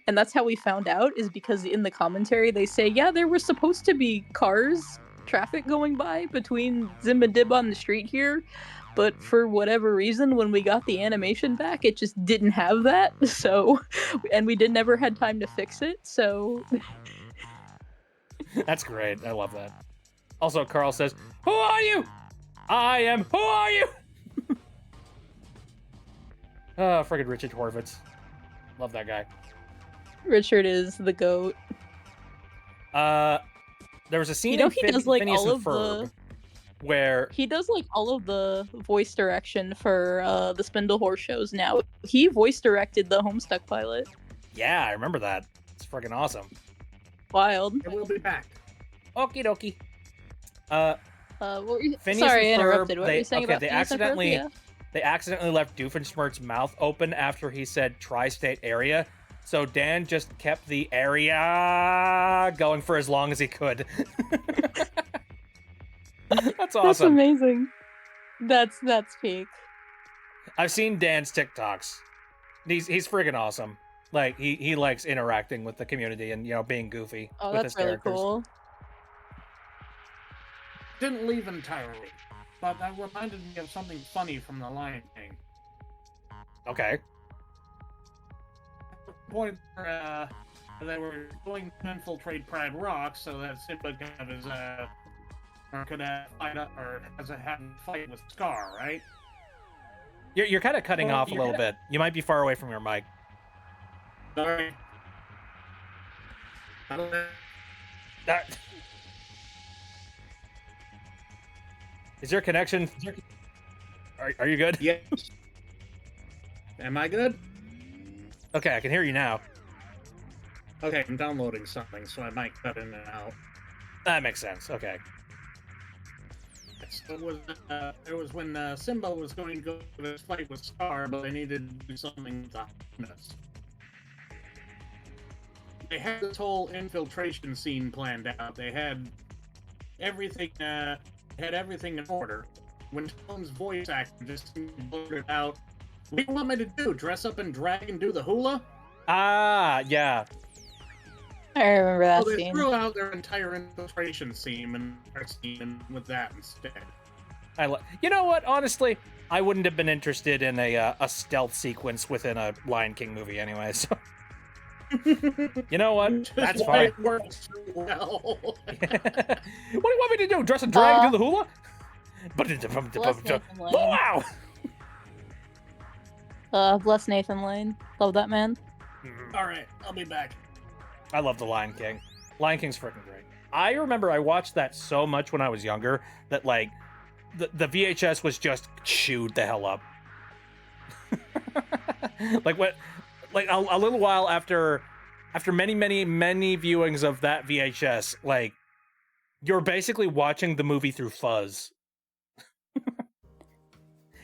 and that's how we found out, is because in the commentary they say, yeah, there were supposed to be cars, traffic going by between Zim and Dib on the street here, but for whatever reason, when we got the animation back, it just didn't have that. So, and we never had time to fix it. So, That's great. I love that. Also, Carl says, "Who are you?" I am. Who are you? Oh, friggin' Richard Horvitz. Love that guy. Richard is the GOAT. There was a scene in he does like Phineas all and of Ferb the. where He does like all of the voice direction for the Spindle Horse shows now. He voice directed the Homestuck pilot. yeah, I remember that. It's friggin' awesome. Wild. I will be back. Okie dokie. What were you... Phineas Sorry, I and Ferb, interrupted. What were you saying about they Phineas and Ferb? accidentally Yeah. they accidentally left Doofenshmirtz's mouth open after he said tri-state area. So Dan just kept the area going for as long as he could. That's awesome. That's amazing. That's peak. I've seen Dan's TikToks. He's friggin' awesome. Like he likes interacting with the community and being goofy Oh, with that's his really characters. cool. Didn't leave entirely, but that reminded me of something funny from The Lion King. Okay. At the point where they were going to infiltrate Pride Rock so that Simba could have his or could have fight up, or has a fight with Scar, right? You're kind of cutting Well, off a little bit. You might be far away from your mic. Sorry. That... Is your connection? Are you good? Yes. Am I good? Okay, I can hear you now. Okay, I'm downloading something, so I might cut in and out. That makes sense. Okay. So it was when Simba was going to go to this fight with Scar, but they needed to do something with the Highness. They had this whole infiltration scene planned out. They had everything in order. When Tom's voice actor just blurted out, "What do you want me to do? Dress up and drag and do the hula?" Ah, yeah. I remember that So they scene. threw out their entire infiltration scene and with that instead. You know what? Honestly, I wouldn't have been interested in a stealth sequence within a Lion King movie anyway. So, you know what? That's Just why fine. it works so well. What do you want me to do? Dress and drag and do the hula? Bless Nathan Lane. Wow! Bless Nathan Lane. Love that man. All right, I'll be back. I love the Lion King. Lion King's freaking great. I remember I watched that so much when I was younger that like the VHS was just chewed the hell up. Like a little while after many viewings of that VHS, like you're basically watching the movie through fuzz.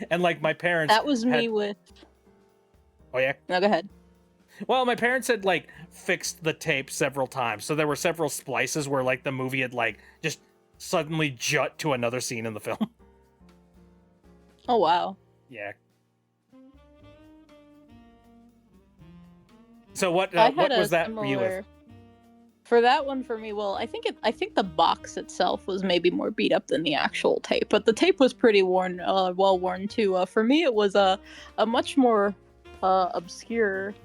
And like my parents That was me with. Oh yeah. No, go ahead. Well, my parents had like fixed the tape several times, so there were several splices where like the movie had like just suddenly jut to another scene in the film. Oh wow. Yeah. So what I had what a was that for you with? similar. For that one, for me, well, I think the box itself was maybe more beat up than the actual tape, but the tape was pretty well worn too. For me, it was a much more obscure,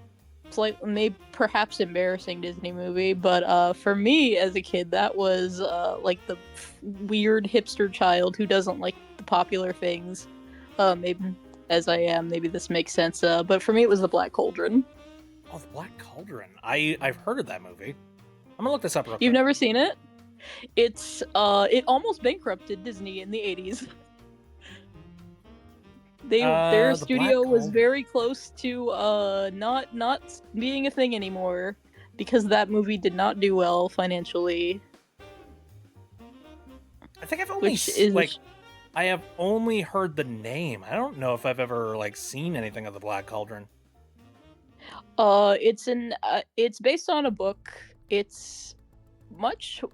slightly maybe perhaps embarrassing Disney movie. But for me as a kid, that was like the weird hipster child who doesn't like the popular things. Maybe as I am, maybe this makes sense. But for me, it was The Black Cauldron. Oh, the Black Cauldron. I've heard of that movie. I'm gonna look this up real quick. You've never seen it? It's it almost bankrupted Disney in the 80s. Their The studio Black was Cauldron. very close to not being a thing anymore because that movie did not do well financially. I think I've only Which is I have only heard the name. I don't know if I've ever like seen anything of the Black Cauldron. it's based on a book. It's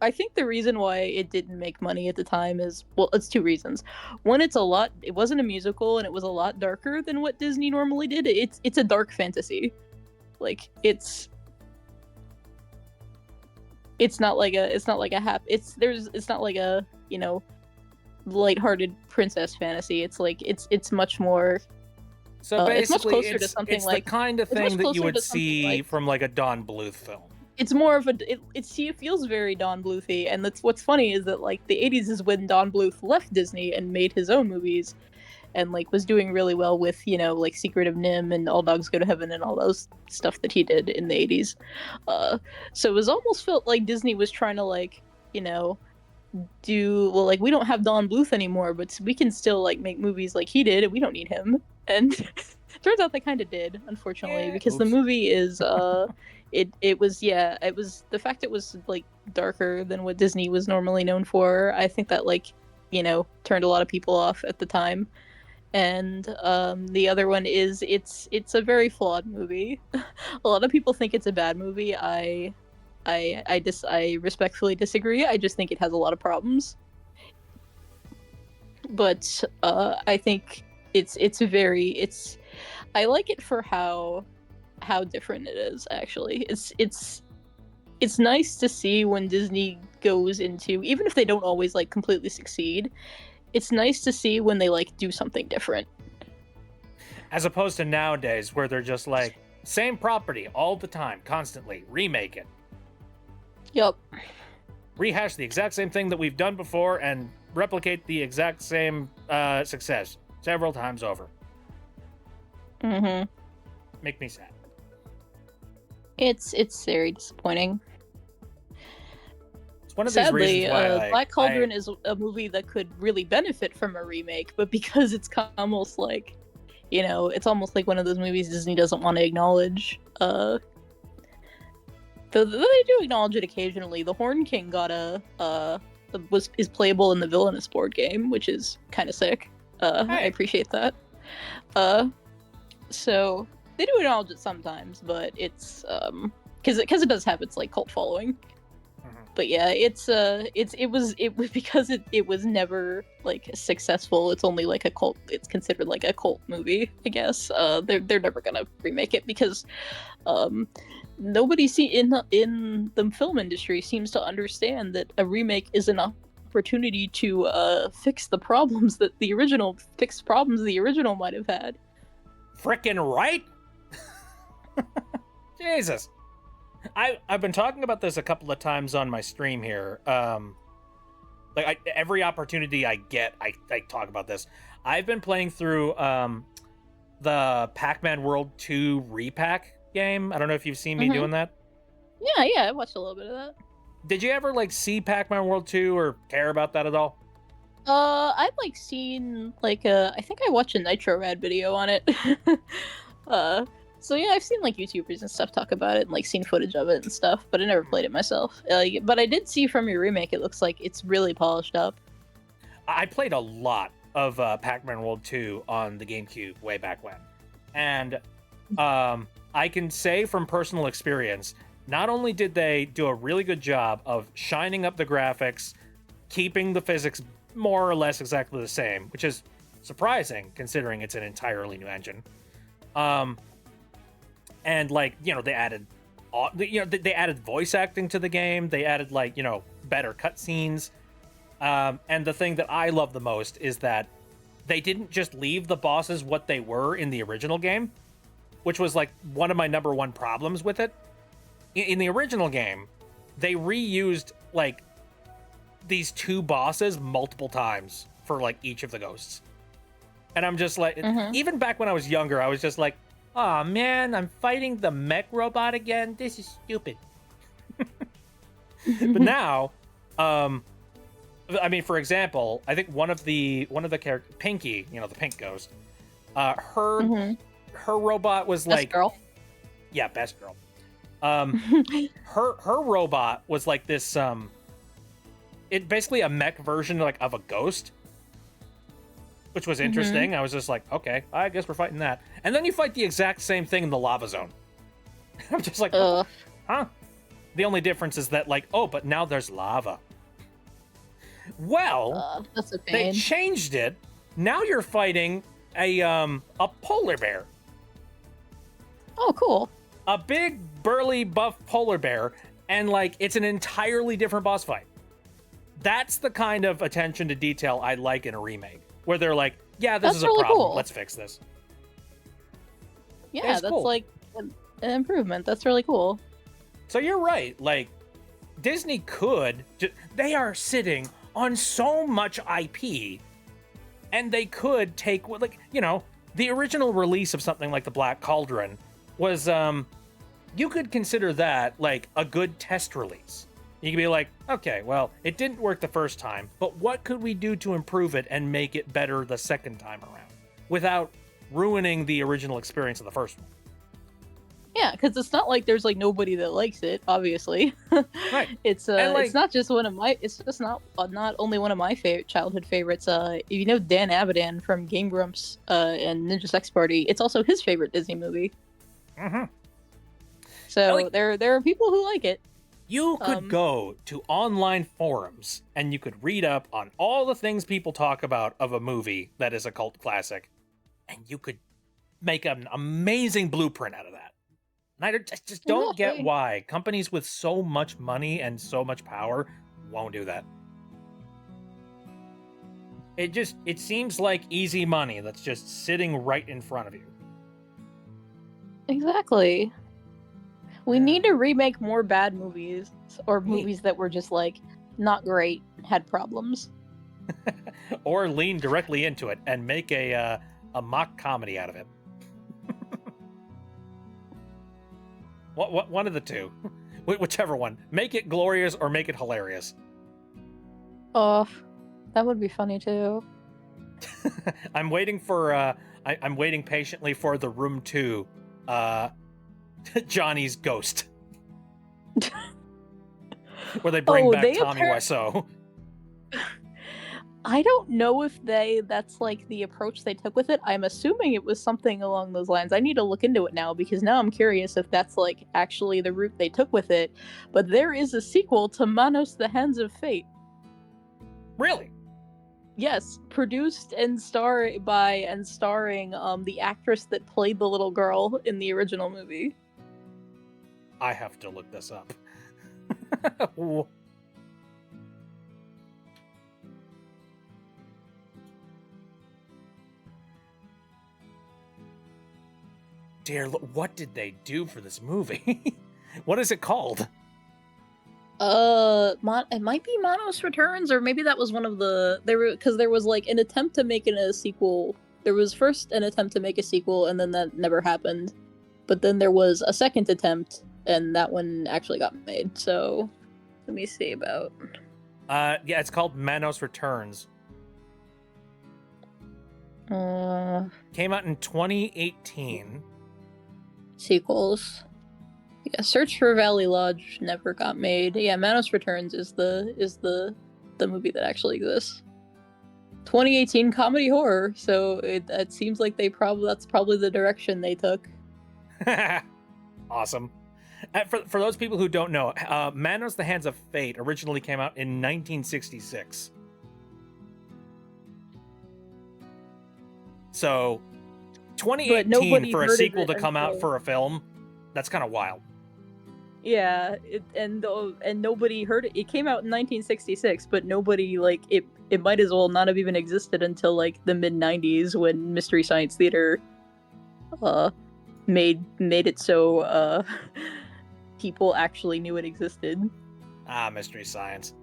I think the reason why it didn't make money at the time is, well, it's two reasons. One, it wasn't a musical and it was a lot darker than what Disney normally did. It's a dark fantasy. Like it's not like a lighthearted princess fantasy. It's like it's much more. So it's much basically, closer to something it's like- the kind of it's much thing that you closer would to something see like- from like a Don Bluth film. It's more of it feels very Don Bluth-y, and that's what's funny is that like the 80s is when Don Bluth left Disney and made his own movies, and like was doing really well with like Secret of Nim and All Dogs Go to Heaven and all those stuff that he did in the 80s. So it was almost felt like Disney was trying to like do well, like we don't have Don Bluth anymore, but we can still like make movies like he did, and we don't need him. And turns out they kind of did, unfortunately, Yeah. because the Oops. movie is it was the fact it was like darker than what Disney was normally known for. I think that like turned a lot of people off at the time. And the other one is it's a very flawed movie. A lot of people think it's a bad movie. I respectfully disagree. I just think it has a lot of problems. But I think I like it for how different it is. Actually, it's nice to see when Disney goes into, even if they don't always like completely succeed, it's nice to see when they like do something different. As opposed to nowadays where they're just like same property all the time, constantly remake it, Yup. rehash the exact same thing that we've done before, and replicate the exact same success several times over. Mm-hmm. Make me sad. It's very disappointing. It's one of these Sadly, reasons why Black Cauldron is a movie that could really benefit from a remake, but because it's almost like, it's almost like one of those movies Disney doesn't want to acknowledge. Though they do acknowledge it occasionally. The Horn King got is playable in the Villainous board game, which is kind of sick. I Hey. appreciate that. So they do acknowledge it sometimes, but it's because it does have its like cult following. But yeah, it was because it was never like successful. It's only like a cult. It's considered like a cult movie, I guess. They're never gonna remake it because nobody in the film industry seems to understand that a remake is an opportunity to fix problems the original might have had. Frickin' right? Jesus. I've been talking about this a couple of times on my stream here. Every opportunity I get, I talk about this. I've been playing through the Pac-Man World 2 repack game. I don't know if you've seen me doing that. Yeah, I watched a little bit of that. Did you ever like see Pac-Man World 2 or care about that at all? I've like seen like I think I watched a Nitro Rad video on it. So yeah, I've seen like YouTubers and stuff talk about it and like seen footage of it and stuff, but I never played it myself. But I did see from your remake, it looks like it's really polished up. I played a lot of Pac-Man World 2 on the GameCube way back when, and I can say from personal experience, not only did they do a really good job of shining up the graphics, keeping the physics more or less exactly the same, which is surprising considering it's an entirely new engine. And like, they added they added voice acting to the game. They added like, better cutscenes. And the thing that I love the most is that they didn't just leave the bosses what they were in the original game, which was like one of my number one problems with it. In the original game, they reused like these two bosses multiple times for like each of the ghosts. And I'm just like, even back when I was younger, I was just like, oh man, I'm fighting the mech robot again. This is stupid. But now, I mean, for example, I think one of the characters, Pinky, the pink ghost, her robot was Best like, girl. yeah, best girl. Her robot was like this, it basically a mech version like of a ghost, which was interesting. I was just like, okay, I guess we're fighting that. And then you fight the exact same thing in the lava zone. I'm just like, huh? The only difference is that like, oh, but now there's lava. Well, that's a they pain. changed it. Now you're fighting a polar bear. Oh, cool. A big, burly, buff polar bear, and like it's an entirely different boss fight. That's the kind of attention to detail I like in a remake, where they're like, yeah, this That's is a really problem. cool. Let's fix this. Yeah, It's that's cool. like an improvement. That's really cool. So you're right. Like, Disney could. They are sitting on so much IP, and they could take, like, the original release of something like The Black Cauldron was, you could consider that like a good test release. You could be like, okay, well, it didn't work the first time, but what could we do to improve it and make it better the second time around without ruining the original experience of the first one? Yeah, because it's not like there's like nobody that likes it. Obviously, Right. it's like- it's not just one of my. It's just not only one of my childhood favorites. Dan Avidan from Game Grumps and Ninja Sex Party. It's also his favorite Disney movie. Mm-hmm. So Like- there are people who like it. You could go to online forums and you could read up on all the things people talk about of a movie that is a cult classic, and you could make an amazing blueprint out of that. And I just don't get Right. why companies with so much money and so much power won't do that. It seems like easy money that's just sitting right in front of you. Exactly. We Yeah. need to remake more bad movies or Neat. movies that were just like not great, had problems. Or lean directly into it and make a mock comedy out of it. What one of the two, whichever one. Make it glorious or make it hilarious. Oh, that would be funny too. I'm waiting for I'm waiting patiently for the Room 2 Johnny's ghost. Where they bring Oh, back they Tommy Wiseau. I don't know if that's like the approach they took with it. I'm assuming it was something along those lines. I need to look into it now because now I'm curious if that's like actually the route they took with it. But there is a sequel to Manos the Hands of Fate. Really? Yes, produced and starring the actress that played the little girl in the original movie. I have to look this up. Dear, what did they do for this movie? What is it called? It might be Manos Returns, or maybe that was one of because there was like an attempt to make a sequel. There was first an attempt to make a sequel, and then that never happened. But then there was a second attempt, and that one actually got made. So, let me see about. Yeah, it's called Manos Returns. Came out in 2018. Sequels. Yeah, Search for Valley Lodge never got made. Yeah, Manos Returns is the movie that actually exists. 2018 comedy horror, so it seems like that's probably the direction they took. Awesome. For those people who don't know, Manos the Hands of Fate originally came out in 1966. So, 2018 for a sequel to come out for a film, that's kind of wild. Yeah, and nobody heard it. It came out in 1966, but nobody like it. It might as well not have even existed until like the mid 90s when Mystery Science Theater, made it so people actually knew it existed. Mystery Science.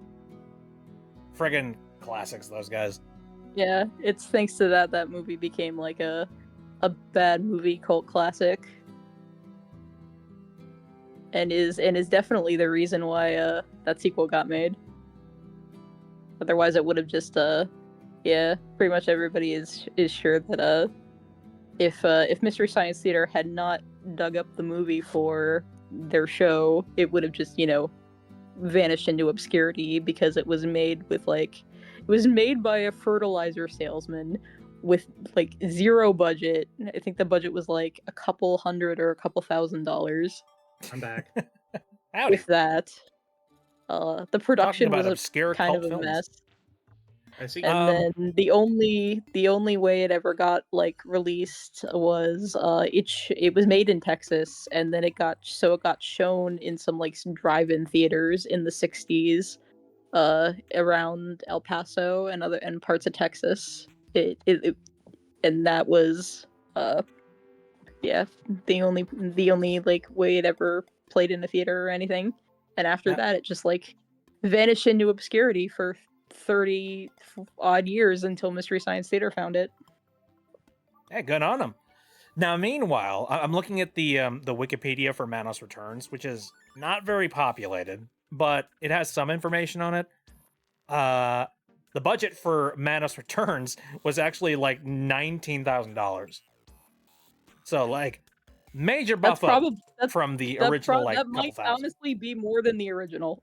Friggin' classics, those guys. Yeah, it's thanks to that movie became like a bad movie cult classic. And is definitely the reason why that sequel got made. Otherwise, it would have just pretty much everybody is sure that if Mystery Science Theater had not dug up the movie for their show, it would have just vanished into obscurity because it was made by a fertilizer salesman with like zero budget. I think the budget was like a couple $100 or a couple $1,000. I'm back. Howdy. With that, the production was obscure kind of a films. mess. I see. And then the only way it ever got like released was it was made in Texas, and then it got shown in some like drive-in theaters in the 60s, around El Paso and parts of Texas. And that was the only like way it ever played in a theater or anything. And after that, it just like vanished into obscurity for 30 odd years until Mystery Science Theater found it. Hey, good on them. Now, meanwhile, I'm looking at the Wikipedia for Manos Returns, which is not very populated, but it has some information on it. The budget for Manos Returns was actually like $19,000. So, like, major buff up from the original, like, that couple might thousand. honestly be more than the original.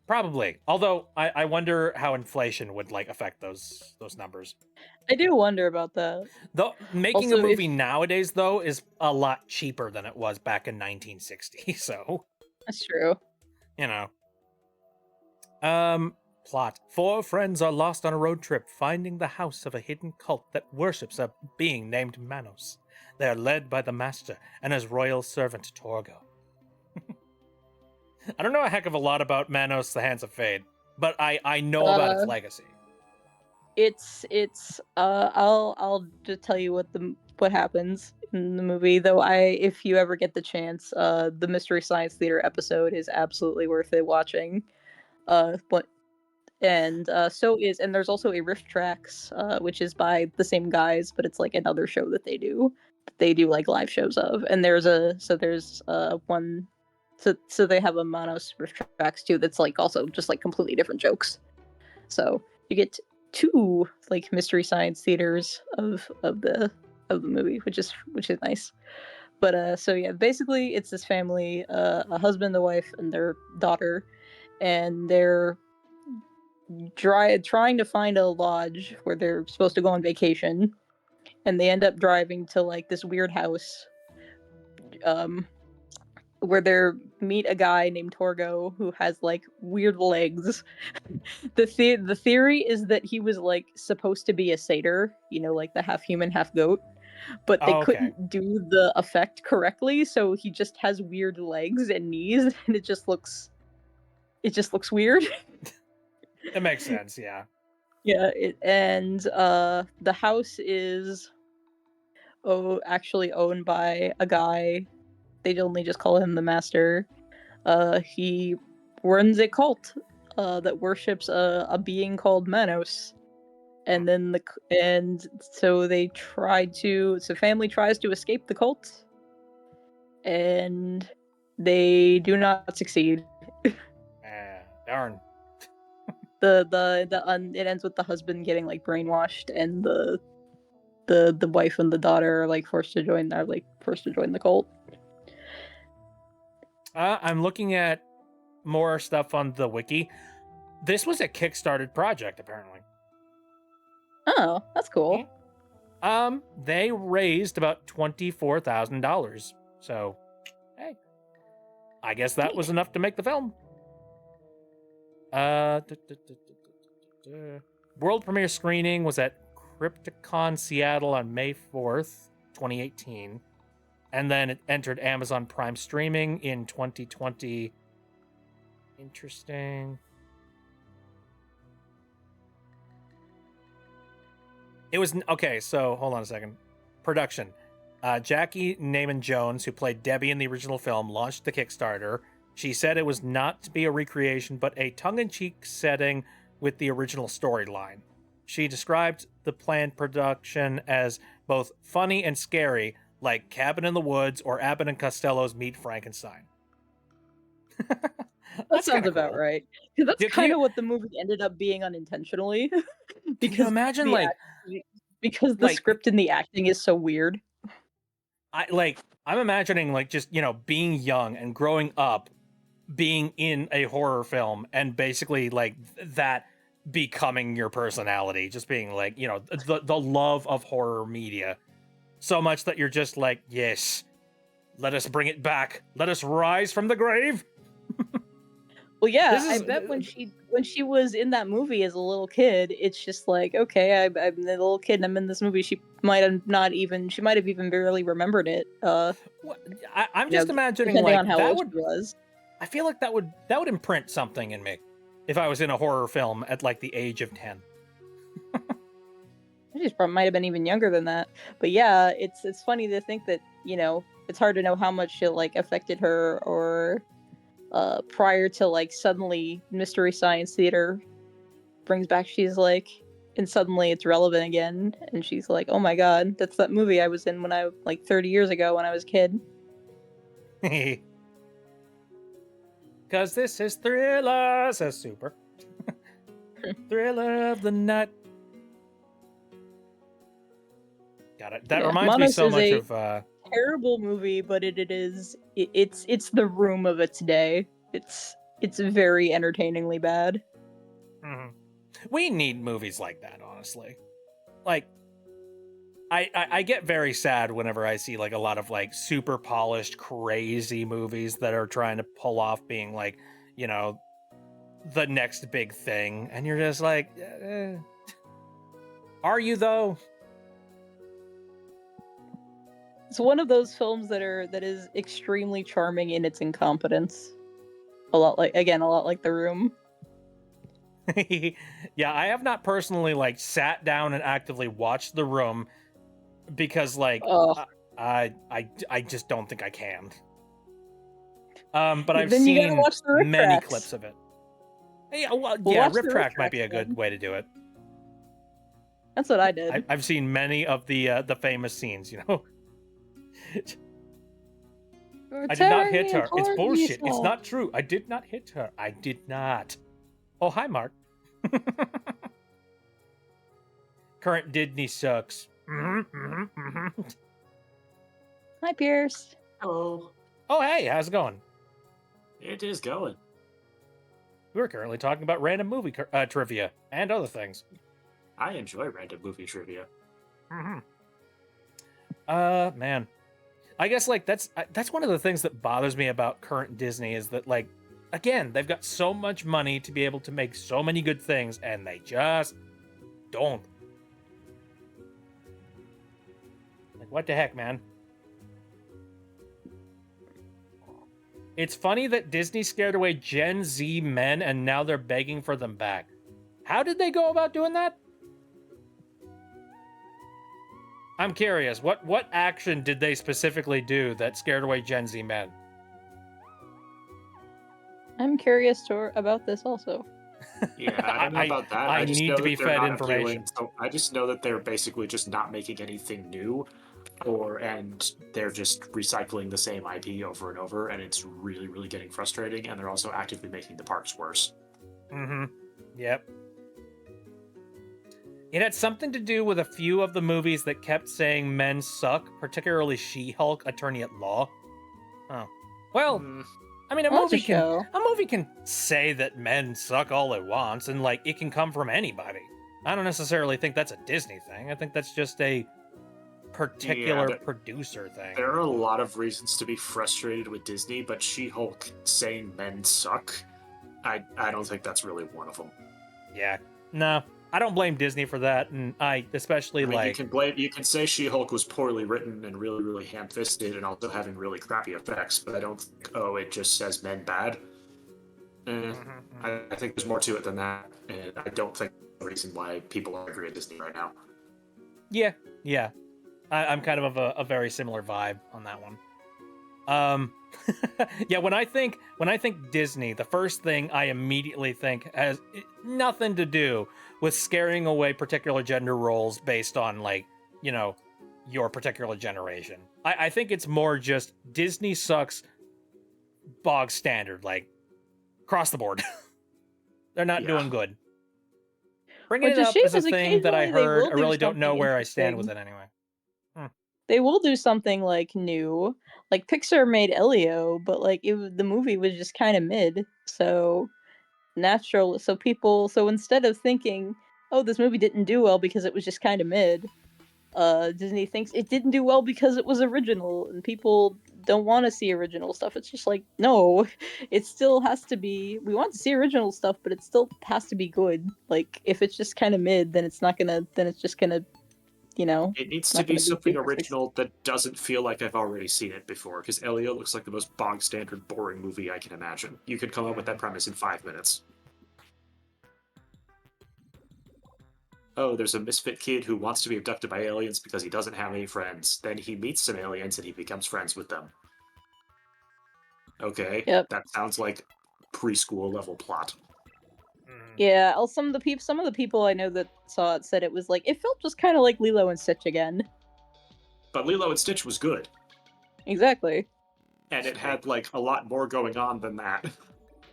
Probably. Although, I wonder how inflation would, like, affect those numbers. I do wonder about that. Though making a movie nowadays, though, is a lot cheaper than it was back in 1960, so... That's true. Plot. 4 friends are lost on a road trip, finding the house of a hidden cult that worships a being named Manos. They are led by the master and his royal servant, Torgo. I don't know a heck of a lot about Manos, the Hands of Fate, but I know about its legacy. I'll just tell you what happens in the movie, though. If you ever get the chance, the Mystery Science Theater episode is absolutely worth it watching. And there's also a Rift Tracks, which is by the same guys, but it's like another show that they do like live shows of. And there's one, so they have a Manos Rift Tracks too that's like also just like completely different jokes. So you get 2 like Mystery Science Theaters of the movie, which is nice. But so yeah, basically it's this family, a husband, a wife, and their daughter, and they're trying to find a lodge where they're supposed to go on vacation, and they end up driving to like this weird house, um, where they meet a guy named Torgo who has like weird legs. The theory is that he was like supposed to be a satyr, you know, like the half human, half goat, but they Oh, okay. couldn't do the effect correctly, so he just has weird legs and knees, and it just looks weird. It makes sense, yeah. Yeah, and the house is actually owned by a guy. They only just call him the master. He runs a cult that worships a being called Manos. And then so family tries to escape the cult, and they do not succeed. Darn. It ends with the husband getting like brainwashed, and the wife and the daughter are like forced to join the cult. I'm looking at more stuff on the wiki. This was a Kickstarted project, apparently. Oh, that's cool. They raised about $24,000. So, hey, I guess that was enough to make the film. World premiere screening was at Crypticon Seattle on May 4th, 2018. And then it entered Amazon Prime streaming in 2020. Interesting. It was okay. So hold on a second. Production. Jackie Naaman Jones, who played Debbie in the original film, launched the Kickstarter. She said it was not to be a recreation, but a tongue-in-cheek setting with the original storyline. She described the planned production as both funny and scary, like Cabin in the Woods or Abbott and Costello's Meet Frankenstein. That sounds about right. Because that's kind of what the movie ended up being unintentionally. Can you imagine, because the script and the acting is so weird. I'm imagining, like, just, you know, being young and growing up, being in a horror film, and basically, like, that becoming your personality, just being, like, you know, the love of horror media. So much that you're just like, yes, let us bring it back. Let us rise from the grave. Well, yeah, I bet when she was in that movie as a little kid, it's just like, okay, I'm the little kid and I'm in this movie. She might have even barely remembered it. I'm just imagining, depending like, on how old she was. I feel like that would imprint something in me if I was in a horror film at like the age of 10. She might have been even younger than that. But yeah, it's funny to think that, you know, it's hard to know how much it like affected her, or prior to like suddenly Mystery Science Theater brings back, she's like, and suddenly it's relevant again, and she's like, oh my god, that's that movie I was in when I like 30 years ago when I was a kid. Cause this is Thriller, says Super. Thriller of the night. Got it. That reminds me so much of terrible movie, but it's the Room of its day. It's very entertainingly bad. Mm-hmm. We need movies like that, honestly. Like, I get very sad whenever I see like a lot of like super polished, crazy movies that are trying to pull off being like, you know, the next big thing, and you're just like, are you though? It's one of those films that is extremely charming in its incompetence. A lot like The Room. Yeah, I have not personally like sat down and actively watched The Room because like I just don't think I can. But I've seen many clips of it. Yeah, Rip Track might be a good way to do it. That's what I did. I've seen many of the famous scenes, you know. I did not hit her. It's bullshit. It's not true. I did not hit her. I did not. Oh, hi, Mark. Current Disney sucks. Hi, Pierce. Hello. Oh, hey, how's it going? It is going. We're currently talking about random movie trivia and other things. I enjoy random movie trivia. Mm-hmm. Man, I guess like that's one of the things that bothers me about current Disney is that like, again, they've got so much money to be able to make so many good things, and they just don't. Like, what the heck, man? It's funny that Disney scared away Gen Z men and now they're begging for them back. How did they go about doing that? I'm curious, what action did they specifically do that scared away Gen Z men? I'm curious about this also. Yeah, I don't know about that. I just need know to be that they're fed not information. appealing, so I just know that they're basically just not making anything new, and they're just recycling the same IP over and over, and it's really, really getting frustrating. And they're also actively making the parks worse. Mm-hmm. Yep. It had something to do with a few of the movies that kept saying men suck, particularly She-Hulk, Attorney at Law. Oh. Well, I mean, a movie can say that men suck all it wants, and like it can come from anybody. I don't necessarily think that's a Disney thing. I think that's just a particular producer thing. There are a lot of reasons to be frustrated with Disney, but She-Hulk saying men suck, I don't think that's really one of them. Yeah. No, I don't blame Disney for that, and I especially like... You can say She-Hulk was poorly written and really, really ham-fisted and also having really crappy effects, but I don't think, it just says men bad. I think there's more to it than that, and I don't think that's the reason why people are angry at Disney right now. Yeah. I'm kind of a very similar vibe on that one. Yeah, when I think Disney, the first thing I immediately think has nothing to do with scaring away particular gender roles based on like, you know, your particular generation. I think it's more just Disney sucks bog standard, like across the board. They're not doing good. Bringing it up is a thing that I heard. I really don't know where I stand with it anyway. They will do something like new. Like Pixar made Elio, but like the movie was just kind of mid. So instead of thinking, oh, this movie didn't do well because it was just kind of mid, Disney thinks it didn't do well because it was original, and people don't want to see original stuff. It's just like, no, it still has to be. We want to see original stuff, but it still has to be good. Like if it's just kind of mid, then it's just gonna. You know, it needs to be something original that doesn't feel like I've already seen it before, because Elio looks like the most bog standard boring movie I can imagine. You could come up with that premise in 5 minutes. Oh, there's a misfit kid who wants to be abducted by aliens because he doesn't have any friends. Then he meets some aliens and he becomes friends with them. Okay, that sounds like preschool level plot. Yeah, some of the people I know that saw it said it was like, it felt just kind of like Lilo and Stitch again. But Lilo and Stitch was good. Exactly. And it had like a lot more going on than that.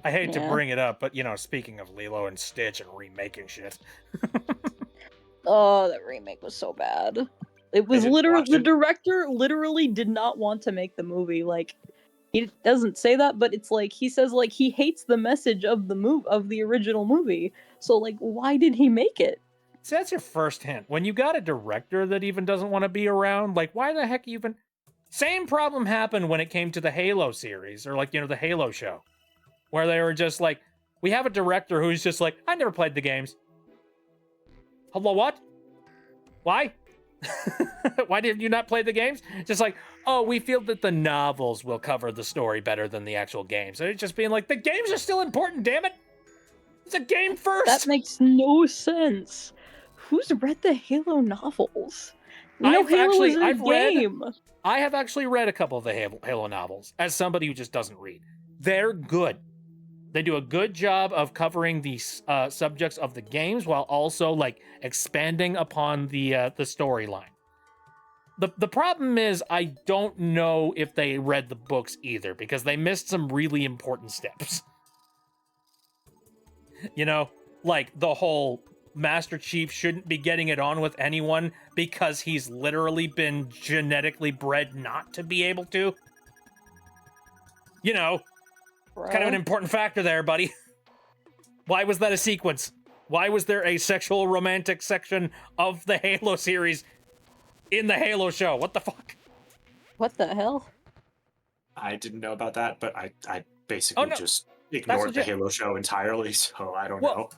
I hate to bring it up, but you know, speaking of Lilo and Stitch and remaking shit. Oh, that remake was so bad. It was the director literally did not want to make the movie. Like, he doesn't say that, but it's like he says like he hates the message of the original movie. So like, why did he make it? So that's your first hint. When you got a director that even doesn't want to be around, like why the heck even? Same problem happened when it came to the Halo series, or like, you know, the Halo show, where they were just like, we have a director who's just like, I never played the games. Hello, what? Why? Why did you not play the games? Just like, oh, we feel that the novels will cover the story better than the actual games. And it's just being like, the games are still important, damn it! It's a game first! That makes no sense. Who's read the Halo novels? I have actually read a couple of the Halo novels, as somebody who just doesn't read. They're good. They do a good job of covering the subjects of the games while also like expanding upon the storyline. The problem is I don't know if they read the books either, because they missed some really important steps. You know, like the whole Master Chief shouldn't be getting it on with anyone because he's literally been genetically bred not to be able to? You know, kind of an Bro. important factor there, buddy. Why was that a sequence? Why was there a sexual romantic section of the Halo series in the Halo show? What the fuck? What the hell? I didn't know about that, but I basically no. just ignored the legit. Halo show entirely, so I don't Well, know.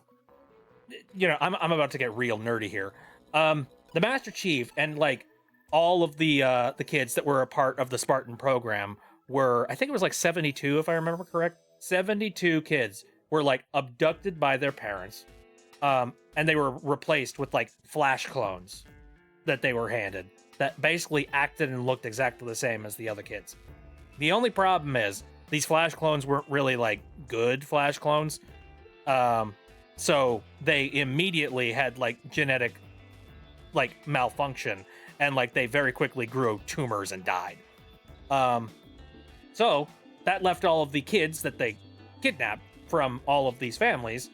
You know, I'm about to get real nerdy here. The Master Chief and like all of the kids that were a part of the Spartan program were, I think it was like 72 if I remember correct. 72 kids were like abducted by their parents, and they were replaced with like Flash clones that they were handed that basically acted and looked exactly the same as the other kids. The only problem is these Flash clones weren't really like good Flash clones. So they immediately had like genetic like malfunction, and like they very quickly grew tumors and died. So that left all of the kids that they kidnapped from all of these families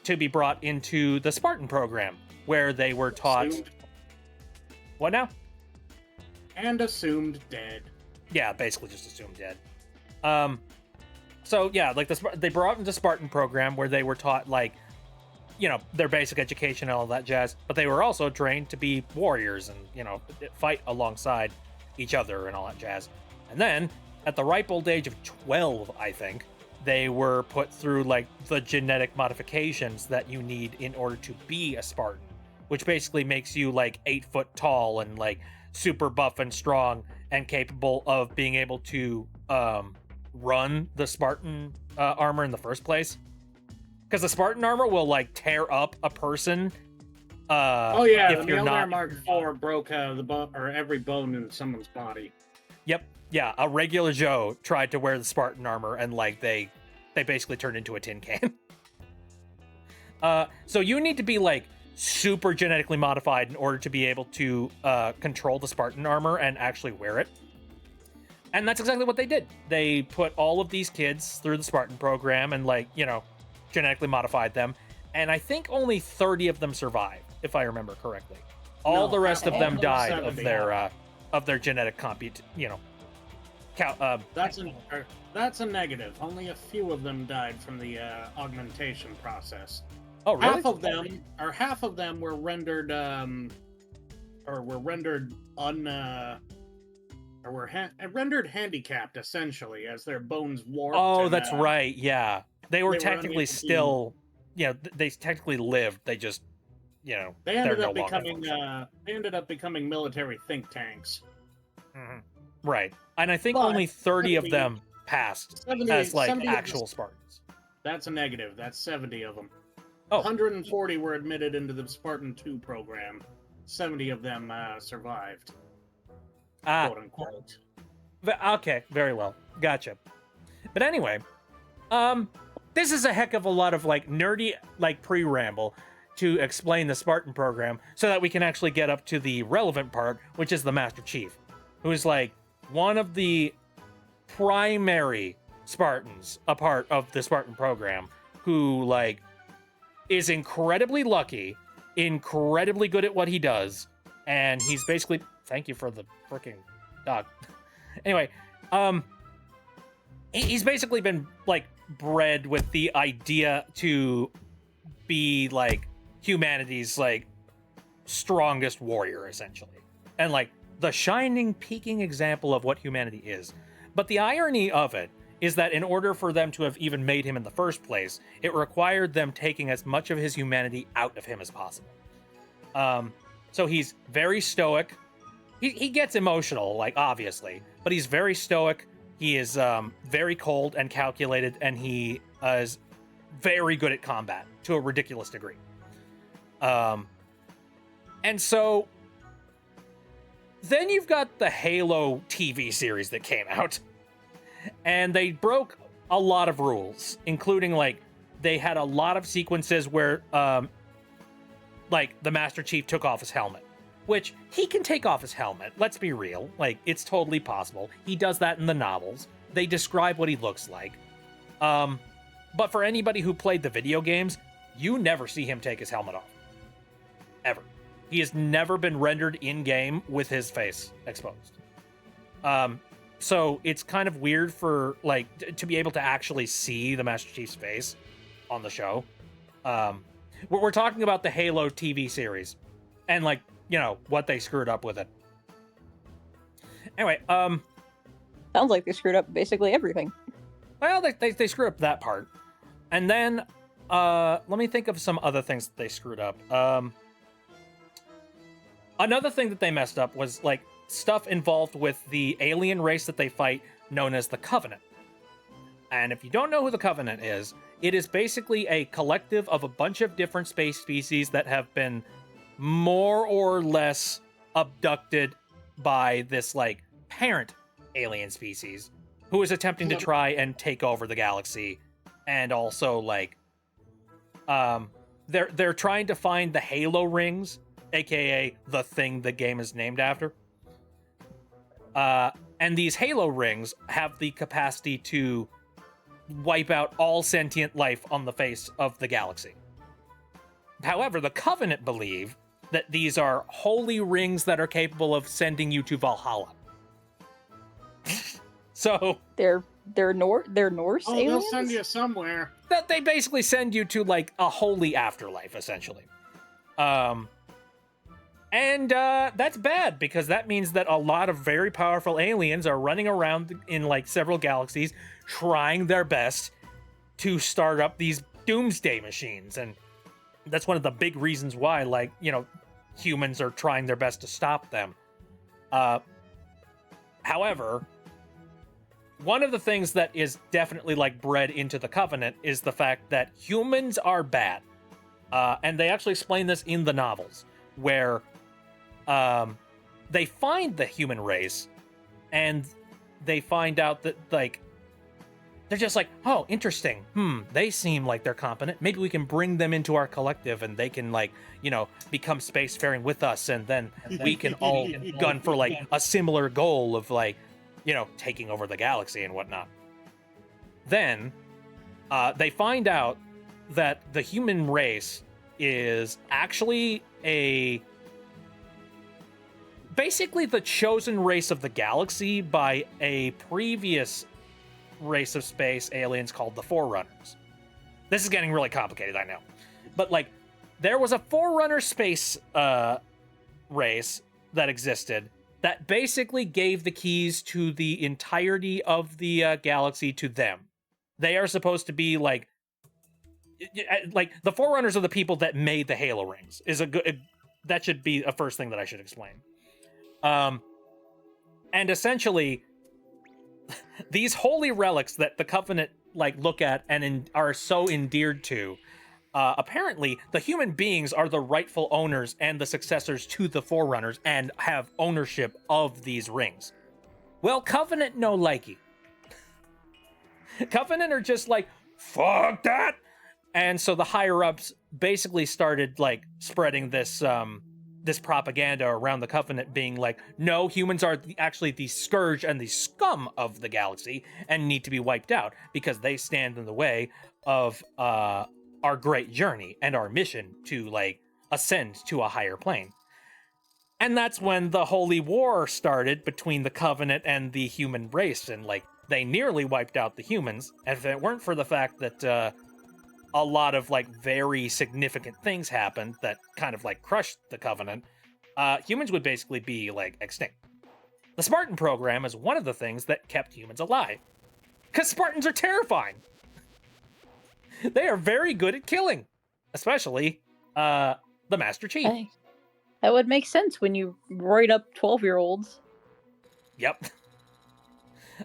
to be brought into the Spartan program, where they were taught. Assumed, What now? and assumed dead. Yeah, basically just assumed dead. So yeah, like they brought into Spartan program where they were taught like, you know, their basic education and all that jazz, but they were also trained to be warriors and, you know, fight alongside each other and all that jazz. And then at the ripe old age of 12, I think, they were put through like the genetic modifications that you need in order to be a Spartan, which basically makes you like 8 foot tall and like super buff and strong and capable of being able to run the Spartan armor in the first place. Because the Spartan armor will like tear up a person. Oh yeah, if the you're Mjolnir not. Mark IV broke the bone or every bone in someone's body. Yep. Yeah. A regular Joe tried to wear the Spartan armor and like they basically turned into a tin can. So you need to be like super genetically modified in order to be able to control the Spartan armor and actually wear it. And that's exactly what they did. They put all of these kids through the Spartan program and like, you know, genetically modified them. And I think only 30 of them survived, if I remember correctly. All No, the rest of all them of died 70. of their genetic That's a negative. Only a few of them died from the augmentation process. Oh, really? Half of them were rendered rendered handicapped essentially as their bones warped. Oh, and, that's right. Yeah. They were were technically unable to- still, they technically lived. They just, They they're ended no up longer becoming functional. military think tanks. Mhm. Right. And I think But only 30 of 70 them passed 70 as like 70 of the- actual Spartans. That's a negative. That's 70 of them. Oh. 140 were admitted into the Spartan 2 program. 70 of them survived, Ah, quote unquote. okay, very well. Gotcha. But anyway, this is a heck of a lot of like nerdy like pre-ramble to explain the Spartan program so that we can actually get up to the relevant part, which is the Master Chief, who is like one of the primary Spartans, a part of the Spartan program, who like is incredibly lucky, incredibly good at what he does, and he's basically, thank you for the freaking dog. Anyway, he's basically been like bred with the idea to be like humanity's like strongest warrior essentially, and like the shining peaking example of what humanity is. But the irony of it is that in order for them to have even made him in the first place, it required them taking as much of his humanity out of him as possible. So he's very stoic. He gets emotional, like obviously, but he's very stoic. He is very cold and calculated, and he is very good at combat to a ridiculous degree. And so then you've got the Halo TV series that came out, and they broke a lot of rules, including like they had a lot of sequences where like the Master Chief took off his helmet, which he can take off his helmet. Let's be real. Like, it's totally possible. He does that in the novels. They describe what he looks like. But for anybody who played the video games, you never see him take his helmet off. ever. He has never been rendered in-game with his face exposed. So it's kind of weird for, like, to be able to actually see the Master Chief's face on the show. We're talking about the Halo TV series and, like, you know, what they screwed up with it. Anyway, Sounds like they screwed up basically everything. well, they screwed up that part. And then, let me think of some other things that they screwed up. Another thing that they messed up was, like, stuff involved with the alien race that they fight, known as the Covenant. And if you don't know who the Covenant is, it is basically a collective of a bunch of different space species that have been more or less abducted by this, like, parent alien species who is attempting to try and take over the galaxy. And also, like, they're trying to find the Halo rings, aka the thing the game is named after. And these Halo rings have the capacity to wipe out all sentient life on the face of the galaxy. However, the Covenant believe that these are holy rings that are capable of sending you to Valhalla. So They're Norse Oh, aliens. they'll send you somewhere. that they basically send you to, like, a holy afterlife, essentially. And that's bad, because that means that a lot of very powerful aliens are running around in, like, several galaxies trying their best to start up these doomsday machines. And that's one of the big reasons why, like, you know, humans are trying their best to stop them. However, one of the things that is definitely, like, bred into the Covenant is the fact that humans are bad. And they actually explain this in the novels, where they find the human race, and they find out that, like, they're just like, oh, interesting. They seem like they're competent. Maybe we can bring them into our collective and they can, like, you know, become spacefaring with us, and then we can all gun for, like, a similar goal of, like, you know, taking over the galaxy and whatnot. Then they find out that the human race is actually basically the chosen race of the galaxy by a previous race of space aliens called the Forerunners. This is getting really complicated, I know. But, like, there was a Forerunner space race that existed that basically gave the keys to the entirety of the galaxy to them. They are supposed to be, like the Forerunners are the people that made the Halo rings. That should be a first thing that I should explain. And essentially, these holy relics that the Covenant, like, look at and are so endeared to, apparently the human beings are the rightful owners and the successors to the Forerunners and have ownership of these rings. Well, Covenant no likey. Covenant are just like, fuck that! And so the higher-ups basically started, like, spreading this this propaganda around the Covenant, being like, no, humans are actually the scourge and the scum of the galaxy and need to be wiped out because they stand in the way of our great journey and our mission to, like, ascend to a higher plane. And that's when the holy war started between the Covenant and the human race, and, like, they nearly wiped out the humans. And if it weren't for the fact that a lot of, like, very significant things happened that kind of, like, crushed the Covenant, humans would basically be, like, extinct. The Spartan program is one of the things that kept humans alive. Because Spartans are terrifying! They are very good at killing. Especially, the Master Chief. Hey, that would make sense when you roid up 12-year-olds. Yep.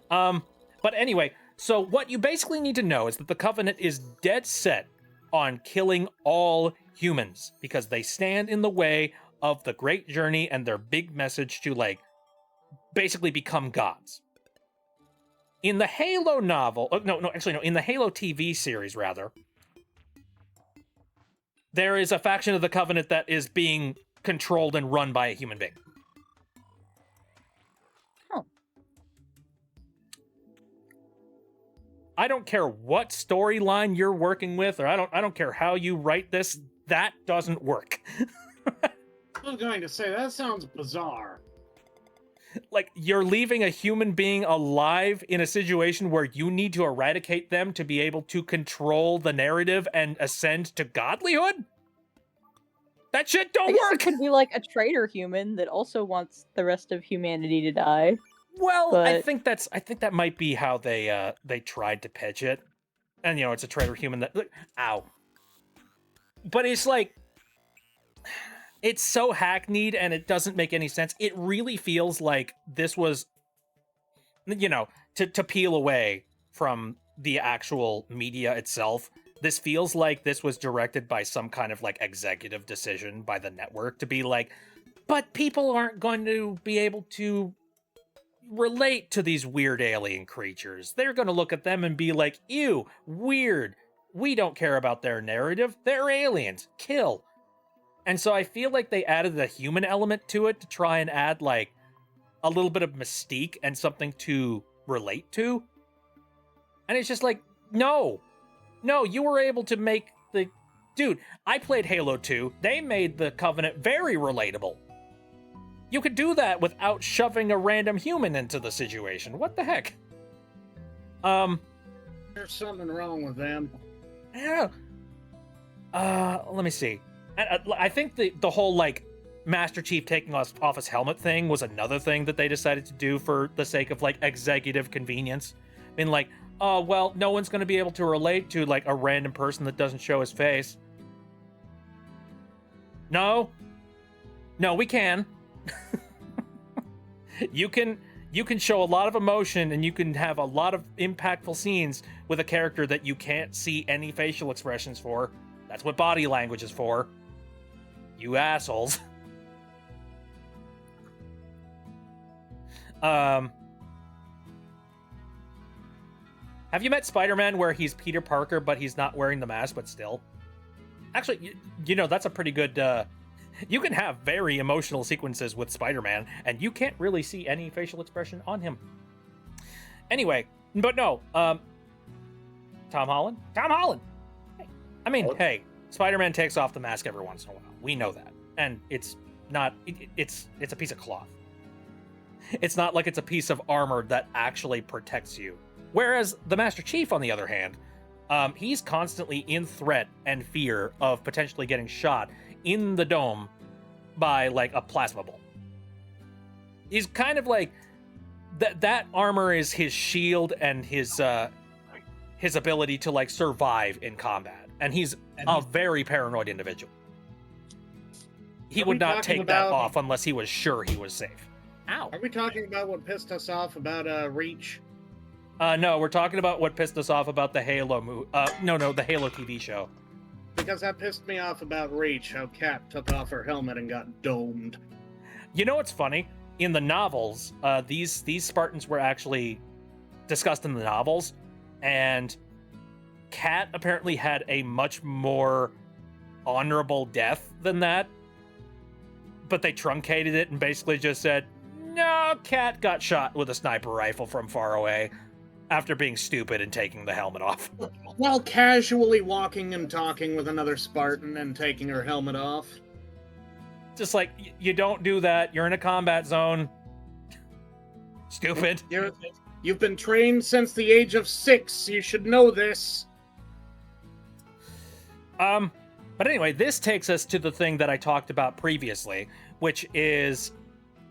But anyway, so what you basically need to know is that the Covenant is dead set on killing all humans because they stand in the way of the great journey and their big message to, like, basically become gods. In the Halo novel, in the Halo TV series, rather, there is a faction of the Covenant that is being controlled and run by a human being. I don't care what storyline you're working with, or I don't care how you write this, that doesn't work. I was going to say, that sounds bizarre. Like, you're leaving a human being alive in a situation where you need to eradicate them to be able to control the narrative and ascend to godlyhood? That shit I don't guess it work! could be like a traitor human that also wants the rest of humanity to die. Well, I but- think that might be how they tried to pitch it. And, you know, it's a traitor human that... Ow. But it's like... It's so hackneyed and it doesn't make any sense. It really feels like this was, you know, to peel away from the actual media itself. This feels like this was directed by some kind of like executive decision by the network to be like, but people aren't going to be able to relate to these weird alien creatures. They're going to look at them and be like, ew, weird. We don't care about their narrative. They're aliens. Kill. And so I feel like they added the human element to it to try and add like a little bit of mystique and something to relate to. And it's just like, no, you were able to make the... Dude, I played Halo 2. They made the Covenant very relatable. You could do that without shoving a random human into the situation. What the heck? There's something wrong with them. Yeah. Let me see. I think the whole, like, Master Chief taking off his helmet thing was another thing that they decided to do for the sake of, like, executive convenience. I mean, like, oh, well, no one's going to be able to relate to, like, a random person that doesn't show his face. No, we can. You can show a lot of emotion and you can have a lot of impactful scenes with a character that you can't see any facial expressions for. That's what body language is for. You assholes. Have you met Spider-Man where he's Peter Parker but he's not wearing the mask but still? Actually, you know, that's a pretty good... you can have very emotional sequences with Spider-Man and you can't really see any facial expression on him. Anyway, but no, Tom Holland? I mean, hey, Spider-Man takes off the mask every once in a while. We know that. And it's not... It's a piece of cloth. It's not like it's a piece of armor that actually protects you. Whereas the Master Chief, on the other hand, he's constantly in threat and fear of potentially getting shot in the dome by, like, a plasma bolt. He's kind of like... That armor is his shield and his ability to, like, survive in combat. And he's a very paranoid individual. He would not take that off unless he was sure he was safe. Ow. Are we talking about what pissed us off about Reach? No, we're talking about what pissed us off about the Halo the Halo TV show. Because that pissed me off about Reach, how Kat took off her helmet and got domed. You know what's funny? In the novels, these Spartans were actually discussed in the novels, and Kat apparently had a much more honorable death than that. But they truncated it and basically just said, no, Kat got shot with a sniper rifle from far away after being stupid and taking the helmet off. While casually walking and talking with another Spartan and taking her helmet off. Just like, you don't do that. You're in a combat zone. Stupid. You've been trained since the age of 6. You should know this. But anyway, this takes us to the thing that I talked about previously, which is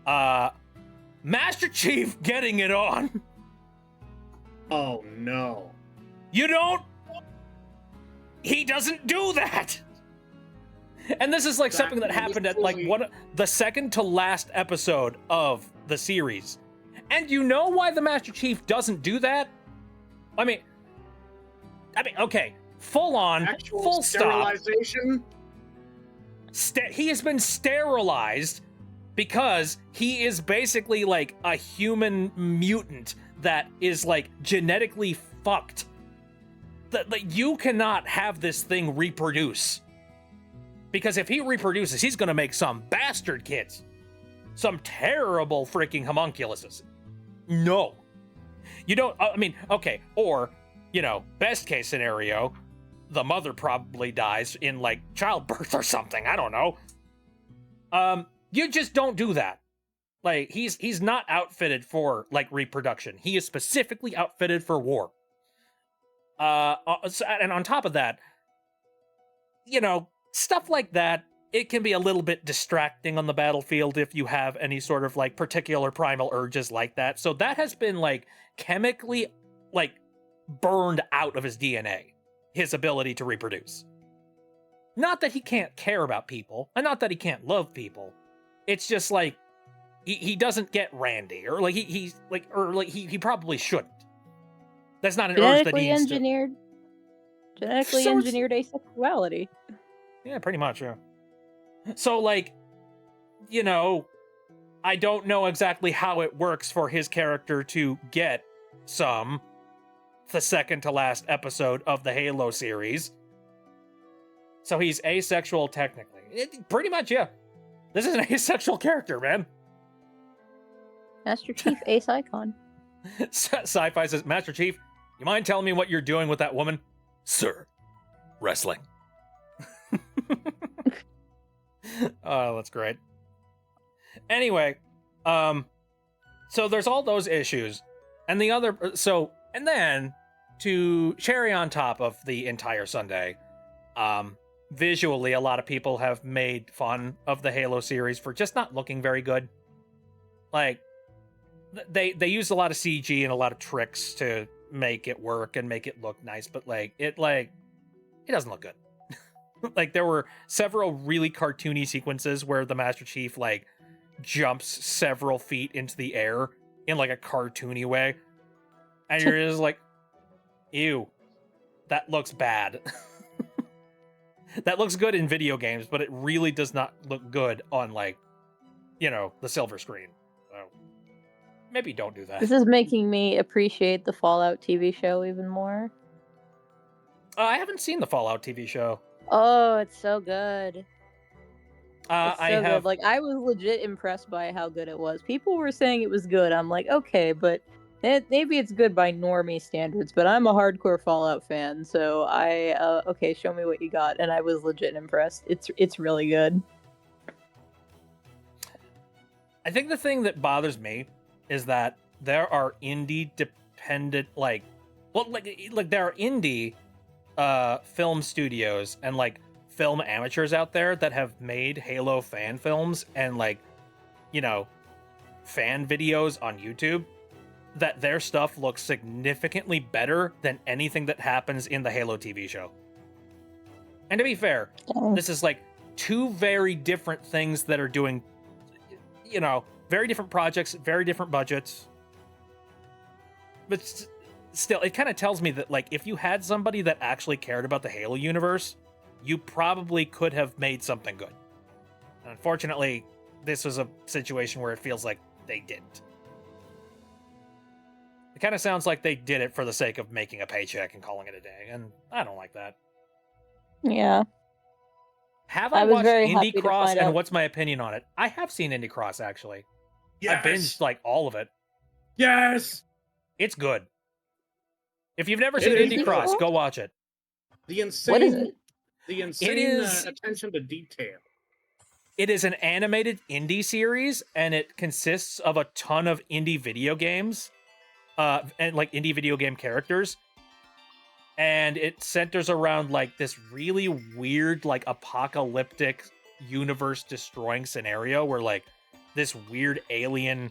Master Chief getting it on. Oh no. You don't? He doesn't do that. And this is like something that happened at like the second to last episode of the series. And you know why the Master Chief doesn't do that? I mean, okay, full on, Actual full sterilization? stop. He has been sterilized because he is basically like a human mutant that is like genetically fucked. That like, you cannot have this thing reproduce. Because if he reproduces, he's gonna make some bastard kids. Some terrible freaking homunculuses. No. You don't, I mean, okay, or, you know, best case scenario, the mother probably dies in, like, childbirth or something, I don't know. You just don't do that. Like, he's not outfitted for, like, reproduction. He is specifically outfitted for war. And on top of that, you know, stuff like that, it can be a little bit distracting on the battlefield if you have any sort of, like, particular primal urges like that. So that has been, like, chemically, like, burned out of his DNA, his ability to reproduce. Not that he can't care about people, and not that he can't love people. It's just, like, he doesn't get randy, or, like, he probably shouldn't. That's not an urge that he needs to... Genetically So it's- engineered asexuality. Yeah, pretty much, yeah. So, like, you know, I don't know exactly how it works for his character to get some the second to last episode of the Halo series. So he's asexual technically. Pretty much, yeah. This is an asexual character, man. Master Chief Ace Icon. Sci-Fi says, Master Chief, you mind telling me what you're doing with that woman? Sir, wrestling. Oh, that's great. Anyway, so there's all those issues. And the other, and then to cherry on top of the entire Sunday, visually, a lot of people have made fun of the Halo series for just not looking very good. Like, they use a lot of CG and a lot of tricks to make it work and make it look nice, but it doesn't look good. Like, there were several really cartoony sequences where the Master Chief, like, jumps several feet into the air in, like, a cartoony way. And you're just like, ew, that looks bad. That looks good in video games, but it really does not look good on, like, you know, the silver screen. So, maybe don't do that. This is making me appreciate the Fallout TV show even more. I haven't seen the Fallout TV show. Oh, it's so good. It's I so have... good. Like, I was legit impressed by how good it was. People were saying it was good. I'm like, okay, but maybe it's good by normie standards, but I'm a hardcore Fallout fan, so okay, show me what you got. And I was legit impressed. It's really good. I think the thing that bothers me is that there are indie dependent, like there are indie film studios and, like, film amateurs out there that have made Halo fan films and, like, you know, fan videos on YouTube, that their stuff looks significantly better than anything that happens in the Halo TV show. And to be fair, this is, like, two very different things that are doing, you know, very different projects, very different budgets. But still, it kind of tells me that, like, if you had somebody that actually cared about the Halo universe, you probably could have made something good. And unfortunately, this was a situation where it feels like they didn't. It kind of sounds like they did it for the sake of making a paycheck and calling it a day, and I don't like that. Yeah. Have I I was watched very happy Indie to Cross, find and out- what's my opinion on it? I have seen Indie Cross, actually. Yes. I binged, like, all of it. Yes. It's good. If you've never It seen is Indie good. Cross, go watch it. The insane. What is it? The insane is- attention to detail. It is an animated indie series, and it consists of a ton of indie video games, and, like, indie video game characters. And it centers around, like, this really weird, like, apocalyptic universe-destroying scenario where, like, this weird alien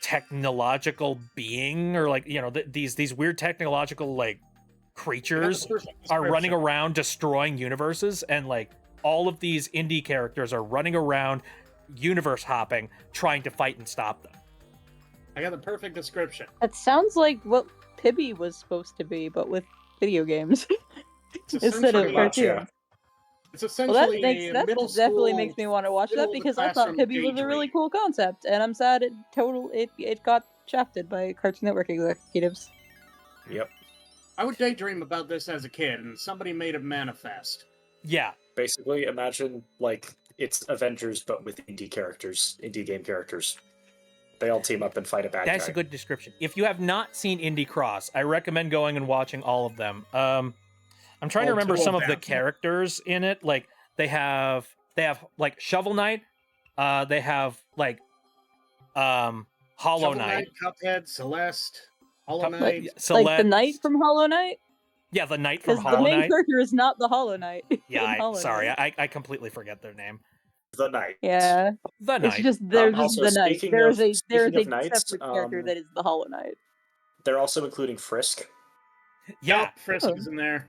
technological being, or, like, you know, these weird technological, like, creatures are running around destroying universes, and, like, all of these indie characters are running around universe hopping trying to fight and stop them. I got the perfect description. That sounds like what Pibby was supposed to be, but with video games It's instead of essentially- much, yeah. cartoons. It's Well, essentially that middle definitely school, makes me want to watch that middle of the because I thought classroom Pibby was a really daydream. cool concept, and I'm sad it got shafted by Cartoon Network executives. Yep. I would daydream about this as a kid, and somebody made it manifest. Yeah, Basically, imagine, like, it's Avengers, but with indie characters, indie game characters. They all team up and fight a bad that's guy. a good description. If you have not seen Indie Cross, I recommend going and watching all of them. I'm trying to All remember two some of of the them. characters in it. Like, they have they have like Shovel Knight. They have like Hollow Shovel Knight. Cuphead, Celeste, Hollow Cup- Knight. Celeste. Like the knight from Hollow Knight? Yeah, the Knight from Because the Hollow main Knight. character is not the Hollow Knight. Yeah, in Hollow sorry, Knight. I completely forget their name. The Knight. Yeah. The It's Knight. just they're just Also, the knight. speaking There's of- a there's speaking a of knights, separate character that is the Hollow Knight. They're also including Frisk. Yeah, Yep, Frisk is in there.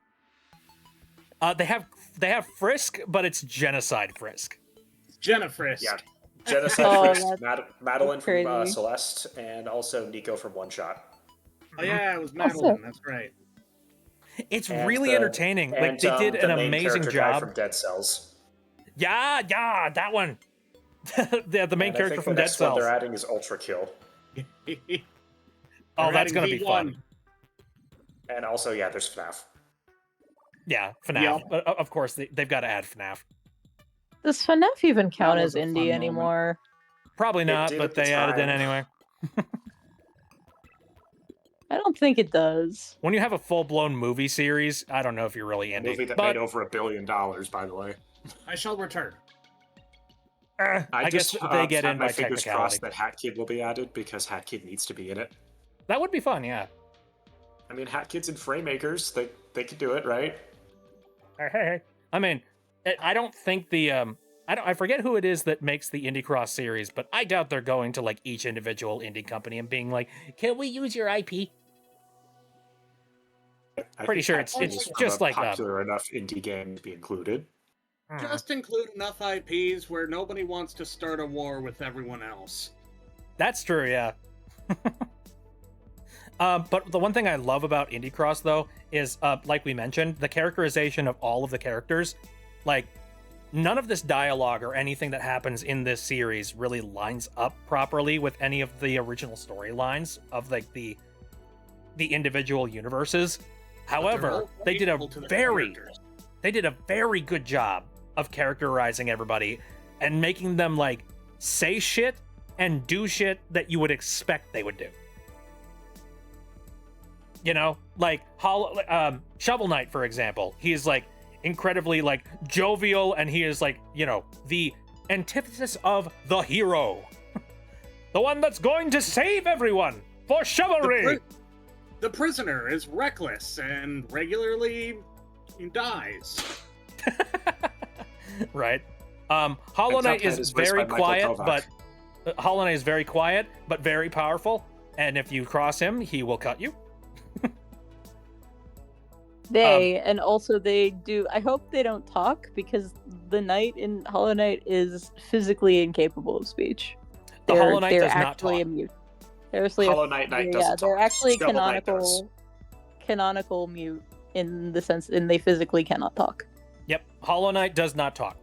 they have Frisk, but it's Genocide Frisk. Jenna Frisk. Yeah. Genocide Oh, Frisk, Madeline from crazy. Celeste, and also Nico from One Shot. Oh yeah, it was Also- Madeline. That's right. It's And really the- entertaining. Like And, they did the an main amazing character guy job. from Dead Cells. Yeah, that one. The main And I character think from the Dead next one Cells. they're adding is Ultra Kill. Oh, They're that's adding gonna be V1. fun. And also, yeah, there's FNAF. Yeah, FNAF. Yep. But of course, they've got to add FNAF. Does FNAF even count was as a fun indie moment. anymore? Probably not, did but at the they added in time. anyway. I don't think it does. When you have a full-blown movie series, I don't know if you're really A indie. movie that but made over $1 billion, by the way. I shall return. I guess just they get have in my by fingers technicality. crossed that Hat Kid will be added because Hat Kid needs to be in it. That would be fun, yeah. I mean, Hat Kid's in Framemakers. They could do it, right? Hey. I mean, I don't think the I forget who it is that makes the Indie Cross series, but I doubt they're going to like each individual indie company and being like, "Can we use your IP?" I Pretty think sure Hat it's Kid is just a like popular enough indie game to be included. Just include enough IPs where nobody wants to start a war with everyone else. That's true, yeah. But the one thing I love about Indie Cross, though, is, like we mentioned, the characterization of all of the characters. Like, none of this dialogue or anything that happens in this series really lines up properly with any of the original storylines of, like, the individual universes. However, all they did a faithful to their characters. very good job of characterizing everybody and making them, like, say shit and do shit that you would expect they would do. You know, like Shovel Knight, for example. He is like incredibly like jovial, and he is like, you know, the antithesis of the hero, the one that's going to save everyone for chivalry. The prisoner is reckless and regularly dies. Right. Hollow And Knight Cuphead is voiced very by Michael quiet, Kovac. but Hollow Knight is very quiet but very powerful. And if you cross him, he will cut you. And also they do. I hope they don't talk because the knight in Hollow Knight is physically incapable of speech. The Hollow Knight they're does not actually talk. a mute. Seriously, Hollow Knight yeah, doesn't they're talk. actually Shovel Knight does. canonical mute in the sense, and they physically cannot talk. Yep, Hollow Knight does not talk.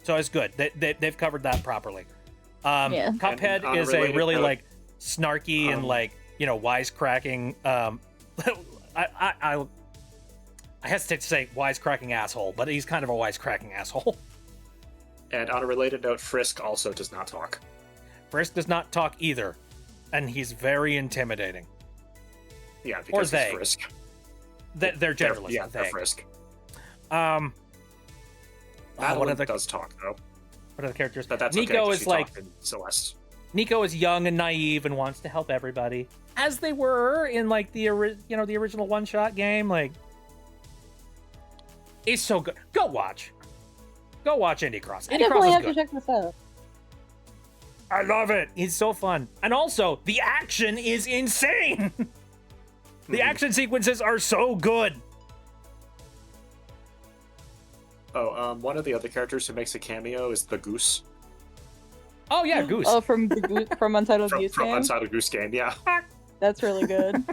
So it's good. They've covered that properly. Yeah. Cuphead And is a unrelated really note, like snarky and like, you know, wisecracking. I hesitate to say wisecracking asshole, but he's kind of a wisecracking asshole. And on a related note, Frisk also does not talk. Frisk does not talk either, and he's very intimidating. Yeah, because they. he's Frisk. They're generally They're Frisk. What Madeline are the does talk though, what are the characters? but that's Nico okay, 'cause is she like talked in Celeste. Nico is young and naive and wants to help everybody, as they were in like the the original one-shot game. Like, it's so good. Go watch Indie Cross. I Indie Cross definitely is have to good. check this out. I love it. It's so fun, and also the action is insane. The action sequences are so good. Oh, one of the other characters who makes a cameo is the Goose Oh yeah, Goose. Oh, from from Untitled from Goose Game. Untitled Goose Game. Yeah, That's really good.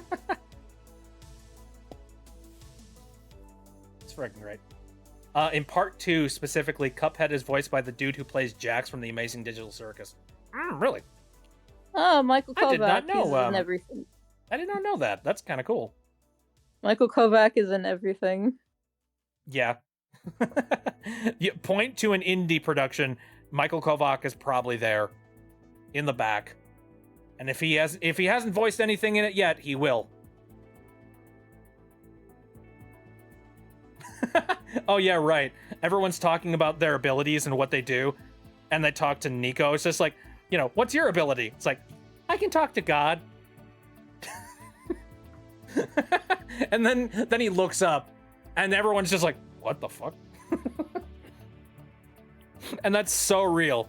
It's freaking great. In part 2, specifically, Cuphead is voiced by the dude who plays Jax from the Amazing Digital Circus. Really? Oh, Michael Kovac I did not know, is in everything. I did not know that. That's kind of cool. Michael Kovac is in everything. Yeah. You point to an indie production, Michael Kovac is probably there in the back. And if he hasn't voiced anything in it yet, he will. Oh yeah, right. everyone's talking about their abilities and what they do, and they talk to Nico. It's just like, what's your ability? It's like, I can talk to God. And then he looks up, and everyone's just like, what the fuck? And that's so real.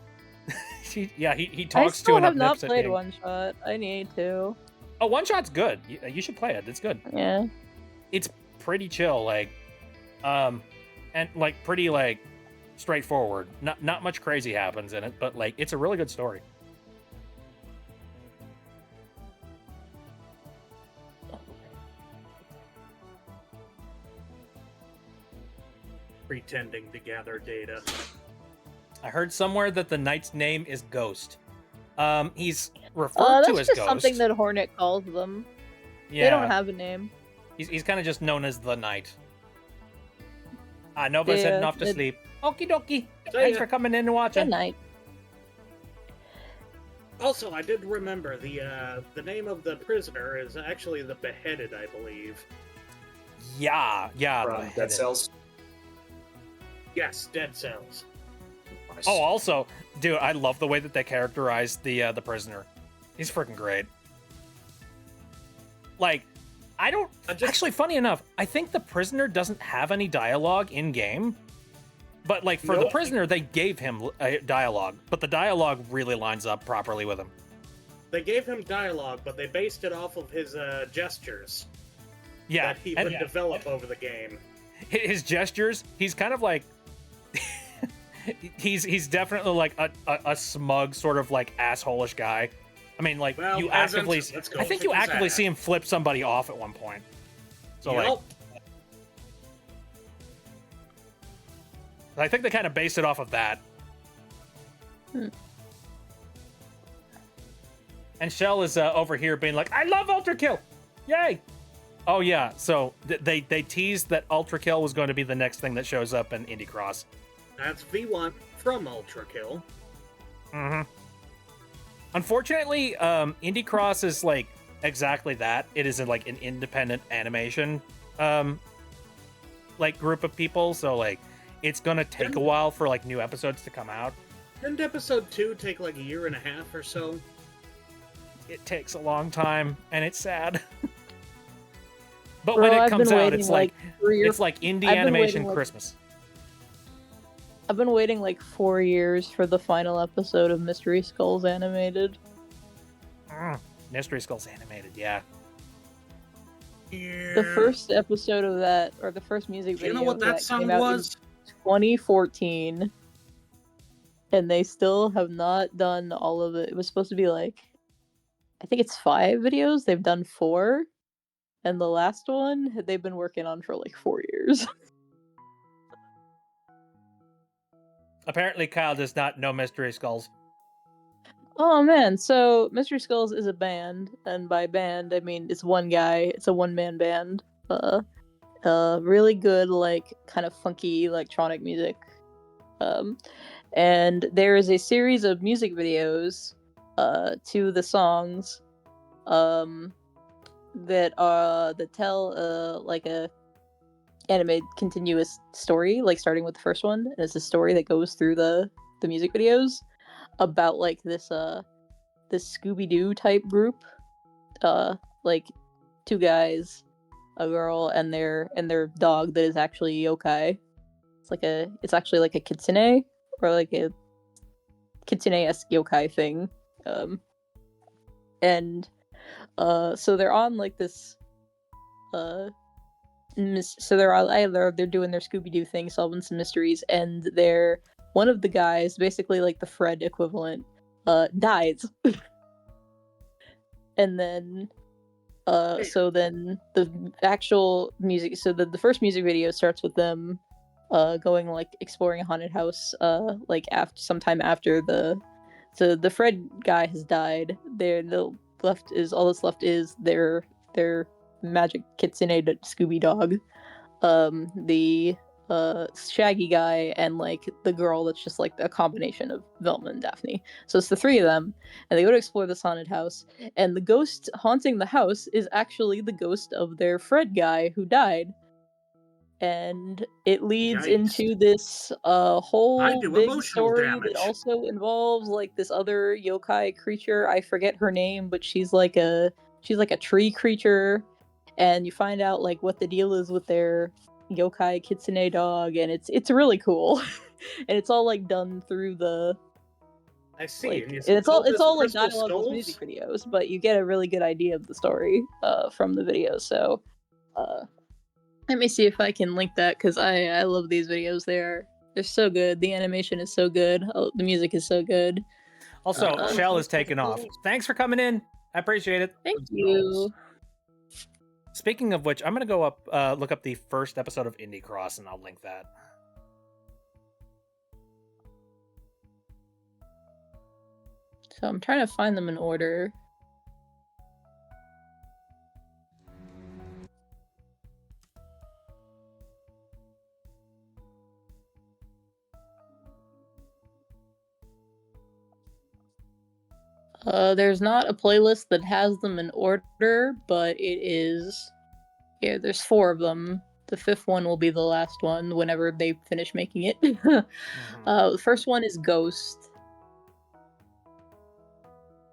he talks to an I still have not omnipotent played being. One Shot. I need to. Oh, One Shot's good. You should play it. It's good. Yeah. It's pretty chill, and pretty straightforward. Not much crazy happens in it, but it's a really good story. Pretending to gather data. I heard somewhere that the knight's name is Ghost. He's referred to That's as just Ghost. something that Hornet calls them. Yeah, They don't have a name. he's kind of just known as the knight. Nova's heading off to sleep. Okie dokie. Thanks for coming in and watching. Good night. Also, I did remember the name of the prisoner is actually the beheaded, I believe. Yeah. From beheaded. Dead Cells. Yes, Dead Cells. Nice. Oh, also, dude, I love the way that they characterized the prisoner. He's freaking great. Actually, funny enough, I think the prisoner doesn't have any dialogue in game. But for the Nope. prisoner, they gave him dialogue, but the dialogue really lines up properly with him. They gave him dialogue, but they based it off of his gestures Yeah, that he and would develop over the game. his gestures, he's kind of like he's definitely like a smug sort of asshole-ish guy. I mean, Well, you peasant, actively let's go I think kick you his actively ass. see him flip somebody off at one point. So Yep. I think they kind of based it off of that. And Shell is over here being like, I love Ultra Kill! Yay! Oh yeah, so they teased that Ultra Kill was going to be the next thing that shows up in Indie Cross. That's V1 from Ultra Kill. Mm-hmm. Unfortunately, Indie Cross is exactly that. It is an independent animation group of people, so it's gonna take a while for new episodes to come out. Didn't episode 2 take a year and a half or so? It takes a long time, and it's sad. But when it I've comes been out, waiting, it's like indie I've been animation waiting, Christmas. I've been waiting 4 years for the final episode of Mystery Skulls animated. Mystery Skulls animated, yeah. Yeah. The first episode of that, or the first music Do you video know what of that song came out was? in 2014, and they still have not done all of it. It was supposed to be I think it's 5 videos. They've done 4, and the last one they've been working on for 4 years. Apparently, Kyle does not know Mystery Skulls. Oh man, so Mystery Skulls is a band, and by band I mean it's one guy. It's a one-man band. Really good, kind of funky electronic music. And there is a series of music videos, to the songs, that tell a animated continuous story, starting with the first one, and it's a story that goes through the music videos about this Scooby-Doo type group, 2 guys, a girl, and their dog that is actually yokai. It's actually a kitsune, or a kitsune-esque yokai thing. And so they're on this so they're doing their Scooby-Doo thing, solving some mysteries, and one of the guys, basically the Fred equivalent, dies. And then so then the actual music, so the first music video starts with them going exploring a haunted house, sometime after the Fred guy has died. All that's left is their magic kitsune Scooby dog, the Shaggy guy, and the girl that's just a combination of Velma and Daphne. So it's the 3 of them, and they go to explore this haunted house, and the ghost haunting the house is actually the ghost of their Fred guy who died. and it leads Yikes. into this whole do big emotional story damage. that also involves like this other yokai creature. I forget her name, but she's like a tree creature, and you find out like what the deal is with their yokai kitsune dog, and it's really cool. And it's all like done through the I see. like And you it's told all this like Crystal dialogue with Skulls? music videos, but you get a really good idea of the story from the videos. So let me see if I can link that, because I love these videos. They're so good. The animation is so good. Oh, the music is so good. Also, Shell is taken off. Thanks for coming in. I appreciate it. Thank you. Speaking of which, I'm gonna go up look up the first episode of Indie Cross, and I'll link that. So I'm trying to find them in order. There's not a playlist that has them in order, but it is... Yeah, there's 4 of them. The 5th one will be the last one whenever they finish making it. The first one is Ghost.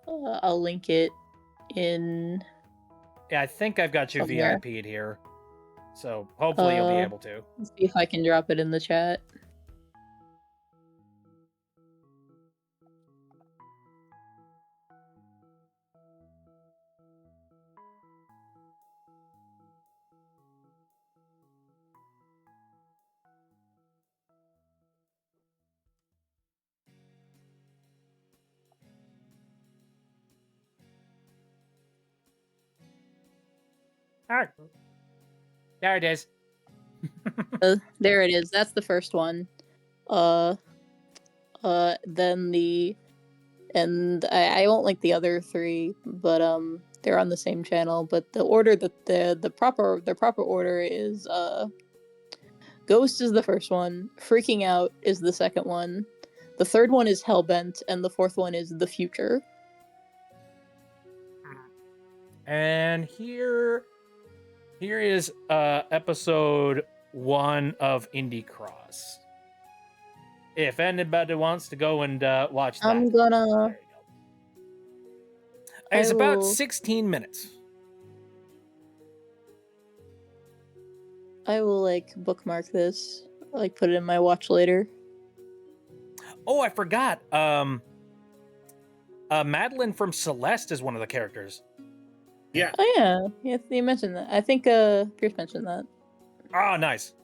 I'll link it in... Yeah, I think I've got you somewhere. VIP'd here. So hopefully you'll be Uh, able to. Let's see if I can drop it in the chat. Alright. There it is. There it is. That's the first one. Then the... And I won't link the other 3, but they're on the same channel. But the order that the proper order is Ghost is the first one, Freaking Out is the second one, the third one is Hellbent, and the 4th one is The Future. And here is episode 1 of Indie Cross. If anybody wants to go and watch that. I'm gonna... There you go. It's about will- 16 minutes. I will like bookmark this, like put it in my watch later. Oh, I forgot. Madeline from Celeste is one of the characters. Yeah. Oh yeah, you mentioned that. I think Pierce mentioned that. Oh, nice.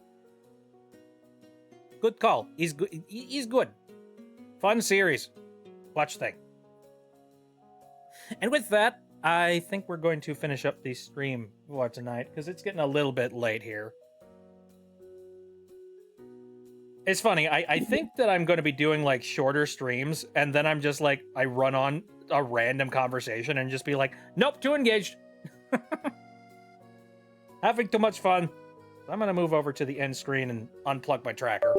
Good call. He's good. He's good. Fun series. Watch thing. And with that, I think we're going to finish up the stream for tonight because it's getting a little bit late here. It's funny. I think that I'm going to be doing like shorter streams, and then I'm just like I run on a random conversation and just be like, nope, too engaged. Having too much fun. I'm going to move over to the end screen and unplug my tracker.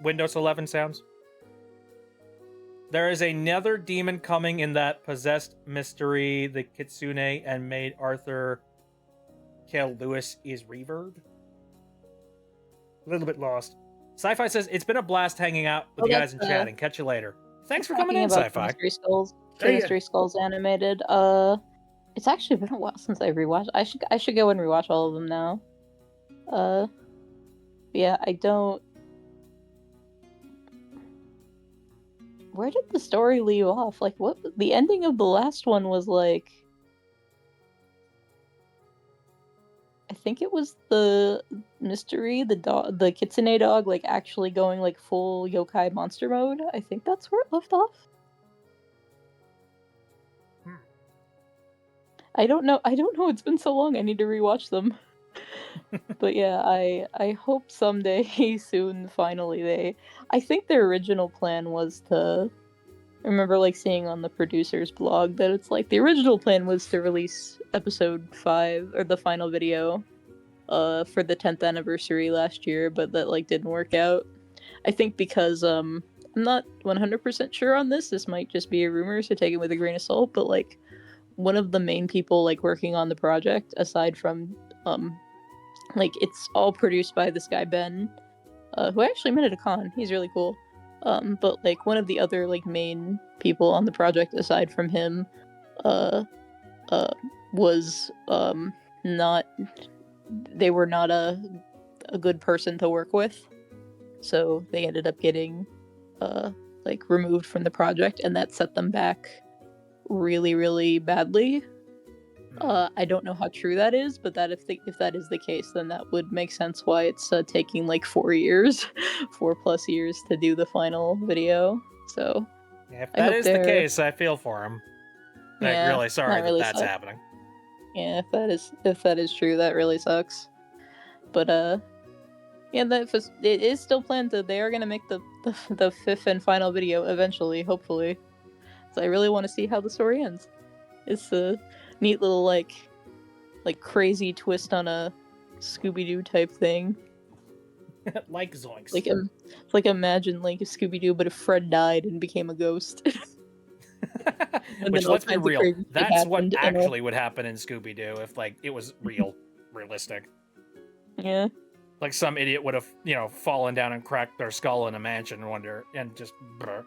Windows 11 sounds. There is another demon coming in that possessed mystery, the Kitsune, and made Arthur kill Lewis is reverb. A little bit lost. Sci-Fi says, it's been a blast hanging out with you guys and chatting. Catch you later. Thanks for coming in, Sci-Fi. Mystery Skulls. Oh, yeah. Mystery Skulls animated. It's actually been a while since I rewatched. I should go and rewatch all of them now. Yeah, I don't... Where did the story leave off? Like, what? The ending of the last one was like... I think it was the mystery, the Kitsune dog, like, actually going, like, full yokai monster mode. I think that's where it left off. I don't know. It's been so long. I need to rewatch them. But yeah, I hope someday soon, finally, I think their original plan was to... I remember, like, seeing on the producer's blog that it's like, the original plan was to release episode 5, or the final video, for the 10th anniversary last year, but that, like, didn't work out. I think because, I'm not 100% sure on this. This might just be a rumor, so take it with a grain of salt, but, like, one of the main people, like, working on the project, aside from like it's all produced by this guy Ben, who I actually met at a con. He's really cool. But like one of the other like main people on the project aside from him, was not. They were not a good person to work with, so they ended up getting like removed from the project, and that set them back really, really badly. I don't know how true that is, but that if that is the case, then that would make sense why it's taking like 4 years, 4+ years to do the final video. So Yeah, if I that hope is the they're- case, I feel for him. Yeah, I'm really sorry that really that that's sucks. happening. Yeah, if that is true, that really sucks. But yeah, it is still planned that they are gonna make the fifth and final video eventually, hopefully. So I really want to see how the story ends. It's a neat little like crazy twist on a Scooby-Doo type thing. Like Zoinks. It's like imagine like Scooby-Doo, but if Fred died and became a ghost. And Which, then all let's be kinds of real, crazy shit that's what happened, and, actually would happen in Scooby-Doo if, like, it was realistic. yeah. Like, some idiot would have, fallen down and cracked their skull in a mansion and just... Brr.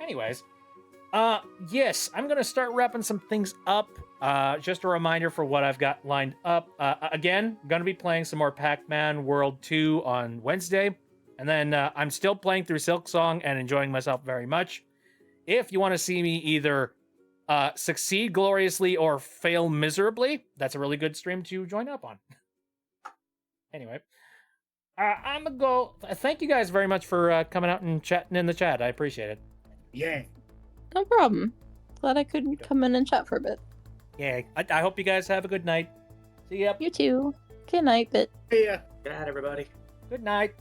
Anyways. Yes, I'm gonna start wrapping some things up. Just a reminder for what I've got lined up. Again, gonna be playing some more Pac-Man World 2 on Wednesday. And then I'm still playing through Silksong and enjoying myself very much. If you want to see me either succeed gloriously or fail miserably, that's a really good stream to join up on. Anyway, I'm gonna go. Thank you guys very much for coming out and chatting in the chat. I appreciate it. Yeah. No problem. Glad I could come in and chat for a bit. Yeah, I hope you guys have a good night. See ya. You too. Good night, Bit. Yeah. Good night, everybody. Good night.